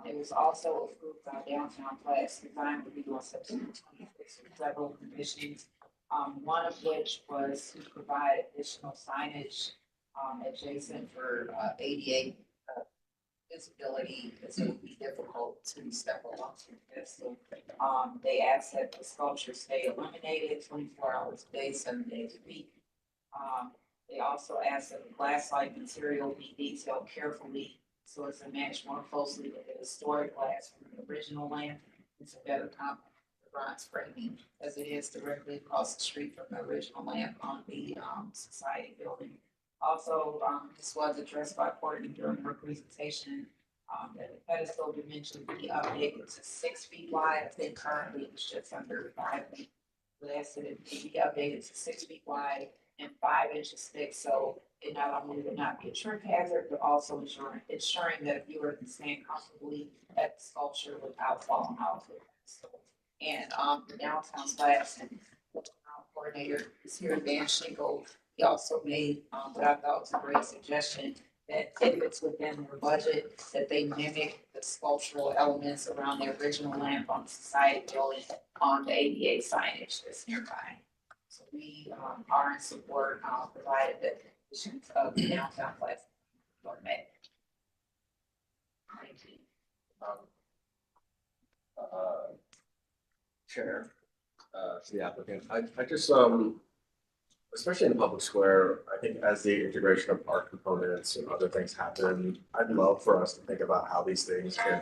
Speaker 18: It was also approved by Downtown Flats Design Review on September 26th with several conditions. One of which was to provide additional signage adjacent for ADA visibility, because it would be difficult to step along through this. So they asked that the sculpture stay illuminated 24 hours a day, 7 days a week. They also asked that the glass-like material be detailed carefully so as to match more closely with the historic glass from the original lamp and to better complement the bronze framing as it is directly across the street from the original lamp on the Society building. Also, this was addressed by Courtney during her presentation, that the pedestal dimension be updated to 6 feet wide. I think currently it's just under 5 feet. So they said it be updated to 6 feet wide and 5 inches thick. So it not only would not be a trip hazard, but also ensuring that a viewer can stand comfortably at the sculpture without falling out of the pedestal. And the Downtown Flats coordinator is here, Dan Schinkel. He also made what I thought was a great suggestion that if it's within their budget, that they mimic the
Speaker 14: sculptural elements around the original Lamp on Society building on the ADA signage that's nearby. So we are in support, provided that the conditions of the downtown place are met. Thank you.
Speaker 13: Chair, to the applicant, I just, especially in the public square, I think as the integration of art components and other things happen, I'd love for us to think about how these things can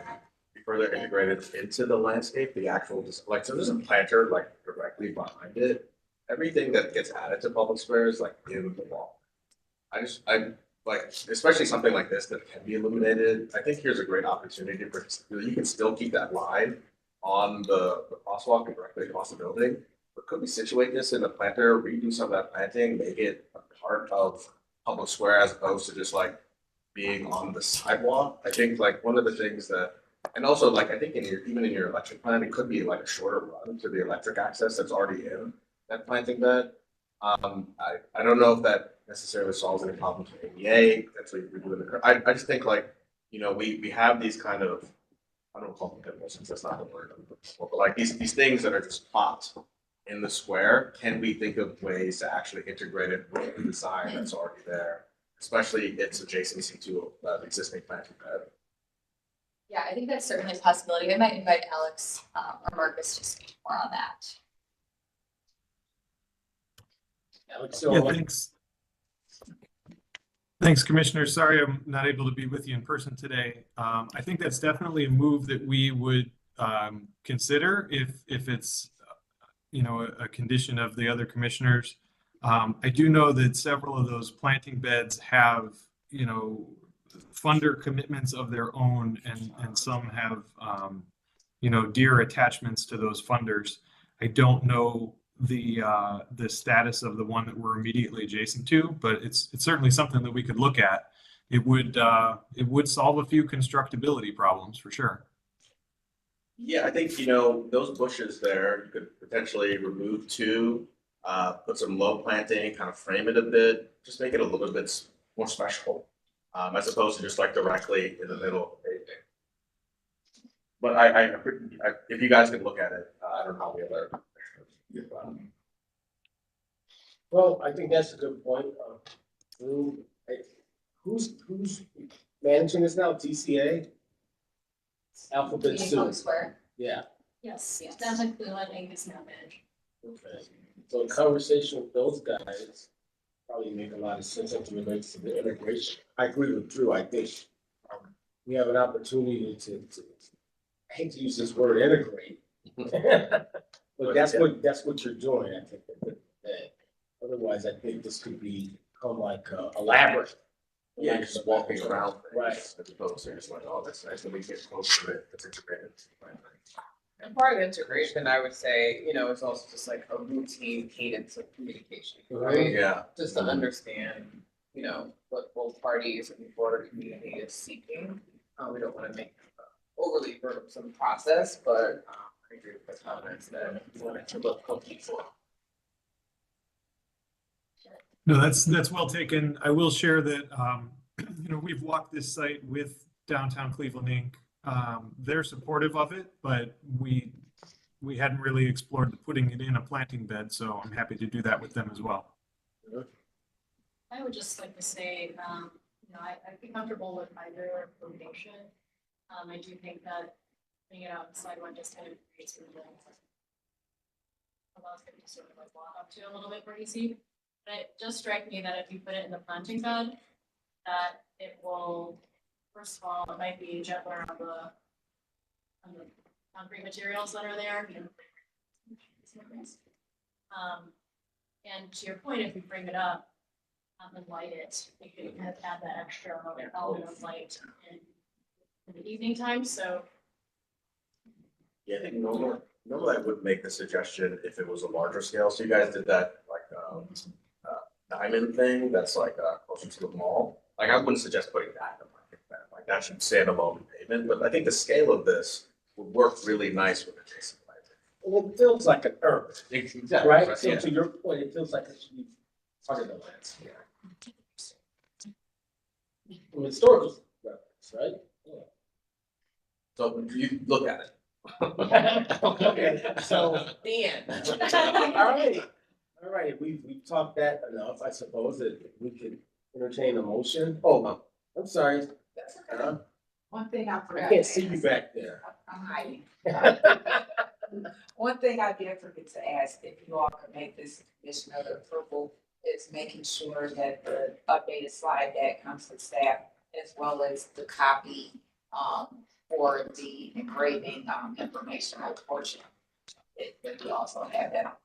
Speaker 13: be further integrated into the landscape, the actual, just like, so there's a planter like directly behind it. Everything that gets added to public squares, like in the wall. I like, especially something like this that can be illuminated, I think here's a great opportunity for, you can still keep that line on the crosswalk and directly across the building. But could we situate this in a planter, redo some of that planting, make it a part of public square as opposed to just like being on the sidewalk? I think like one of the things that, and also like, I think in your, even in your electric plan, it could be like a shorter run to the electric access that's already in that planting bed. I don't know if that necessarily solves any problems with ADA, that's what you're doing. I just think like, you know, we have these kind of, I don't call them pitfalls, since that's not the word, but like these things that are just plots in the square. Can we think of ways to actually integrate it with the design that's already there, especially its adjacency to the existing planting bed?
Speaker 19: Yeah, I think that's certainly a possibility. I might invite Alex or Marcus to speak more on that.
Speaker 12: Alex,
Speaker 20: Yeah, thanks. Thanks, Commissioner. Sorry I'm not able to be with you in person today. I think that's definitely a move that we would consider if it's, you know, a condition of the other commissioners. I do know that several of those planting beds have, you know, funder commitments of their own, and some have, you know, dear attachments to those funders. I don't know the status of the one that we're immediately adjacent to, but it's certainly something that we could look at. It would solve a few constructability problems for sure.
Speaker 13: Yeah, I think, you know, those bushes there, you could potentially remove two, put some low planting, kind of frame it a bit, just make it a little bit more special, as opposed to just like directly in the middle. But I if you guys could look at it, I don't know how the other.
Speaker 12: Well, I think that's a good point. Who's managing this now? TCA? Alphabet
Speaker 19: Community
Speaker 12: Soup.
Speaker 19: Public Square.
Speaker 12: Yeah.
Speaker 2: Yes, Downtown Cleveland Inc. is now managed.
Speaker 12: Okay. So a conversation with those guys probably make a lot of sense as it relates to the integration. I agree with Drew. I think we have an opportunity to I hate to use this word integrate. But that's what you're doing, I think. Otherwise, I think this could become like elaborate.
Speaker 13: Yeah, you're just walking around things,
Speaker 12: Right.
Speaker 13: as opposed to just like, oh, that's nice, let me get close to it, it's integrated.
Speaker 14: And part of integration, I would say, you know, it's also just like a routine cadence of communication, right?
Speaker 13: Yeah.
Speaker 14: Just to understand, you know, what both parties and the broader community is seeking. We don't want to make overly burdensome process, but I agree with the comments that we want it to look cohesive.
Speaker 20: No, that's well taken. I will share that, you know, we've walked this site with Downtown Cleveland Inc. They're supportive of it, but we hadn't really explored putting it in a planting bed, so I'm happy to do that with them as well.
Speaker 2: I would just like to say, you know, I'd be comfortable with either location. I do think that putting it out on the sidewalk just kind of creates a little, allows people to sort of like walk up to it a little bit more easy. But it does strike me that if you put it in the planting bed, that it will, first of all, it might be gentler on the concrete materials that are there. You know, and to your point, if we bring it up and light it, we could kind of add that extra element of light in the evening time. So
Speaker 13: Yeah, I think normally I would make the suggestion if it was a larger scale, so you guys did that like, diamond thing, that's like, closer to the mall. Like, I wouldn't suggest putting that in like that should stand alone in pavement, but I think the scale of this would work really nice with adjacent lighting.
Speaker 12: Well, it feels like an urban,
Speaker 13: Exactly.
Speaker 12: right? So
Speaker 13: Yeah.
Speaker 12: to your point, it feels like it should be part of the landscape. From historical reference, right? Yeah. So you look at it. Okay, so.
Speaker 14: The end.
Speaker 12: All right, we've talked that enough, I suppose, that we could entertain a motion. Oh, I'm sorry.
Speaker 14: That's okay. One thing I
Speaker 12: I
Speaker 14: forgot.
Speaker 12: can't see you back there.
Speaker 14: I'm hiding. One thing I did forget to ask, if you all could make this condition of approval, is making sure that the updated slide deck comes to staff as well as the copy for the engraving informational portion. If we also have that.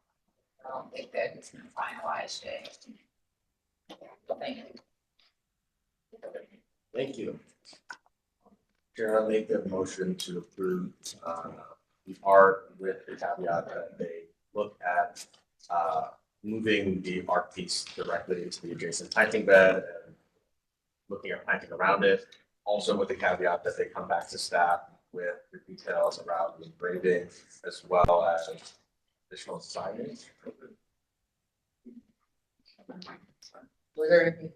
Speaker 14: I don't think that is finalized yet. Thank you.
Speaker 12: Thank you. Chair, I'll make the motion to approve, the art with the caveat that they look at, moving the art piece directly into the adjacent planting bed and looking at planting around it. Also with the caveat that they come back to staff with the details around the engraving as well as additional signage.
Speaker 14: Were there any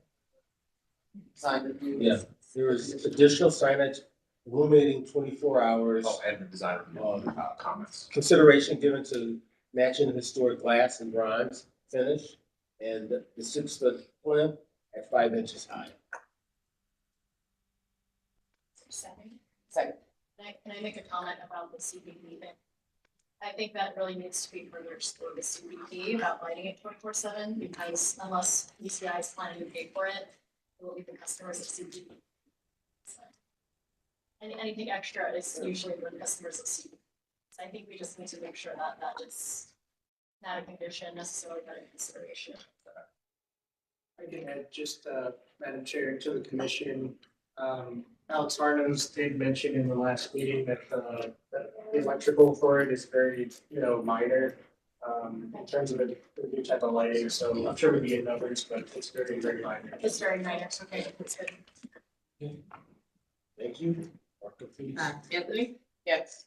Speaker 14: sign reviews?
Speaker 12: Yeah, there was additional signage illuminating 24 hours.
Speaker 4: Oh, and the design review, comments.
Speaker 12: Consideration given to matching the historic glass and bronze finish and the 6-foot plinth at 5 inches high.
Speaker 2: Second.
Speaker 14: Second.
Speaker 2: Can I make a comment about the CBD thing? I think that really needs to be further explored, the CBD about lighting it 24/7, because unless ECI is planning to pay for it, it will be the customers of CBD. So, anything extra is usually for the customers of CBD. So I think we just need to make sure that that is not a condition necessarily, but a consideration.
Speaker 10: I can add just, Madam Chair, to the commission, Alex Arnos did mention in the last meeting that the electrical for it is very, minor, in terms of the new type of lighting, so I'm sure we can get numbers, but it's very, very minor.
Speaker 2: It's very minor, okay, that's good.
Speaker 12: Thank you. Dr. Please.
Speaker 14: Anthony? Yes.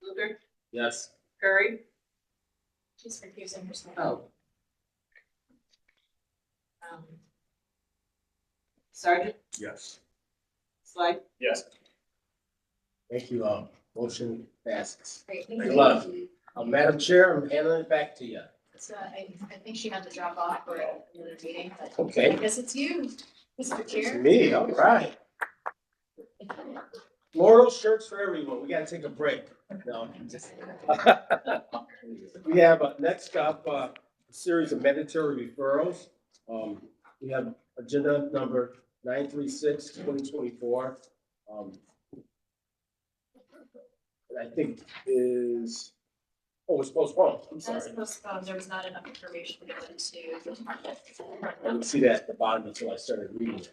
Speaker 14: Luker?
Speaker 12: Yes.
Speaker 14: Curry?
Speaker 2: She's confusing herself.
Speaker 14: Oh. Sergeant?
Speaker 12: Yes.
Speaker 14: Slide?
Speaker 4: Yes.
Speaker 12: Thank you all. Motion passes.
Speaker 2: Great, thank
Speaker 12: Good
Speaker 2: you.
Speaker 12: luck. Madam Chair, I'm handing it back to you.
Speaker 2: So I think she had to drop off for another meeting, but
Speaker 12: Okay.
Speaker 2: I guess it's you, Mr.
Speaker 12: It's
Speaker 2: Chair.
Speaker 12: me, all right. Floral shirts for everyone. We gotta take a break. No, just. We have, next up, a series of mandatory referrals. We have agenda number 936/2024. And I think it's postponed. I'm
Speaker 2: As
Speaker 12: sorry.
Speaker 2: postponed, there was not enough information given to the department.
Speaker 12: I didn't see that at the bottom until I started reading it.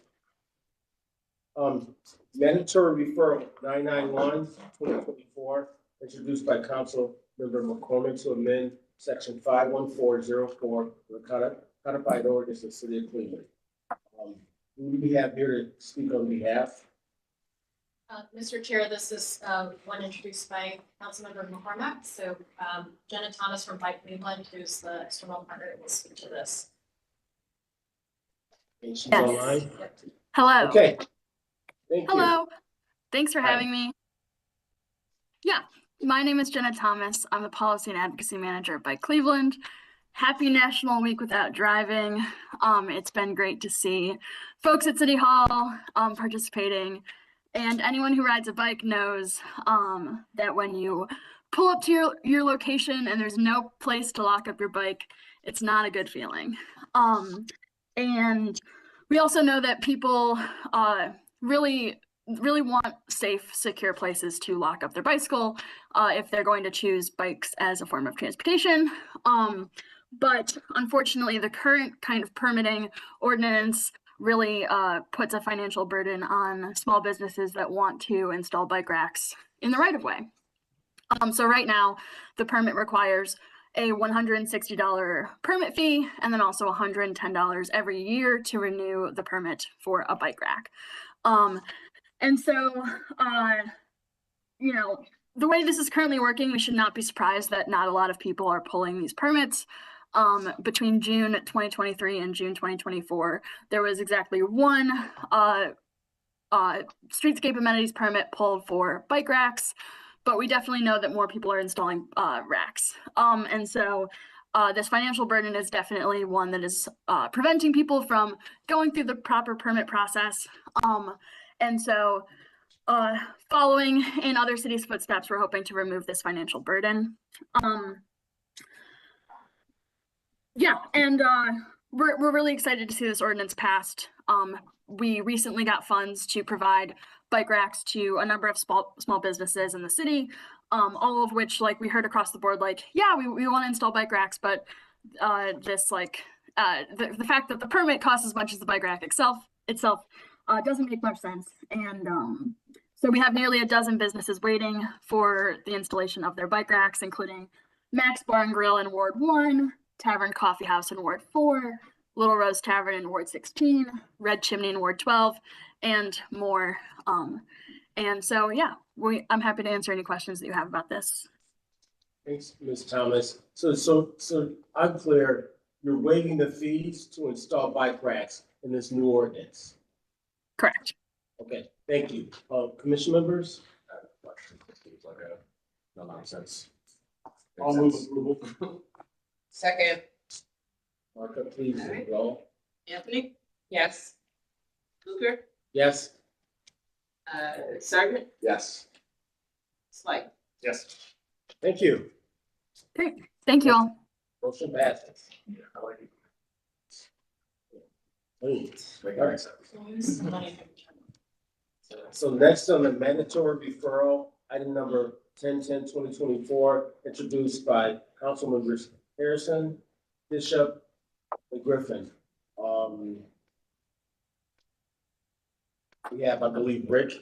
Speaker 12: Mandatory referral 991/2024, introduced by Council Member McCormick to amend section 51404 of the codified ordinance of the City of Cleveland. Who do we have here to speak on behalf?
Speaker 2: Mr. Chair, this is one introduced by Councilmember McCormack. So Jenna Thomas from Pike Cleveland, who's the external partner, will speak to this.
Speaker 12: And she's
Speaker 21: Yes.
Speaker 12: online?
Speaker 21: Hello.
Speaker 12: Okay. Thank you.
Speaker 21: Hello. Thanks for
Speaker 12: Hi.
Speaker 21: having me. Yeah, my name is Jenna Thomas. I'm the Policy and Advocacy Manager by Cleveland. Happy National Week Without Driving. It's been great to see folks at City Hall participating. And anyone who rides a bike knows that when you pull up to your location and there's no place to lock up your bike, it's not a good feeling. And we also know that people really want safe, secure places to lock up their bicycle if they're going to choose bikes as a form of transportation. But unfortunately, the current kind of permitting ordinance really puts a financial burden on small businesses that want to install bike racks in the right of way. So right now, the permit requires a $160 permit fee and then also $110 every year to renew the permit for a bike rack. And so, the way this is currently working, we should not be surprised that not a lot of people are pulling these permits. Between June 2023 and June 2024, there was exactly one streetscape amenities permit pulled for bike racks, but we definitely know that more people are installing racks. And so this financial burden is definitely one that is preventing people from going through the proper permit process. And so following in other cities' footsteps, we're hoping to remove this financial burden. Yeah, and we're really excited to see this ordinance passed. We recently got funds to provide bike racks to a number of small businesses in the city, all of which, like, we heard across the board, like, yeah, we want to install bike racks, but this, like, the fact that the permit costs as much as the bike rack itself doesn't make much sense. And so we have nearly a dozen businesses waiting for the installation of their bike racks, including Max Bar and Grill in Ward 1, Tavern Coffee House in Ward 4, Little Rose Tavern in Ward 16, Red Chimney in Ward 12, and more. And so, yeah, I'm happy to answer any questions that you have about this.
Speaker 12: Thanks, Ms. Thomas. So I'm clear, you're waiving the fees to install bike racks in this new ordinance?
Speaker 21: Correct.
Speaker 12: Okay, thank you. Commission members?
Speaker 13: Seems like a no nonsense.
Speaker 10: I'll move approval.
Speaker 14: Second.
Speaker 12: Martha, please roll.
Speaker 14: Anthony? Yes. Luker?
Speaker 12: Yes.
Speaker 14: Sergeant?
Speaker 13: Yes.
Speaker 14: Slide.
Speaker 17: Yes.
Speaker 12: Thank you.
Speaker 21: Great. Thank you all.
Speaker 12: Motion passes. So next on the mandatory referral, item number 1010-2024, introduced by Council Members Harrison, Bishop, and Griffin. We have, I believe, Rick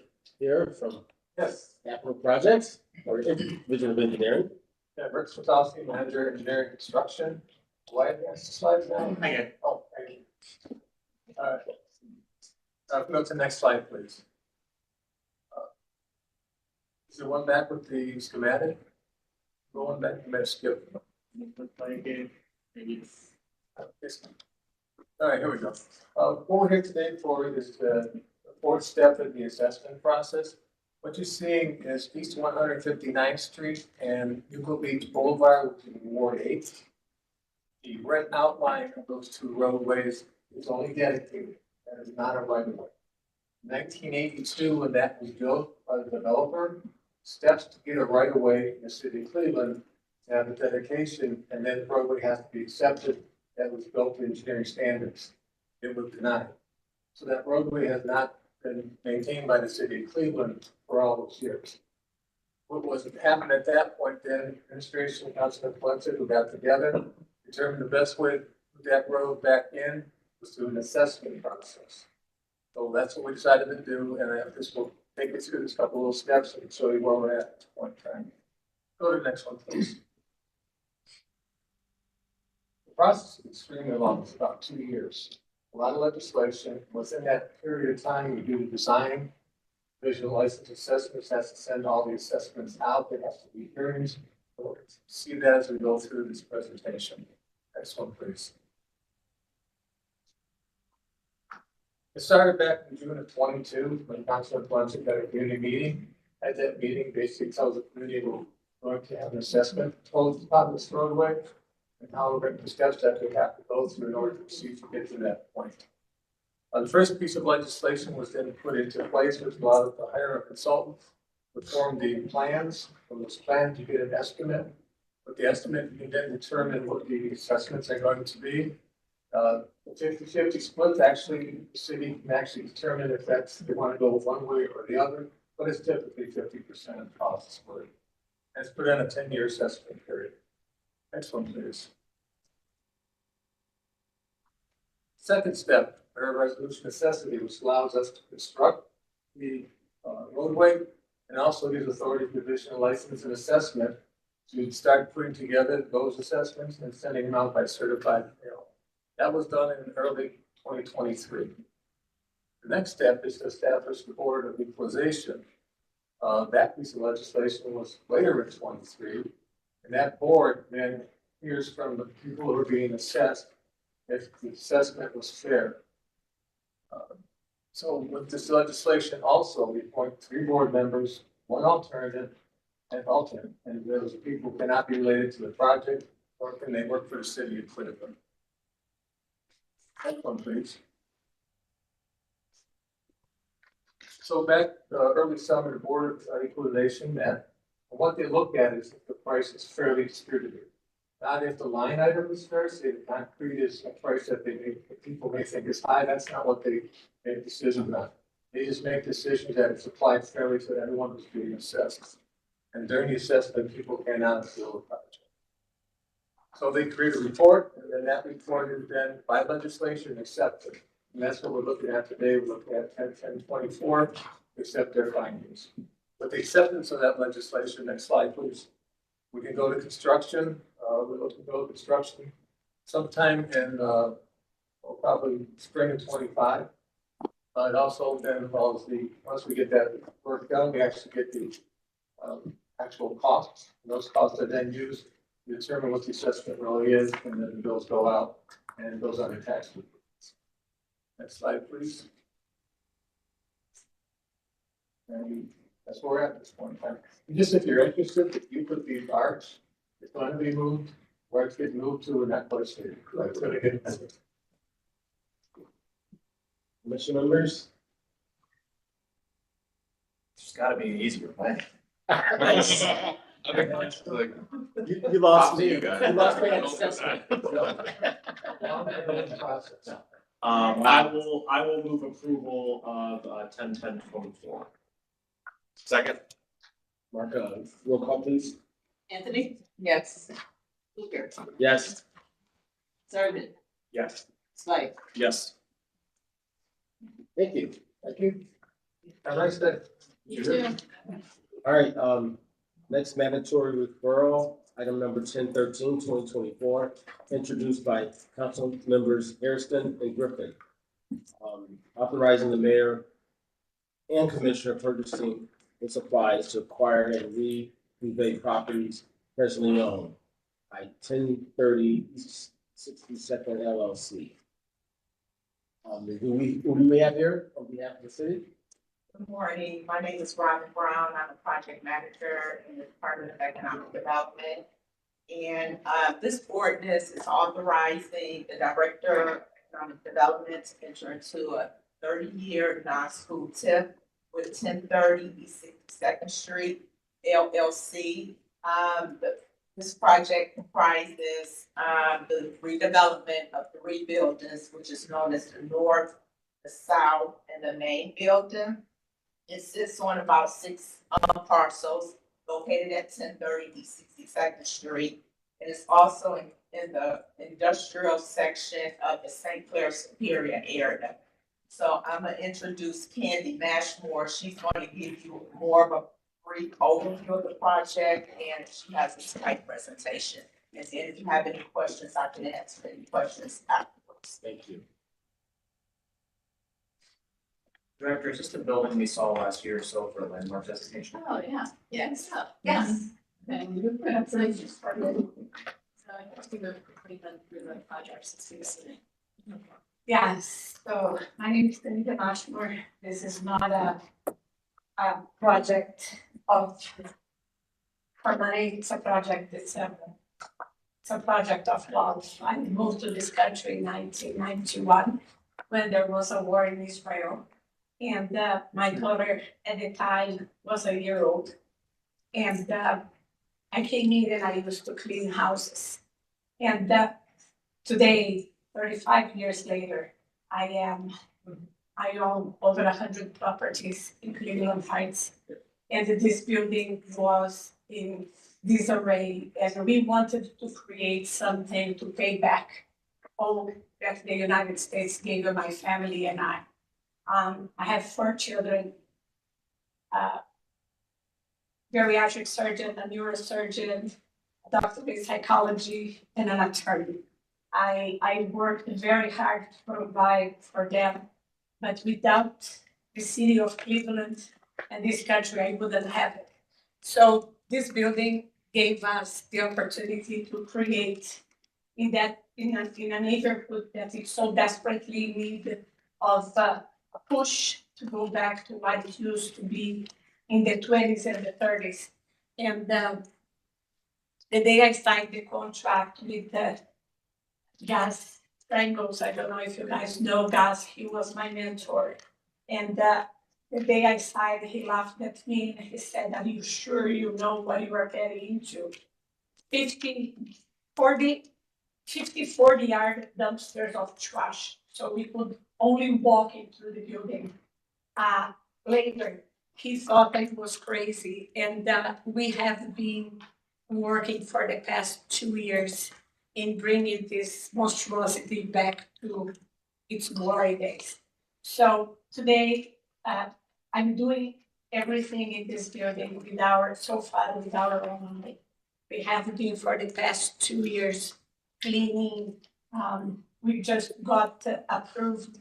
Speaker 12: here from Capital Projects or Division of Engineering.
Speaker 10: Yeah, Rick Swatowski, Manager, Engineering Construction. Do I advance the slides now?
Speaker 5: Okay.
Speaker 10: Oh, thank you. All right. Go to the next slide, please. Is there one back with the schematic? Go on back, you may have skipped. All right, here we go. What we're here today for is the fourth step in the assessment process. What you're seeing is East 159th Street and Newport Beach Boulevard, which is Ward 8. The red outline of those two roadways is only dedicated, and is not a right of way. 1982, when that was built by the developer, steps to get a right of way in the city of Cleveland to have a dedication, and then the roadway has to be accepted that was built to engineering standards. It was denied. So that roadway has not been maintained by the city of Cleveland for all those years. What was happened at that point then, administration, Councilman Fletcher, who got together, determined the best way to put that road back in was through an assessment process. So that's what we decided to do, and this will take us through this couple of little steps and show you where we're at this point in time. Go to the next one, please. The process is extremely long, it's about 2 years. A lot of legislation. Within that period of time, you do the design, visual license assessments, has to send all the assessments out, there has to be hearings. We'll see that as we go through this presentation. Next one, please. It started back in June of 22 when Councilor Fletcher had a community meeting. At that meeting, basically tells the community we're going to have an assessment told about this roadway and how we're going to steps that we have to go through in order to proceed to get to that point. The first piece of legislation was then put into place, which allowed us to hire a consultant to form the plans. From those plans, you get an estimate. With the estimate, you can then determine what the assessments are going to be. The 50-50 split, actually, the city can actually determine if they want to go one way or the other, but it's typically 50% of cost split. And it's put in a 10-year assessment period. Next one, please. Second step, area resolution necessity, which allows us to construct the roadway and also gives authority to issue a license and assessment to start putting together those assessments and sending them out by certified mail. That was done in early 2023. The next step is to establish the Board of Equalization. That piece of legislation was later in 23, and that board then hears from the people who are being assessed if the assessment was fair. So with this legislation also, we appoint 3 board members, 1 alternative, and alternate. And those people cannot be related to the project, or can they work for the city of Cleveland? Next one, please. So back early summer, the Board of Equalization met. And what they look at is if the price is fairly distributed. Not if the line item is fair, say the concrete is a price that people may think is high, that's not what they make decisions on. They just make decisions that it's applied fairly to everyone who's being assessed. And during the assessment, people cannot appeal the project. So they create a report, and then that report is then by legislation accepted. And that's what we're looking at today. We're looking at 1024, accept their findings. With the acceptance of that legislation, next slide, please. We can go to construction. We're looking to go to construction sometime in probably spring of 25. It also then involves once we get that work done, we actually get the actual costs. And those costs are then used to determine what the assessment really is, and then the bills go out and it goes on the tax reports. Next slide, please. And that's where we're at this point in time. And just if you're interested, if you put these arcs, it's going to be moved, where it's getting moved to, and that place here. That's going to get.
Speaker 12: Commission members?
Speaker 4: There's gotta be an easier way.
Speaker 12: You lost me.
Speaker 4: You guys.
Speaker 12: You lost me at assessment.
Speaker 11: I will move approval of 10-10-24.
Speaker 4: Second.
Speaker 12: Mark, roll call please.
Speaker 14: Anthony? Yes. Luker?
Speaker 12: Yes.
Speaker 14: Zerman?
Speaker 11: Yes.
Speaker 14: Slide?
Speaker 4: Yes.
Speaker 12: Thank you.
Speaker 10: Thank you. Have a nice day.
Speaker 14: You too.
Speaker 12: All right, next mandatory referral, item number 1013, 2024, introduced by council members Hairston and Griffin. Authorizing the mayor and commissioner purchasing and supplies to acquire and re-convey properties presently owned by 1030 62nd LLC. Who do we have here on behalf of the city?
Speaker 18: Good morning. My name is Robin Brown. I'm a project manager in the Department of Economic Development. And this ordinance is authorizing the Director of Economic Development to enter into a 30-year non-school TIF with 1030 East 62nd Street LLC. This project comprises the redevelopment of 3 buildings, which is known as the North, the South, and the main building. It sits on about 6 parcels located at 1030 East 62nd Street. It is also in the industrial section of the St. Clair Superior area. So I'm gonna introduce Candy Mashmore. She's going to give you more of a brief overview of the project, and she has a slide presentation. And then if you have any questions, I can answer any questions afterwards.
Speaker 12: Thank you.
Speaker 4: Director, is this the building we saw last year or so for landmark designation?
Speaker 19: Oh, yeah, yes, yes. And you put up really just started. So I have to go quickly through the projects to see the city. Yes, so my name is Anita Mashmore. This is not a project for money, it's a project, it's a project of love. I moved to this country in 1991 when there was a war in Israel. And my daughter at the time was a year old. And I came in and I used to clean houses. And today, 35 years later, I own over 100 properties in Cleveland Heights. And this building was in disarray. And we wanted to create something to pay back all that the United States gave to my family and I. I have 4 children, geriatric surgeon, a neurosurgeon, a doctor in psychology, and an attorney. I worked very hard to provide for them, but without the city of Cleveland and this country, I wouldn't have it. So this building gave us the opportunity to create in a neighborhood that is so desperately in need of
Speaker 18: push to go back to what it used to be in the 20s and the 30s. And the day I signed the contract with the Gus Strangles, I don't know if you guys know Gus, he was my mentor. And the day I signed, he laughed at me and he said, "Are you sure you know what you are getting into?" 40-yard dumpsters of trash. So we could only walk into the building. Later, he thought that it was crazy. And we have been working for the past 2 years in bringing this monstrosity back to its glory days. So today, I'm doing everything in this building so far with our own money. We have been for the past 2 years cleaning. We just got approved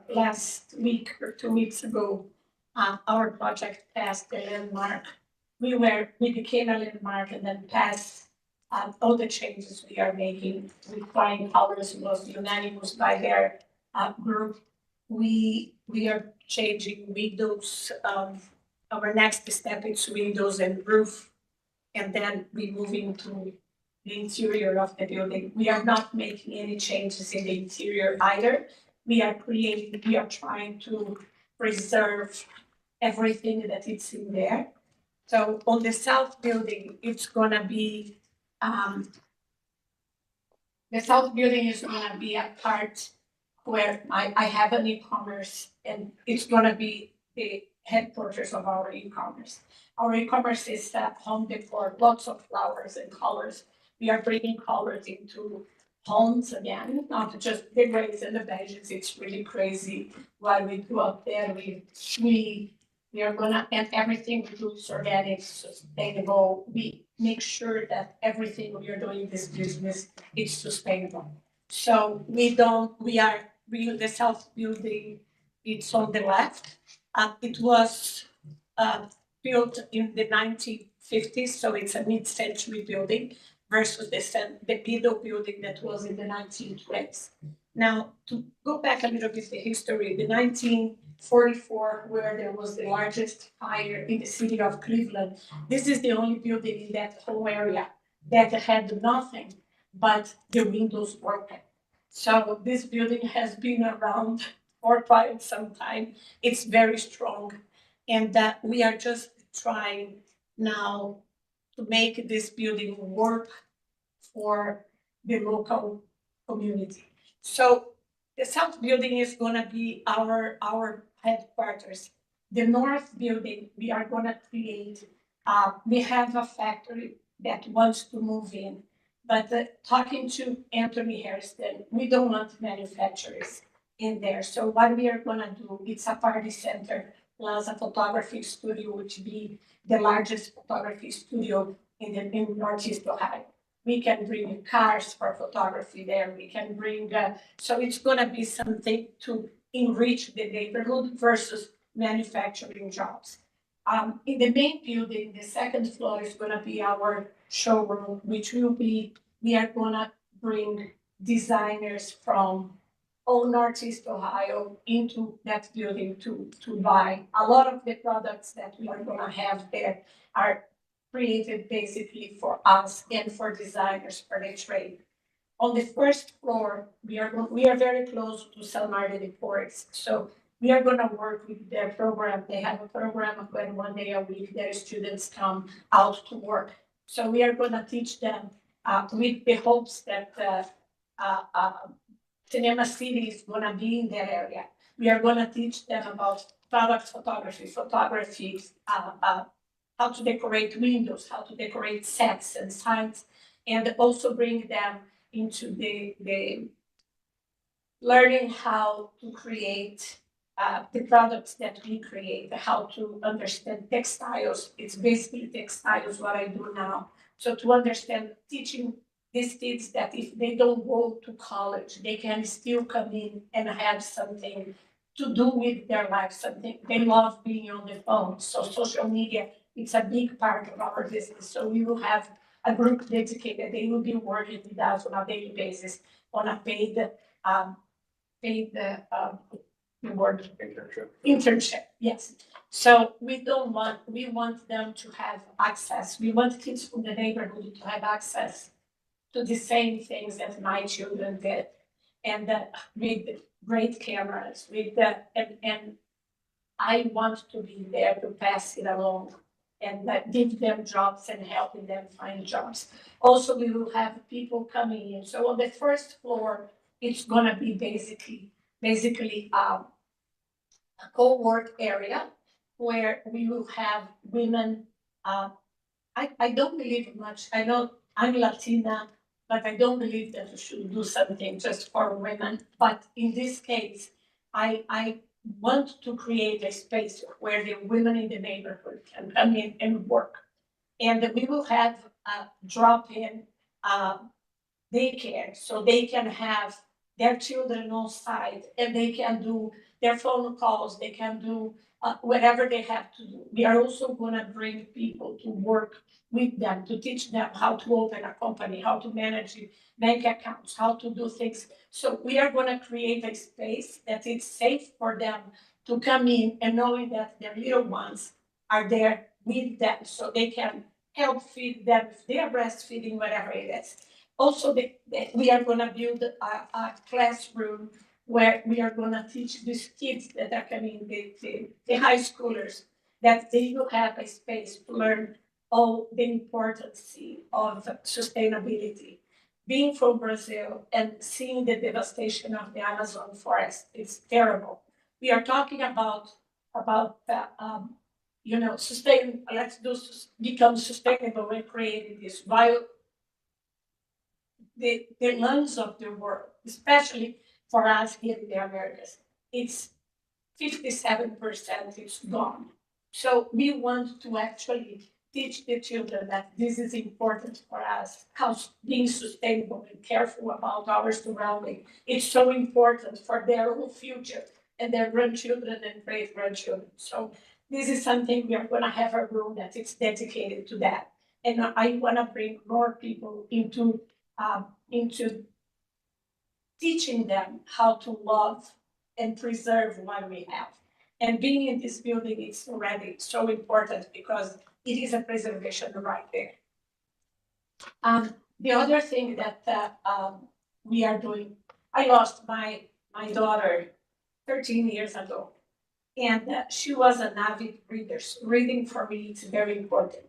Speaker 18: last week or 2 weeks ago. Our project passed the landmark. We became a landmark and then passed all the changes we are making. With flying colors was unanimous by their group. We are changing windows. Our next step is windows and roof, and then we move into the interior of the building. We are not making any changes in the interior either. We are trying to preserve everything that is in there. So on the south building, it's gonna be, the south building is gonna be a part where I have an e-commerce, and it's gonna be the headquarters of our e-commerce. Our e-commerce is home decor, lots of flowers and colors. We are bringing colors into homes again, not just the grays and the beiges. It's really crazy what we do up there. We are gonna, and everything we do is organic, sustainable. We make sure that everything we are doing in this business is sustainable. So the south building, it's on the left. It was built in the 1950s, so it's a mid-century building versus the middle building that was in the 1920s. Now, to go back a little bit the history, the 1944, where there was the largest fire in the city of Cleveland, this is the only building in that whole area that had nothing but the windows broken. So this building has been around for quite some time. It's very strong. And we are just trying now to make this building work for the local community. So the south building is gonna be our headquarters. The north building, we are gonna create, we have a factory that wants to move in. But talking to Anthony Harrison, we don't want manufacturers in there. So what we are gonna do, it's a party center plus a photography studio, which will be the largest photography studio in Northeast Ohio. We can bring cars for photography there. We can bring, so it's gonna be something to enrich the neighborhood versus manufacturing jobs. In the main building, the second floor is gonna be our showroom, which will be, we are gonna bring designers from all Northeast Ohio into that building to buy. A lot of the products that we are gonna have there are created basically for us and for designers for the trade. On the first floor, we are very close to San Martin Imports. So we are gonna work with their program. They have a program when 1 day a week their students come out to work. So we are gonna teach them with the hopes that Cinema City is gonna be in that area. We are gonna teach them about product photography, how to decorate windows, how to decorate sets and signs, and also bring them into the learning how to create the products that we create, how to understand textiles. It's basically textiles what I do now. So to understand, teaching these kids that if they don't go to college, they can still come in and have something to do with their life, something they love being on the phone. So social media, it's a big part of our business. So we will have a group dedicated. They will be working with us on a daily basis on a paid
Speaker 6: the word
Speaker 8: Internship.
Speaker 6: internship, yes. So we want them to have access. We want kids from the neighborhood to have access to the same things that my children did. And with great cameras, and I want to be there to pass it along and give them jobs and helping them find jobs. Also, we will have people coming in. So on the first floor, it's gonna be basically a co-work area where we will have women. I don't believe much. I know I'm Latina, but I don't believe that we should do something just for women. But in this case, I want to create a space where the women in the neighborhood can come in and work. And we will have a drop-in daycare, so they can have their children on site and they can do their phone calls, they can do whatever they have to do. We are also gonna bring people to work with them, to teach them how to open a company, how to manage bank accounts, how to do things. So we are gonna create a space that is safe for them to come in and knowing that their little ones are there with them, so they can help feed them if they are breastfeeding, whatever it is. Also, we are gonna build a classroom where we are gonna teach these kids that are coming, the high schoolers, that they will have a space to learn all the importance of sustainability. Being from Brazil and seeing the devastation of the Amazon forest, it's terrible. We are talking about become sustainable and creating this the lungs of the world, especially for us here in the Americas. It's 57%, it's gone. So we want to actually teach the children that this is important for us, how being sustainable and careful about our surrounding. It's so important for their whole future and their grandchildren and great-grandchildren. So this is something we are gonna have a room that is dedicated to that. And I wanna bring more people into teaching them how to love and preserve what we have. And being in this building is already so important because it is a preservation right there. The other thing that we are doing, I lost my daughter 13 years ago, and she was an avid reader. Reading for me is very important.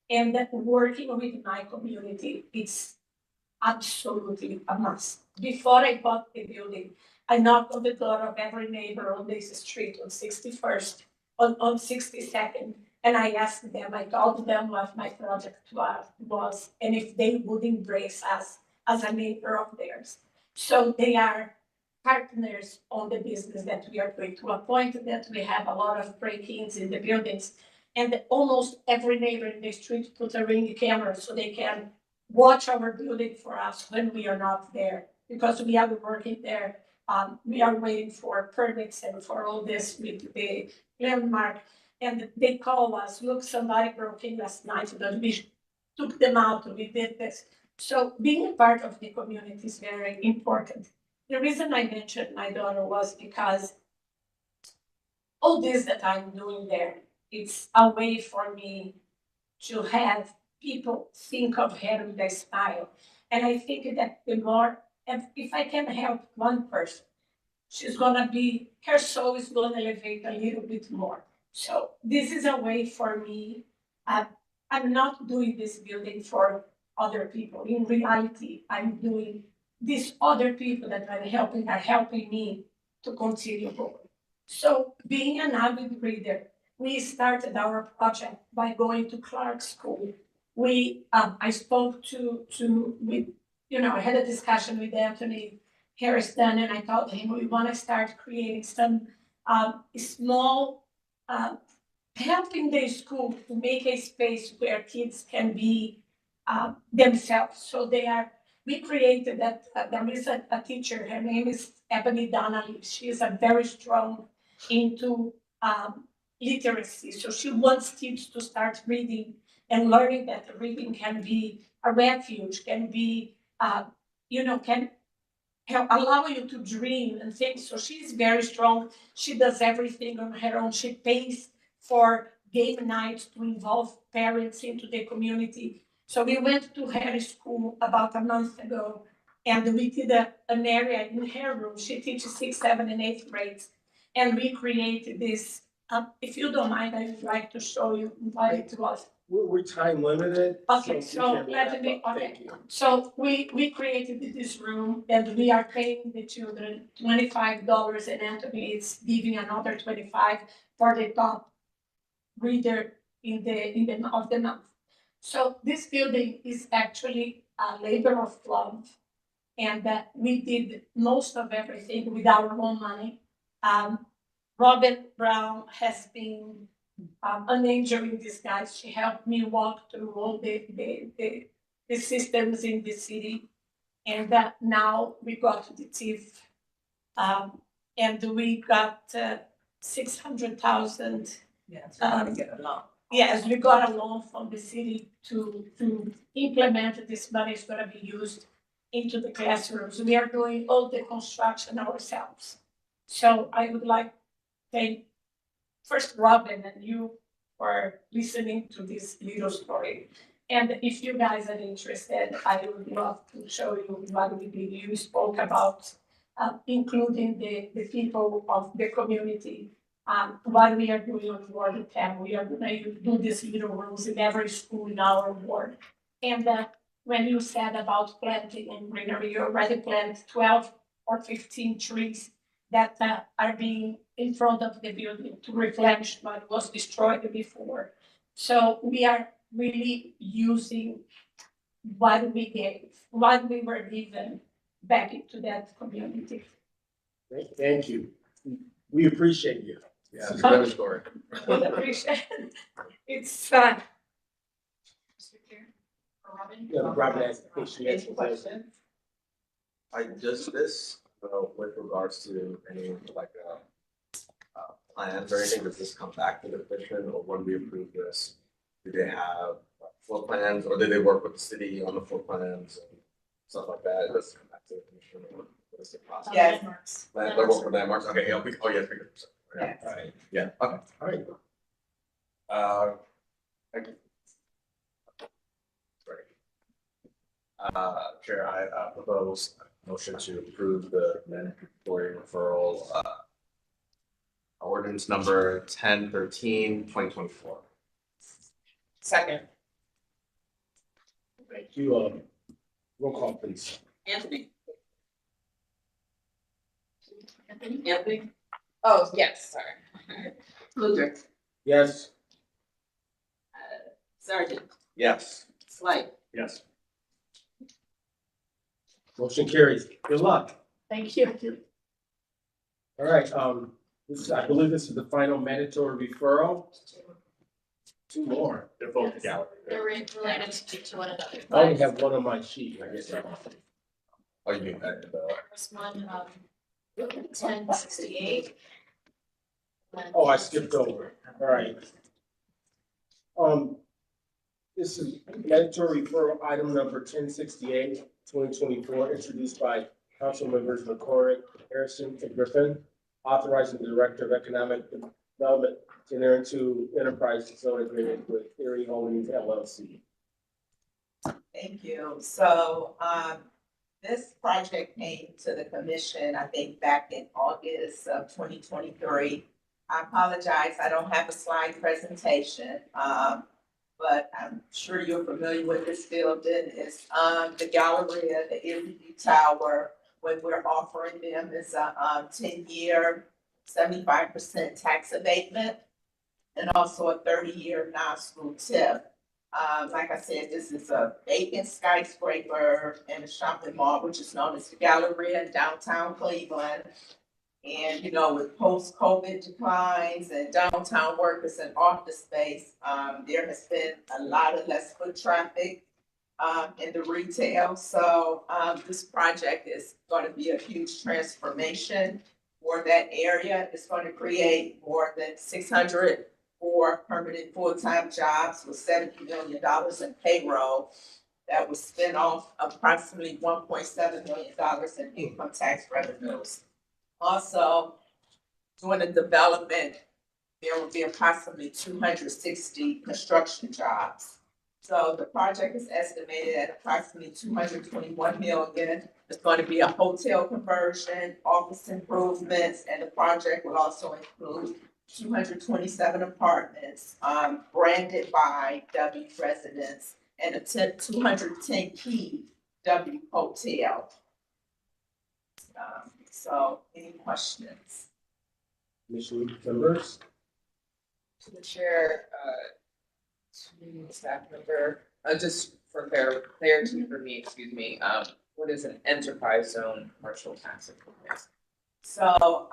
Speaker 6: And working with my community, it's absolutely a must. Before I bought the building, I knocked on the door of every neighbor on this street on 61st, on 62nd, and I asked them, I told them what my project was, and if they would embrace us as a neighbor of theirs. So they are partners on the business that we are going to appoint, that we have a lot of break-ins in the buildings, and almost every neighbor in the street put a Ring camera so they can watch our building for us when we are not there, because we are working there. We are waiting for permits and for all this with the landmark. And they call us, look, somebody broke in last night, but we took them out, we did this. So being a part of the community is very important. The reason I mentioned my daughter was because all this that I'm doing there, it's a way for me to have people think of her with a smile. And I think that the more, if I can help one person, she's gonna be, her soul is gonna elevate a little bit more. So this is a way for me. I'm not doing this building for other people. In reality, I'm doing these other people that I'm helping are helping me to continue going. So being an avid reader, we started our project by going to Clark School. I spoke I had a discussion with Anthony Harrison, and I told him we want to start creating some small, helping the school to make a space where kids can be themselves. So we created that, there is a teacher, her name is Ebony Donnelly. She is a very strong into literacy. So she wants kids to start reading and learning that reading can be a refuge, can be, can allow you to dream and things. So she's very strong. She does everything on her own. She pays for game nights to involve parents into the community. So we went to her school about a month ago, and we did an area in her room. She teaches 6th, 7th, and 8th grades. And we created this. If you don't mind, I would like to show you what it was.
Speaker 12: We're time limited.
Speaker 6: Okay,
Speaker 12: we
Speaker 6: so
Speaker 12: can
Speaker 6: let
Speaker 12: wrap
Speaker 6: me,
Speaker 12: up.
Speaker 6: okay.
Speaker 12: Thank you.
Speaker 6: So we created this room and we are paying the children $25, and Anthony is giving another 25 for the top reader in the of the month. So this building is actually a labor of love, and that we did most of everything with our own money. Robin Brown has been an angel in disguise. She helped me walk through all the systems in the city. And that now we got the TIF. And we got 600,000.
Speaker 14: Yes,
Speaker 6: get a loan. Yes, we got a loan from the city to implement this money is gonna be used into the classrooms. We are doing all the construction ourselves. So I would like to thank first Robin and you for listening to this little story. And if you guys are interested, I would love to show you what we did. You spoke about including the people of the community. What we are doing on Ward 10, we are gonna do these little rooms in every school in our ward. And when you said about planting and greenery, you already planted 12 or 15 trees that are being in front of the building to replenish what was destroyed before. So we are really using what we gave, what we were given back into that community.
Speaker 12: Thank you. We appreciate you.
Speaker 13: Yeah, it's a better story.
Speaker 6: We appreciate it. It's fun.
Speaker 2: Mr. Chair, or Robin?
Speaker 12: Yeah, Robin has
Speaker 14: Any questions?
Speaker 13: Does this, with regards to any like plans or anything, does this come back to the commission, or when we approve this, do they have floor plans, or do they work with the city on the floor plans and stuff like that? Does it come back to the commission, or what is the process?
Speaker 14: Yes.
Speaker 13: They work with landmarks. Okay, yeah, oh yes, we could.
Speaker 14: Yes.
Speaker 13: All right. Yeah. Okay.
Speaker 12: All right.
Speaker 13: Thank you. Chair, I propose a motion to approve the mandatory referral, ordinance number 1013, 2024.
Speaker 14: Second.
Speaker 12: Thank you. Roll call, please.
Speaker 14: Anthony. Anthony? Oh, yes, sorry. Luther.
Speaker 12: Yes.
Speaker 14: Sergeant.
Speaker 13: Yes.
Speaker 14: Slight.
Speaker 13: Yes.
Speaker 12: Motion carries. Good luck.
Speaker 6: Thank you.
Speaker 12: All right, I believe this is the final mandatory referral. Two more.
Speaker 4: They're both together.
Speaker 2: They're related to one another.
Speaker 12: I only have one on my sheet, I guess.
Speaker 13: Oh, you mean that?
Speaker 2: First one, 1068.
Speaker 12: Oh, I skipped over. All right. This is mandatory referral item number 1068, 2024, introduced by council members McCormick, Harrison, and Griffin, authorizing the Director of Economic Development to enter into enterprise zone agreement with Erie Holdings LLC.
Speaker 14: Thank you. So, this project came to the commission, I think, back in August of 2023. I apologize, I don't have a slide presentation, but I'm sure you're familiar with this building. It's, the Galleria, the MDU Tower. What we're offering them is a 10-year, 75% tax abatement, and also a 30-year non-school tip. Like I said, this is a vacant skyscraper in a shopping mall, which is known as the Galleria in downtown Cleveland. And, you know, with post-COVID declines and downtown workers and office space, there has been a lot of less foot traffic in the retail. So this project is going to be a huge transformation for that area. It's going to create more than 604 permanent full-time jobs with $70 million in payroll.
Speaker 18: that was spent off approximately $1.7 million in income tax revenues. Also, during the development, there will be approximately 260 construction jobs. So the project is estimated at approximately 221 million. It's going to be a hotel conversion, office improvements, and the project will also include 227 apartments, branded by W residents, and a 210 key W hotel. So any questions?
Speaker 12: Commission members?
Speaker 14: To the chair, to the staff member, just for clarity for me, excuse me, what is an enterprise zone commercial tax improvement?
Speaker 18: So,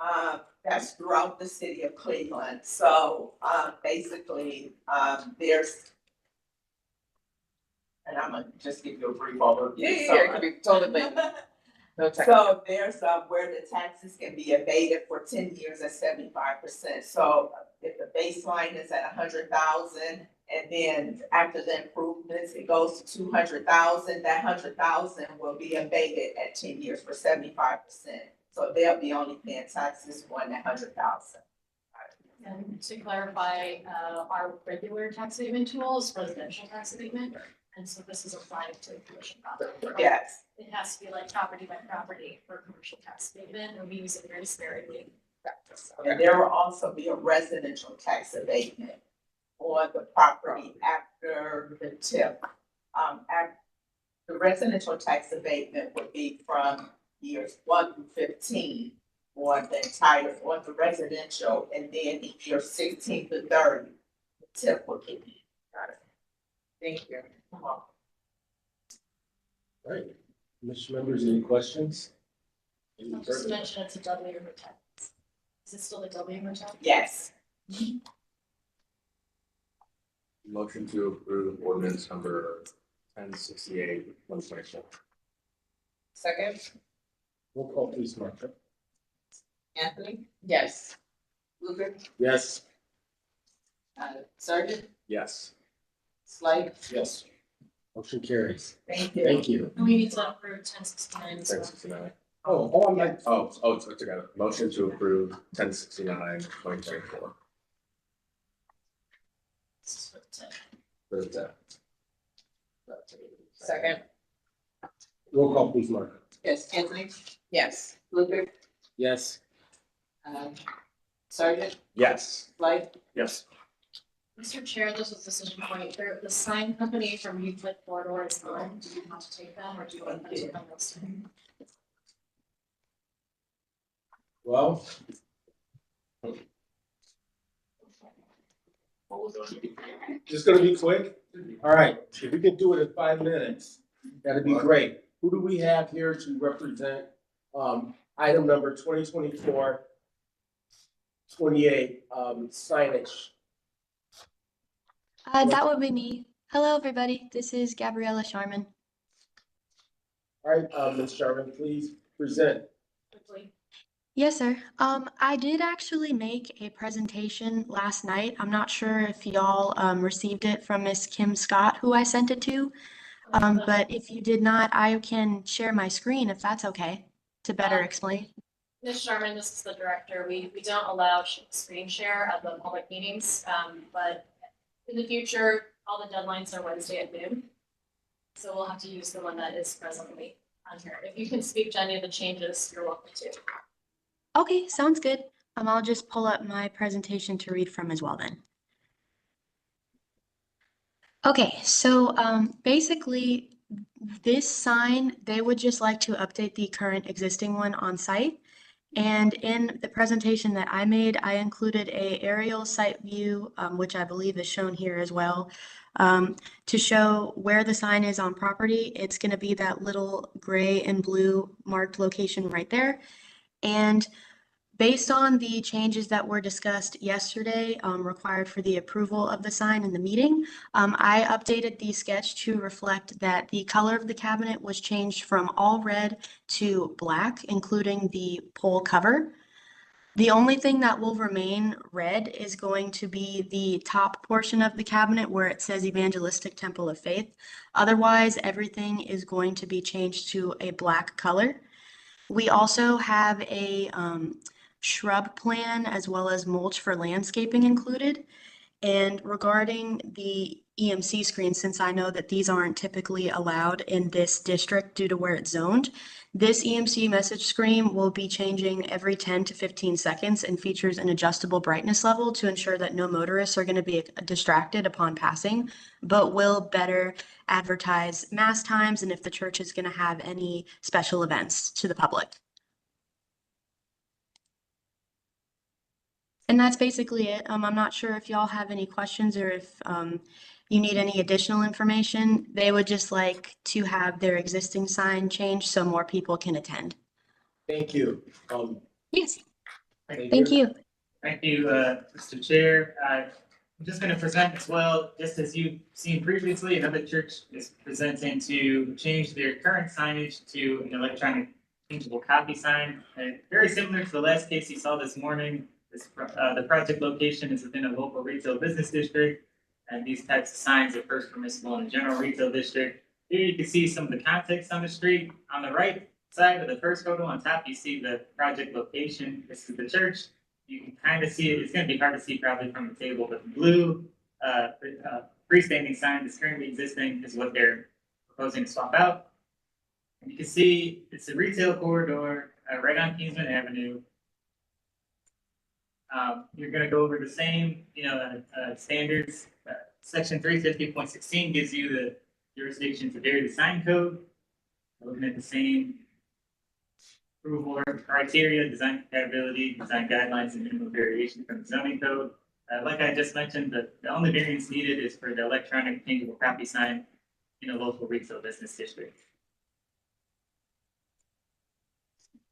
Speaker 18: that's throughout the city of Cleveland. So, basically, there's, and I'm gonna just give you a brief overview.
Speaker 14: It could be totally. No technical.
Speaker 18: So there's where the taxes can be abated for 10 years at 75%. So if the baseline is at 100,000, and then after the improvements, it goes to 200,000, that 100,000 will be abated at 10 years for 75%. So they'll be only paying taxes on that 100,000.
Speaker 2: And to clarify, our regular tax abatement tool is residential tax abatement, and so this is applied to commercial property.
Speaker 18: Yes.
Speaker 2: It has to be like property by property for commercial tax abatement, and we use it very sparingly.
Speaker 18: And there will also be a residential tax abatement on the property after the tip. The residential tax abatement would be from years 1 through 15 on the residential, and then in years 16 to 30, the tip will kick in.
Speaker 14: Got it. Thank you.
Speaker 12: All right, commission members, any questions? Any
Speaker 2: I'll just
Speaker 12: further?
Speaker 2: mention it's a W tax. Is it still the W tax?
Speaker 18: Yes.
Speaker 13: Motion to approve ordinance number 1068, 124.
Speaker 14: Second,
Speaker 12: Roll call, please, Martha.
Speaker 14: Anthony? Yes. Luker?
Speaker 12: Yes.
Speaker 14: Sergeant?
Speaker 13: Yes.
Speaker 14: Slide?
Speaker 12: Yes. Motion carries.
Speaker 18: Thank you.
Speaker 12: Thank you.
Speaker 2: And we need to approve 1069 as well.
Speaker 13: 1069.
Speaker 12: I'm like,
Speaker 13: It's together. Motion to approve 1069, 2024.
Speaker 2: This is for the tip.
Speaker 13: For the tip.
Speaker 14: Second,
Speaker 12: roll call, please, Martha.
Speaker 14: yes, Anthony? Yes. Luker?
Speaker 12: Yes.
Speaker 14: Sergeant?
Speaker 13: Yes.
Speaker 14: Slide?
Speaker 13: Yes.
Speaker 2: Mr. Chair, this was decision point. The sign company from Euclid Corridor is on. Do you want to take them or do you want them to come listed?
Speaker 12: Well. Just gonna be quick. All right, if we can do it in 5 minutes, that'd be great. Who do we have here to represent, item number 2024-28, signage?
Speaker 7: That would be me. Hello, everybody. This is Gabriella Sharman.
Speaker 12: All right, Ms. Sharman, please present.
Speaker 2: Quickly.
Speaker 7: Yes, sir. I did actually make a presentation last night. I'm not sure if y'all received it from Miss Kim Scott, who I sent it to. But if you did not, I can share my screen if that's okay to better explain.
Speaker 2: Ms. Sharman, this is the director. We don't allow screen share at the public meetings, but in the future, all the deadlines are Wednesday at noon. So we'll have to use the one that is presently on here. If you can speak to any of the changes, you're welcome to.
Speaker 7: Okay, sounds good. I'll just pull up my presentation to read from as well then. Okay, so basically this sign, they would just like to update the current existing one on site. And in the presentation that I made, I included a aerial site view, which I believe is shown here as well, to show where the sign is on property. It's going to be that little gray and blue marked location right there. And based on the changes that were discussed yesterday, required for the approval of the sign in the meeting, I updated the sketch to reflect that the color of the cabinet was changed from all red to black, including the pole cover. The only thing that will remain red is going to be the top portion of the cabinet where it says Evangelistic Temple of Faith. Otherwise, everything is going to be changed to a black color. We also have a shrub plan as well as mulch for landscaping included. And regarding the EMC screen, since I know that these aren't typically allowed in this district due to where it's zoned, this EMC message screen will be changing every 10 to 15 seconds and features an adjustable brightness level to ensure that no motorists are going to be distracted upon passing, but will better advertise mass times and if the church is going to have any special events to the public. And that's basically it. I'm not sure if y'all have any questions or if you need any additional information. They would just like to have their existing sign changed so more people can attend.
Speaker 12: Thank you.
Speaker 7: Yes.
Speaker 5: Thank
Speaker 7: Thank you.
Speaker 5: Thank you, Mr. Chair. I'm just going to present as well, just as you've seen previously, another church is presenting to change their current signage to an electronic changeable copy sign. Very similar to the last case you saw this morning. The project location is within a local retail business district, and these types of signs are first permissible in a general retail district. Here you can see some of the context on the street. On the right side of the first photo on top, you see the project location. This is the church. You can kind of see it. It's going to be hard to see probably from the table, but the blue freestanding sign that's currently existing is what they're proposing to swap out. And you can see it's a retail corridor right on Kingsman Avenue. You're going to go over the same, standards. Section 350.16 gives you the jurisdiction to vary the sign code. Looking at the same approval criteria, design compatibility, design guidelines, and minimum variation from the zoning code. Like I just mentioned, the only variance needed is for the electronic changeable copy sign in a local retail business district.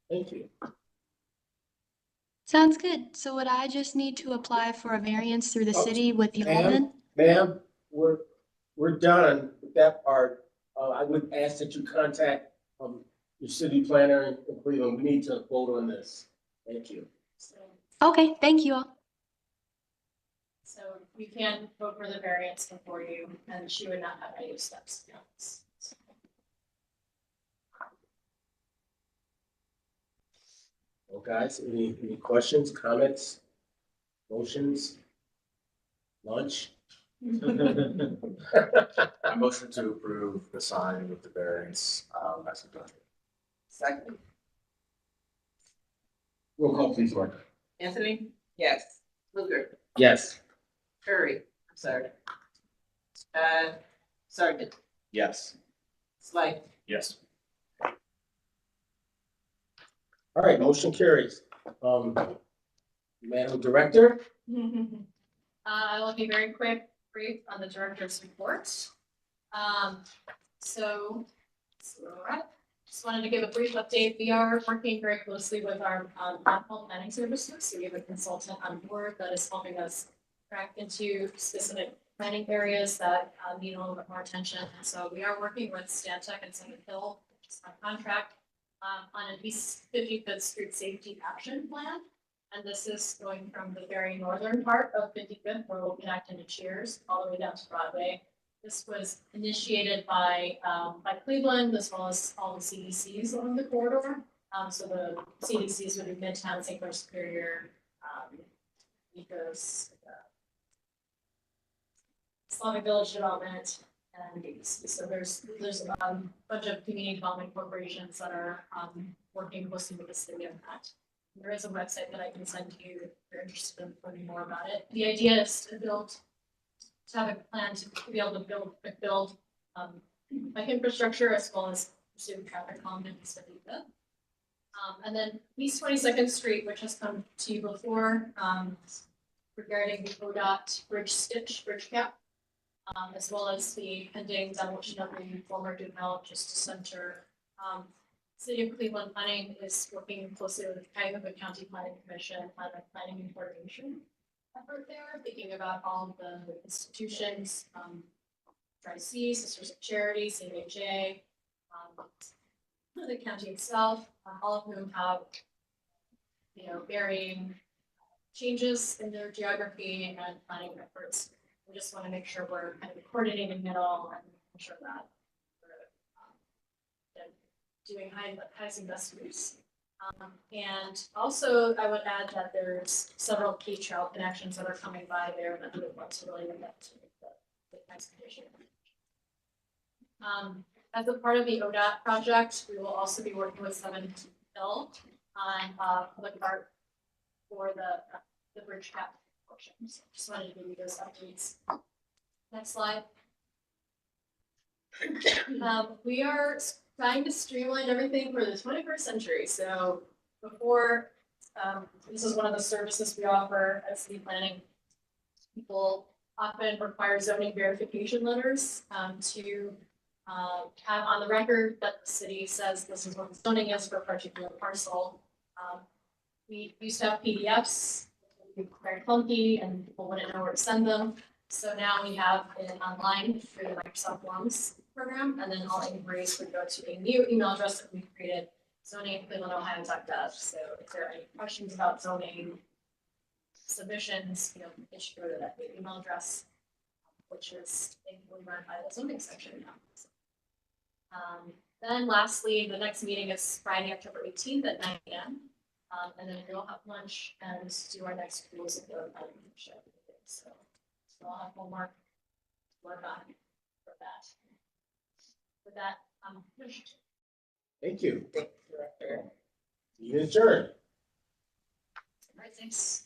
Speaker 12: Thank you.
Speaker 7: Sounds good. So would I just need to apply for a variance through the city with you all then?
Speaker 12: Ma'am, we're done with that part. I would ask that you contact your city planner in Cleveland. We need to vote on this. Thank you.
Speaker 7: Okay, thank you all.
Speaker 2: So we can vote for the variance before you, and she would not have any steps.
Speaker 12: Well, guys, any questions, comments, motions, lunch?
Speaker 13: I motion to approve the sign with the variance, as presented.
Speaker 14: Second.
Speaker 12: Roll call, please, Mark.
Speaker 14: Anthony? Yes. Luker?
Speaker 12: Yes.
Speaker 14: Curry? I'm sorry. Sergeant?
Speaker 13: Yes.
Speaker 14: Slide?
Speaker 4: Yes.
Speaker 12: All right, motion carries. Madam Director?
Speaker 2: I will be very brief on the director's report. Just wanted to give a brief update. We are working very closely with our Blackpool Planning Services. So we have a consultant on board that is helping us track into specific planning areas that need a little bit more attention. And so we are working with Stantec and Summit Hill, which is our contract, on an East 55th Street Safety Action Plan. And this is going from the very northern part of 55th, where we'll connect into Cheers, all the way down to Broadway. This was initiated by Cleveland, as well as all the CDCs along the corridor. So the CDCs would be Midtown, St. Clair Superior, Ecos, Islamic Village Development, and ABC. So there's a bunch of community development corporations that are working closely with the city on that. There is a website that I can send to you if you're interested in learning more about it. The idea is to have a plan to be able to build like infrastructure as well as pursue traffic calming in the city. And then East 22nd Street, which has come to you before, regarding the ODOT bridge cap, as well as the pending demolition of the former Duval Justice Center. City of Cleveland Planning is working closely with the Cuyahoga County Planning Commission on a planning and coordination effort there, thinking about all of the institutions, Tri-C, Sisters of Charity, CMHA, the county itself, all of whom have varying changes in their geography and planning efforts. We just want to make sure we're kind of coordinating it all and ensure that we're doing highest and best use. And also, I would add that there's several key trail connections that are coming by there that we would want to really look at to make the nice condition. As a part of the ODOT project, we will also be working with 7th Hill on public art for the bridge cap portion. So just wanted to give you those updates. Next slide. We are trying to streamline everything for the 21st century. So before, this is one of the services we offer as city planning. People often require zoning verification letters to have on the record that the city says this is what the zoning is for a particular parcel. We used to have PDFs, very clunky, and people wouldn't know where to send them. So now we have it online through the Microsoft Forms program, and then all inquiries would go to a new email address that we created, zoning@clevelandohio.gov. So if there are any questions about zoning submissions, it should go to that new email address, which is thankfully run by the zoning section now. Then lastly, the next meeting is Friday, October 18th at 9 a.m. And then we'll have lunch and do our next rules of the membership. So I'll have homework to work on for that. With that, I'm finished.
Speaker 12: Thank you. You adjourned.
Speaker 2: All right, thanks.